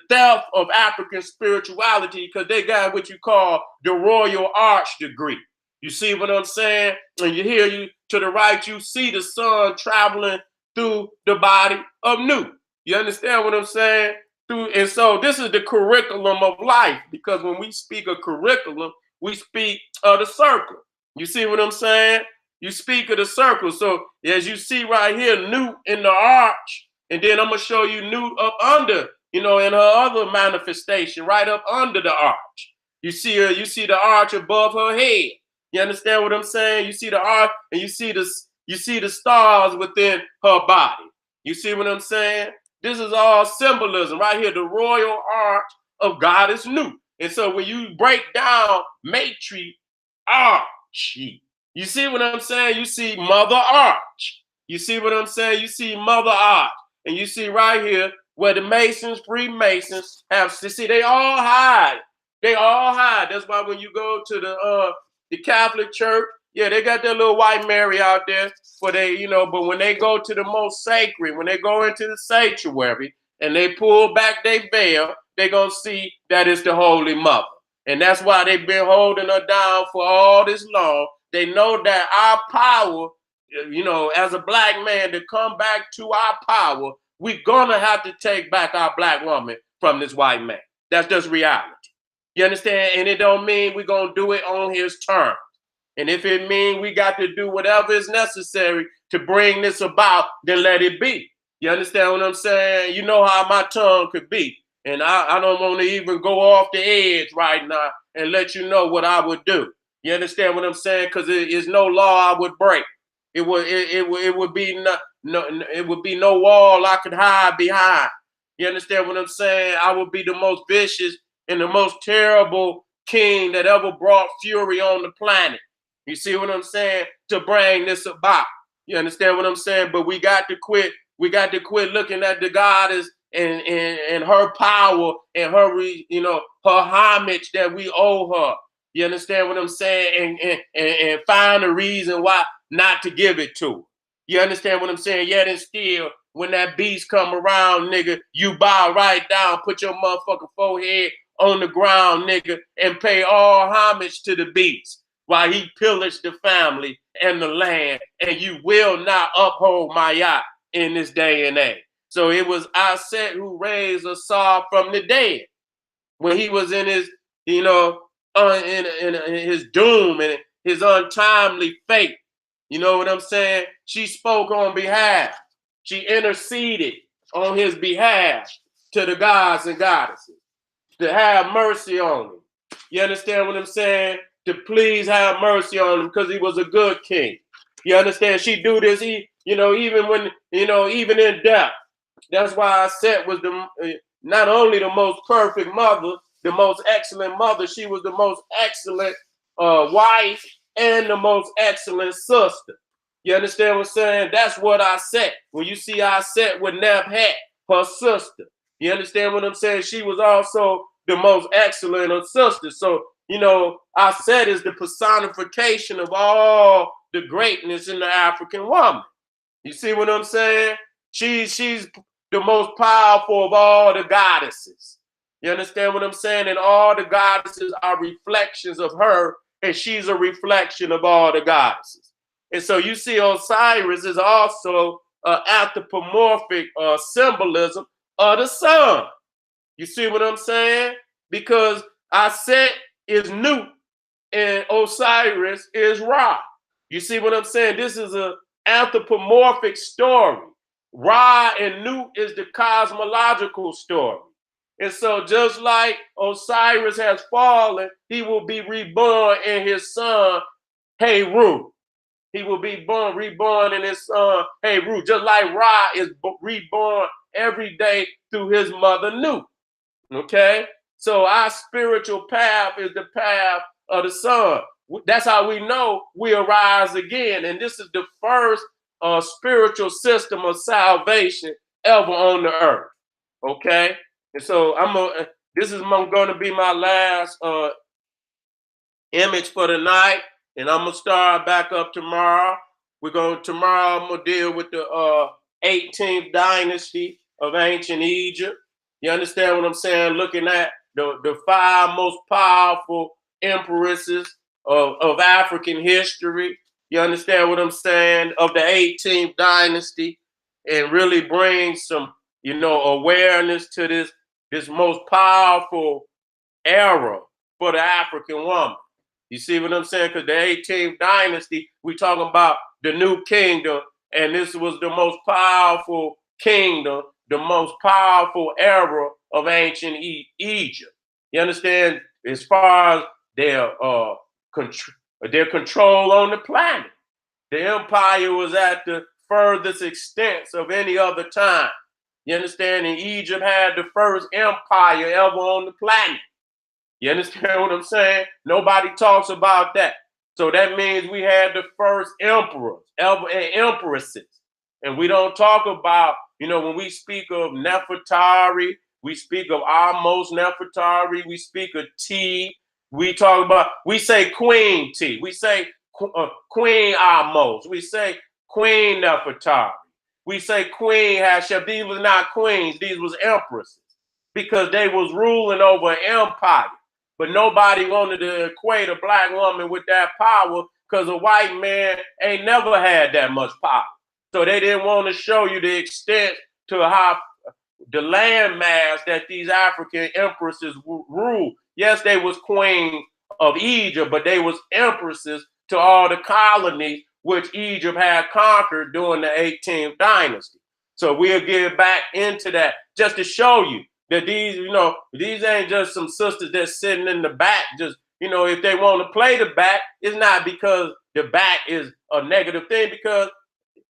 theft of African spirituality because they got what you call the Royal Arch degree. You see what I'm saying? And you hear you to the right, you see the sun traveling through the body of Nu. You understand what I'm saying? And so this is the curriculum of life, because when we speak of curriculum, we speak of the circle. You see what I'm saying? You speak of the circle. So as you see right here, Nu in the arch, and then I'm going to show you Nu up under, in her other manifestation, right up under the arch. You see the arch above her head. You understand what I'm saying? You see the arch, and you see the stars within her body. You see what I'm saying? This is all symbolism right here, the royal arch of goddess Nu. And so when you break down matriarchy, you see what I'm saying? You see Mother Arch. You see what I'm saying? You see Mother Arch. And you see right here where the Masons, Freemasons have, see, they all hide. They all hide. That's why when you go to the Catholic Church, yeah, they got their little white Mary out there for they, but when they go to the most sacred, when they go into the sanctuary and they pull back their veil, they're going to see that it's the Holy Mother. And that's why they've been holding her down for all this long. They know that our power, as a black man, to come back to our power, we're going to have to take back our black woman from this white man. That's just reality. You understand? And it don't mean we're going to do it on his terms. And if it means we got to do whatever is necessary to bring this about, then let it be. You understand what I'm saying? You know how my tongue could be. And I don't want to even go off the edge right now and let you know what I would do. You understand what I'm saying? Because it is no law I would break. It would be no wall I could hide behind. You understand what I'm saying? I would be the most vicious and the most terrible king that ever brought fury on the planet. You see what I'm saying? To bring this about. You understand what I'm saying? But we got to quit. We got to quit looking at the goddess and her power and her, her homage that we owe her. You understand what I'm saying? And find a reason why not to give it to her. You understand what I'm saying? Yet and still, when that beast come around, nigga, you bow right down, put your motherfucking forehead on the ground, nigga, and pay all homage to the beast while he pillaged the family and the land, and you will not uphold Ma'at in this day and age. So it was Aset who raised Asar from the dead when he was in his, in his doom and his untimely fate. You know what I'm saying? She spoke on behalf. She interceded on his behalf to the gods and goddesses to have mercy on him. You understand what I'm saying? To please have mercy on him because he was a good king. You understand? She do this, even when, even in death. That's why Aset was not only the most perfect mother, the most excellent mother, she was the most excellent wife and the most excellent sister. You understand what I'm saying? That's what Aset. When you see Aset with Nebhet, her sister, you understand what I'm saying? She was also the most excellent of sisters. So, Aset is the personification of all the greatness in the African woman. You see what I'm saying? She's the most powerful of all the goddesses. You understand what I'm saying? And all the goddesses are reflections of her, and she's a reflection of all the goddesses. And so you see Osiris is also an anthropomorphic symbolism of the sun. You see what I'm saying? Because Aset is Nu and Osiris is Ra. You see what I'm saying? This is an anthropomorphic story. Ra and Nu is the cosmological story. And so just like Osiris has fallen, he will be reborn in his son, Heru. He will be reborn in his son, Heru, just like Ra is reborn every day through his mother, Nu. Okay? So our spiritual path is the path of the sun. That's how we know we arise again. And this is the first spiritual system of salvation ever on the earth. Okay? And so this is going to be my last image for the night. And I'm going to start back up tomorrow. Tomorrow I'm going to deal with the 18th dynasty of ancient Egypt. You understand what I'm saying? Looking at the five most powerful empresses of African history. You understand what I'm saying? Of the 18th dynasty, and really bring some, awareness to this most powerful era for the African woman. You see what I'm saying? Because the 18th dynasty, we talking about the new kingdom, and this was the most powerful kingdom, the most powerful era of ancient Egypt. You understand? As far as their control on the planet, the empire was at the furthest extent of any other time. You understand? And Egypt had the first empire ever on the planet. You understand what I'm saying? Nobody talks about that. So that means we had the first emperors and empresses. And we don't talk about, when we speak of Nefertari, we speak of Ahmose Nefertari, we speak of T, we say Queen T, we say Queen Ahmose, we say Queen Nefertari, we say Queen Hatshepsut. These was not queens, these was empresses, because they was ruling over an empire. But nobody wanted to equate a black woman with that power, because a white man ain't never had that much power. So they didn't want to show you the extent to how the landmass that these African empresses ruled. Yes, they was queen of Egypt, but they was empresses to all the colonies which Egypt had conquered during the 18th dynasty. So we'll get back into that just to show you that these ain't just some sisters that's sitting in the back. Just, if they want to play the back, it's not because the back is a negative thing, because,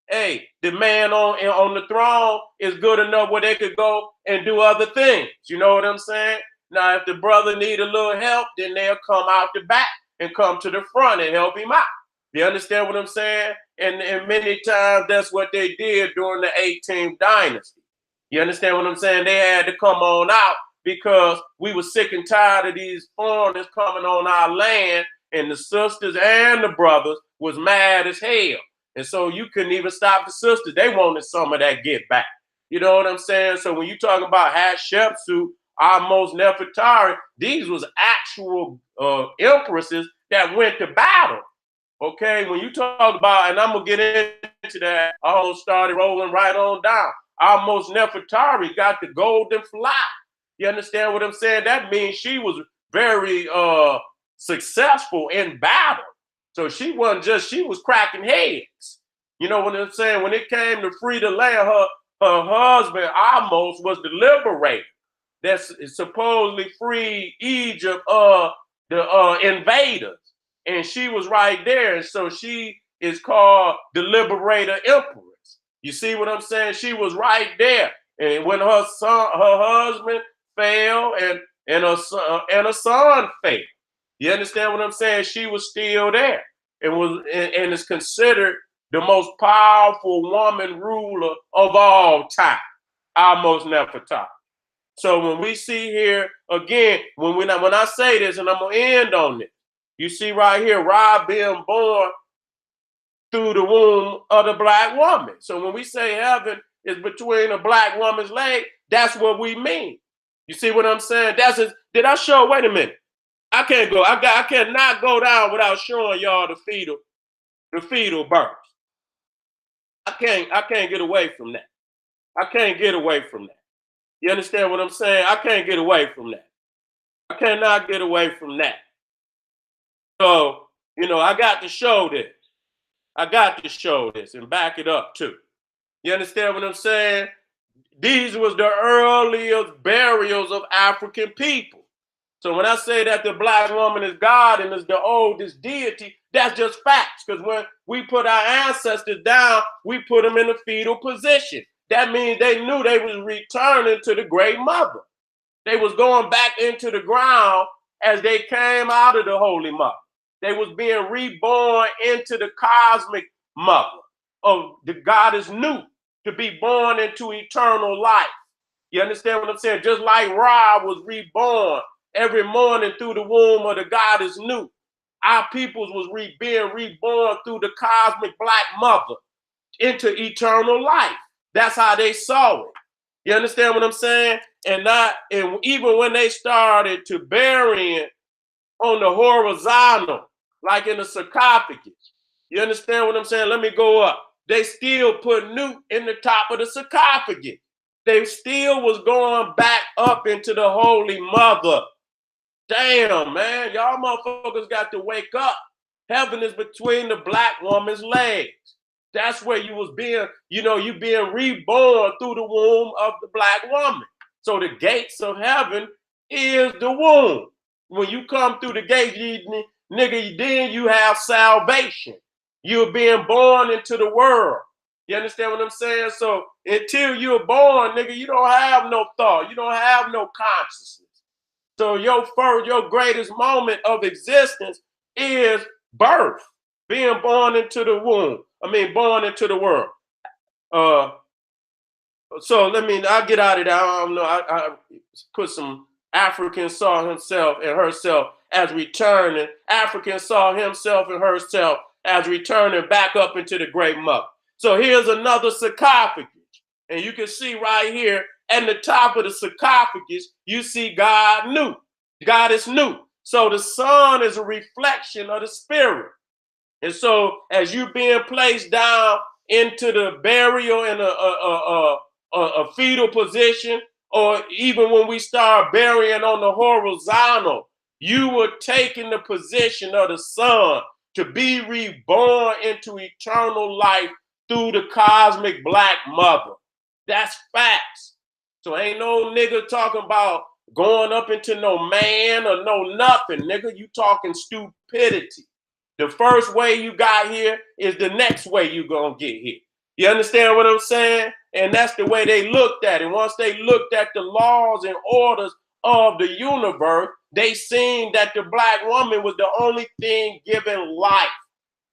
hey, the man on the throne is good enough where they could go and do other things. You know what I'm saying? Now, if the brother need a little help, then they'll come out the back and come to the front and help him out. You understand what I'm saying? And many times that's what they did during the 18th dynasty. You understand what I'm saying? They had to come on out because we were sick and tired of these foreigners coming on our land, and the sisters and the brothers was mad as hell. And so you couldn't even stop the sisters. They wanted some of that get back. You know what I'm saying? So when you talk about Hatshepsut, Ahmose Nefertari, these was actual empresses that went to battle. Okay, when you talk about, and I'm going to get into that, I almost started rolling right on down. Ahmose Nefertari got the golden fly. You understand what I'm saying? That means she was very successful in battle. So she was cracking heads. You know what I'm saying? When it came to free the land, her husband Ahmose was the liberator that supposedly freed Egypt of the invaders. And she was right there. And so she is called the liberator empress. You see what I'm saying? She was right there. And when her husband fell and her son fell, you understand what I'm saying? She was still there, and is considered the most powerful woman ruler of all time, Ahmose Nefertari. So when we see here again, when I say this, and I'm gonna end on this, you see right here, Ra being born through the womb of the black woman. So when we say heaven is between a black woman's leg, that's what we mean. You see what I'm saying? Did I show? Wait a minute. I can't go. I cannot go down without showing y'all the fetal birth. I can't get away from that. I can't get away from that. You understand what I'm saying? I can't get away from that. I cannot get away from that. So, I got to show this. I got to show this and back it up too. You understand what I'm saying? These was the earliest burials of African people. So when I say that the black woman is God and is the oldest deity, that's just facts. Because when we put our ancestors down, we put them in a fetal position. That means they knew they was returning to the great mother. They was going back into the ground as they came out of the holy mother. They was being reborn into the cosmic mother of the goddess Nu, to be born into eternal life. You understand what I'm saying? Just like Ra was reborn every morning through the womb of the goddess Nu, our peoples was being reborn through the cosmic black mother into eternal life. That's how they saw it. You understand what I'm saying? And even when they started to bury it on the horizontal, like in the sarcophagus, you understand what I'm saying? Let me go up. They still put Newt in the top of the sarcophagus. They still was going back up into the Holy Mother. Damn, man, y'all motherfuckers got to wake up. Heaven is between the black woman's legs. That's where you was being, you being reborn through the womb of the black woman. So the gates of heaven is the womb. When you come through the gate, nigga, then you have salvation. You're being born into the world. You understand what I'm saying? So until you're born, nigga, you don't have no thought. You don't have no consciousness. So your greatest moment of existence is birth, being born into the womb. Born into the world. So I'll get out of that. I don't know. I put some African saw himself and herself as returning. African saw himself and herself as returning back up into the great mother. So here's another sarcophagus. And you can see right here at the top of the sarcophagus, you see God Newt. God is Newt. So the sun is a reflection of the spirit. And so as you being placed down into the burial in a fetal position, or even when we start burying on the horizontal, you were taking the position of the sun to be reborn into eternal life through the cosmic black mother. That's facts. So ain't no nigga talking about going up into no man or no nothing, nigga. You talking stupidity. The first way you got here is the next way you gonna get here. You understand what I'm saying? And that's the way they looked at it. Once they looked at the laws and orders of the universe, they seen that the black woman was the only thing given life.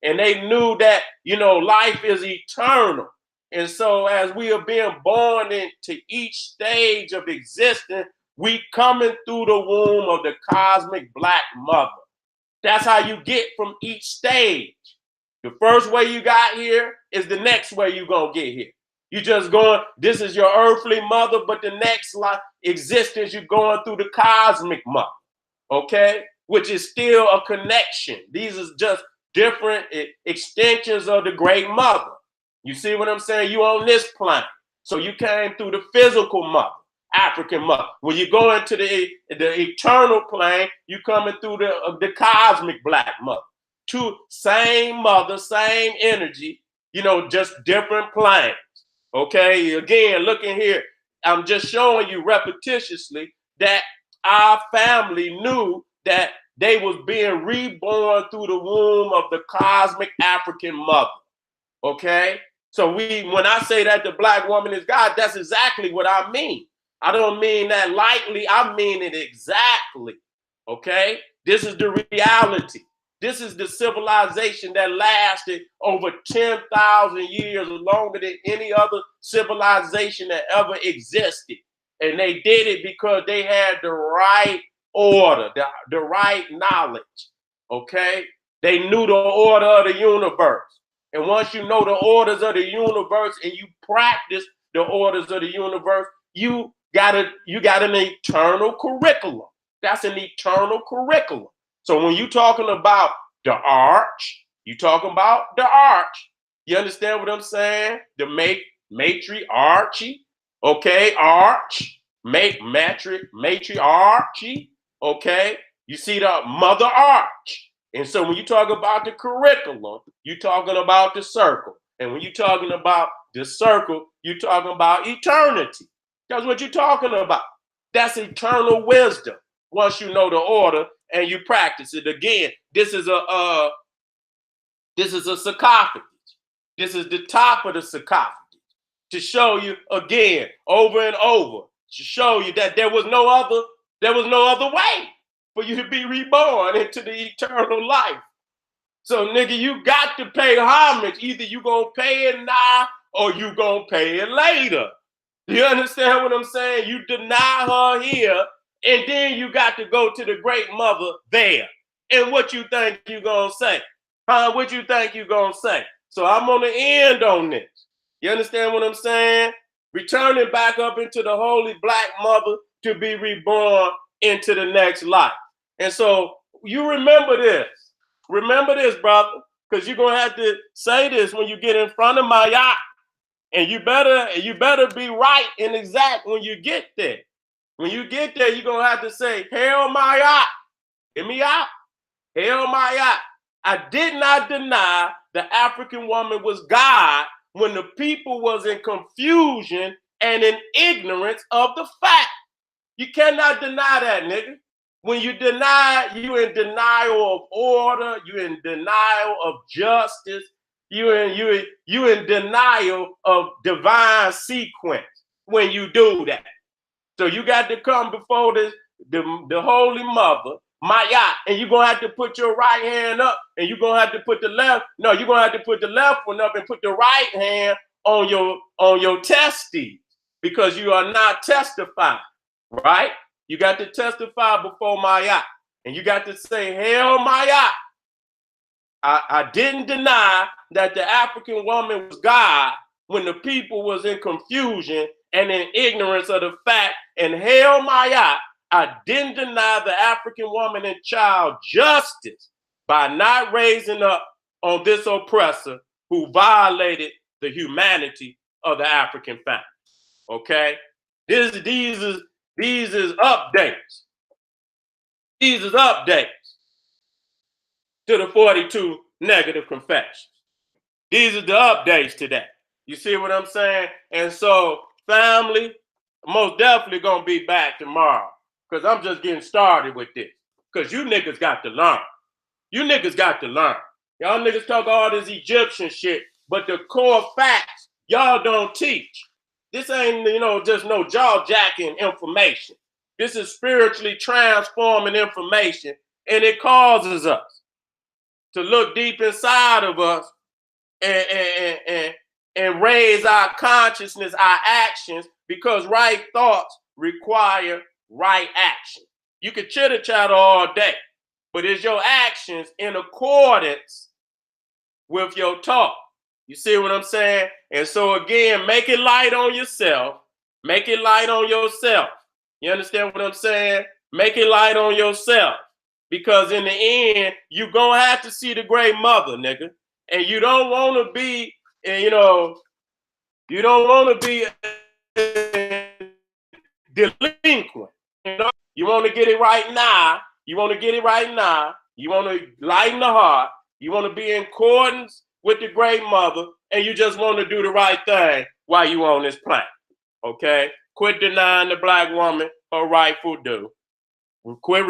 And they knew that, life is eternal. And so as we are being born into each stage of existence, we coming through the womb of the cosmic black mother. That's how you get from each stage. The first way you got here is the next way you're going to get here. You just going, this is your earthly mother, but the next life existence, you're going through the cosmic mother, okay? Which is still a connection. These are just different extensions of the great mother. You see what I'm saying? You on this planet. So you came through the physical mother, African mother. When you go into the eternal plane, you coming through the cosmic black mother. Two, same mother, same energy, just different planes. Okay, again, looking here, I'm just showing you repetitiously that our family knew that they was being reborn through the womb of the cosmic African mother. Okay, so when I say that the black woman is God, that's exactly what I mean. I don't mean that lightly. I mean it exactly. Okay, this is the reality. This is the civilization that lasted over 10,000 years, longer than any other civilization that ever existed. And they did it because they had the right order, the right knowledge. Okay, they knew the order of the universe. And once you know the orders of the universe and you practice the orders of the universe, you got an eternal curriculum. That's an eternal curriculum. So when you talking about the arch, you talking about the arch. You understand what I'm saying? The matriarchy, okay? Arch, matriarchy, okay? You see the mother arch. And so when you talk about the curriculum, you're talking about the circle. And when you're talking about the circle, you're talking about eternity. That's what you're talking about. That's eternal wisdom. Once you know the order and you practice it. Again, this is a sarcophagus. This is the top of the sarcophagus to show you again, over and over, to show you that there was no other way for you to be reborn into the eternal life. So nigga, you got to pay homage. Either you gonna pay it now or you gonna pay it later. You understand what I'm saying? You deny her here, and then you got to go to the great mother there. And what you think you gonna say? What you think you gonna say? So I'm gonna end on this. You understand what I'm saying? Returning back up into the holy black mother to be reborn into the next life. And so you remember this. Remember this, brother, because you're gonna have to say this when you get in front of Mayat. And you better be right and exact when you get there. When you get there, you're gonna have to say, Hail Mayat. Hear me out. Hail Mayat. I did not deny the African woman was God when the people was in confusion and in ignorance of the fact. You cannot deny that, nigga. When you deny, you in denial of order, you in denial of justice, you in denial of divine sequence when you do that. So you got to come before the Holy Mother, Mayat, and you're gonna have to put your right hand up, and you're gonna have to put the left. No, you're gonna have to put the left one up and put the right hand on your testes, because you are not testifying, right? You got to testify before Mayat, and you got to say, Hail Mayat. I didn't deny that the African woman was God when the people was in confusion and in ignorance of the fact. And Hail Mayat, I didn't deny the African woman and child justice by not raising up on this oppressor who violated the humanity of the African family. Okay, these is updates. These is updates to the 42 negative confessions. These are the updates to that. You see what I'm saying? And so, family, most definitely gonna be back tomorrow, because I'm just getting started with this. Because you niggas got to learn. You niggas got to learn. Y'all niggas talk all this Egyptian shit, but the core facts y'all don't teach. This ain't, just no jaw-jacking information. This is spiritually transforming information, and it causes us to look deep inside of us and raise our consciousness, our actions, because right thoughts require right action. You can chitter chatter all day, but is your actions in accordance with your talk? You see what I'm saying? And so again, make it light on yourself. Make it light on yourself. You understand what I'm saying? Make it light on yourself. Because in the end, you're going to have to see the great mother, nigga. And you don't want to be, you don't want to be delinquent. You want to get it right now. You want to get it right now. You want to lighten the heart. You want to be in accordance with the great mother, and you just want to do the right thing while you on this planet. Okay? Quit denying the black woman her rightful due. Quit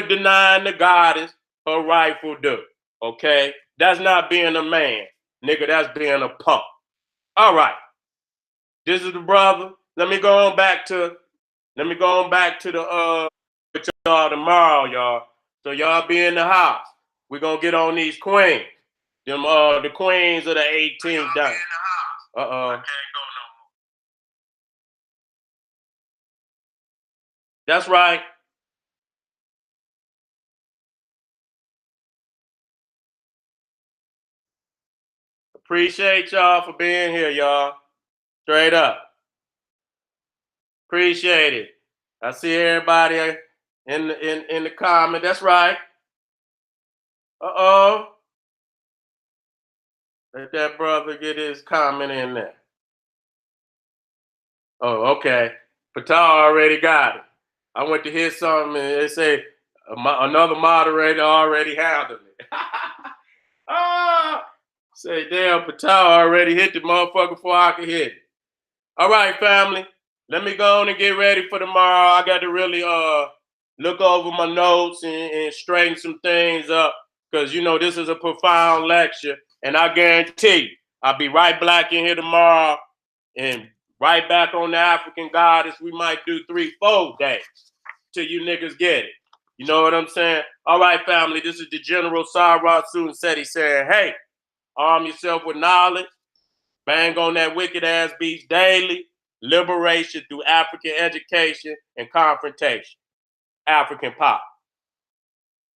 denying the goddess her rightful due. Okay? That's not being a man. Nigga, that's being a punk. All right. This is the brother. Let me go on back to the with y'all tomorrow, y'all. So y'all be in the house. We're gonna get on these queens. Them the queens of the 18th done. That's right. Appreciate y'all for being here, y'all. Straight up. Appreciate it. I see everybody in the comment. That's right. Let that brother get his comment in there. Oh, okay. Patar already got it. I went to hear something and they say another moderator already handled it. Say, damn, Patar already hit the motherfucker before I could hit it. All right, family. Let me go on and get ready for tomorrow. I got to really look over my notes and straighten some things up, because this is a profound lecture, and I guarantee you, I'll be right back in here tomorrow and right back on the African goddess. We might do 3-4 days till you niggas get it. You know what I'm saying? All right, family. This is the General Sarah Sunseti saying, hey, arm yourself with knowledge. Bang on that wicked ass beats daily. Liberation through African education and confrontation. African pop.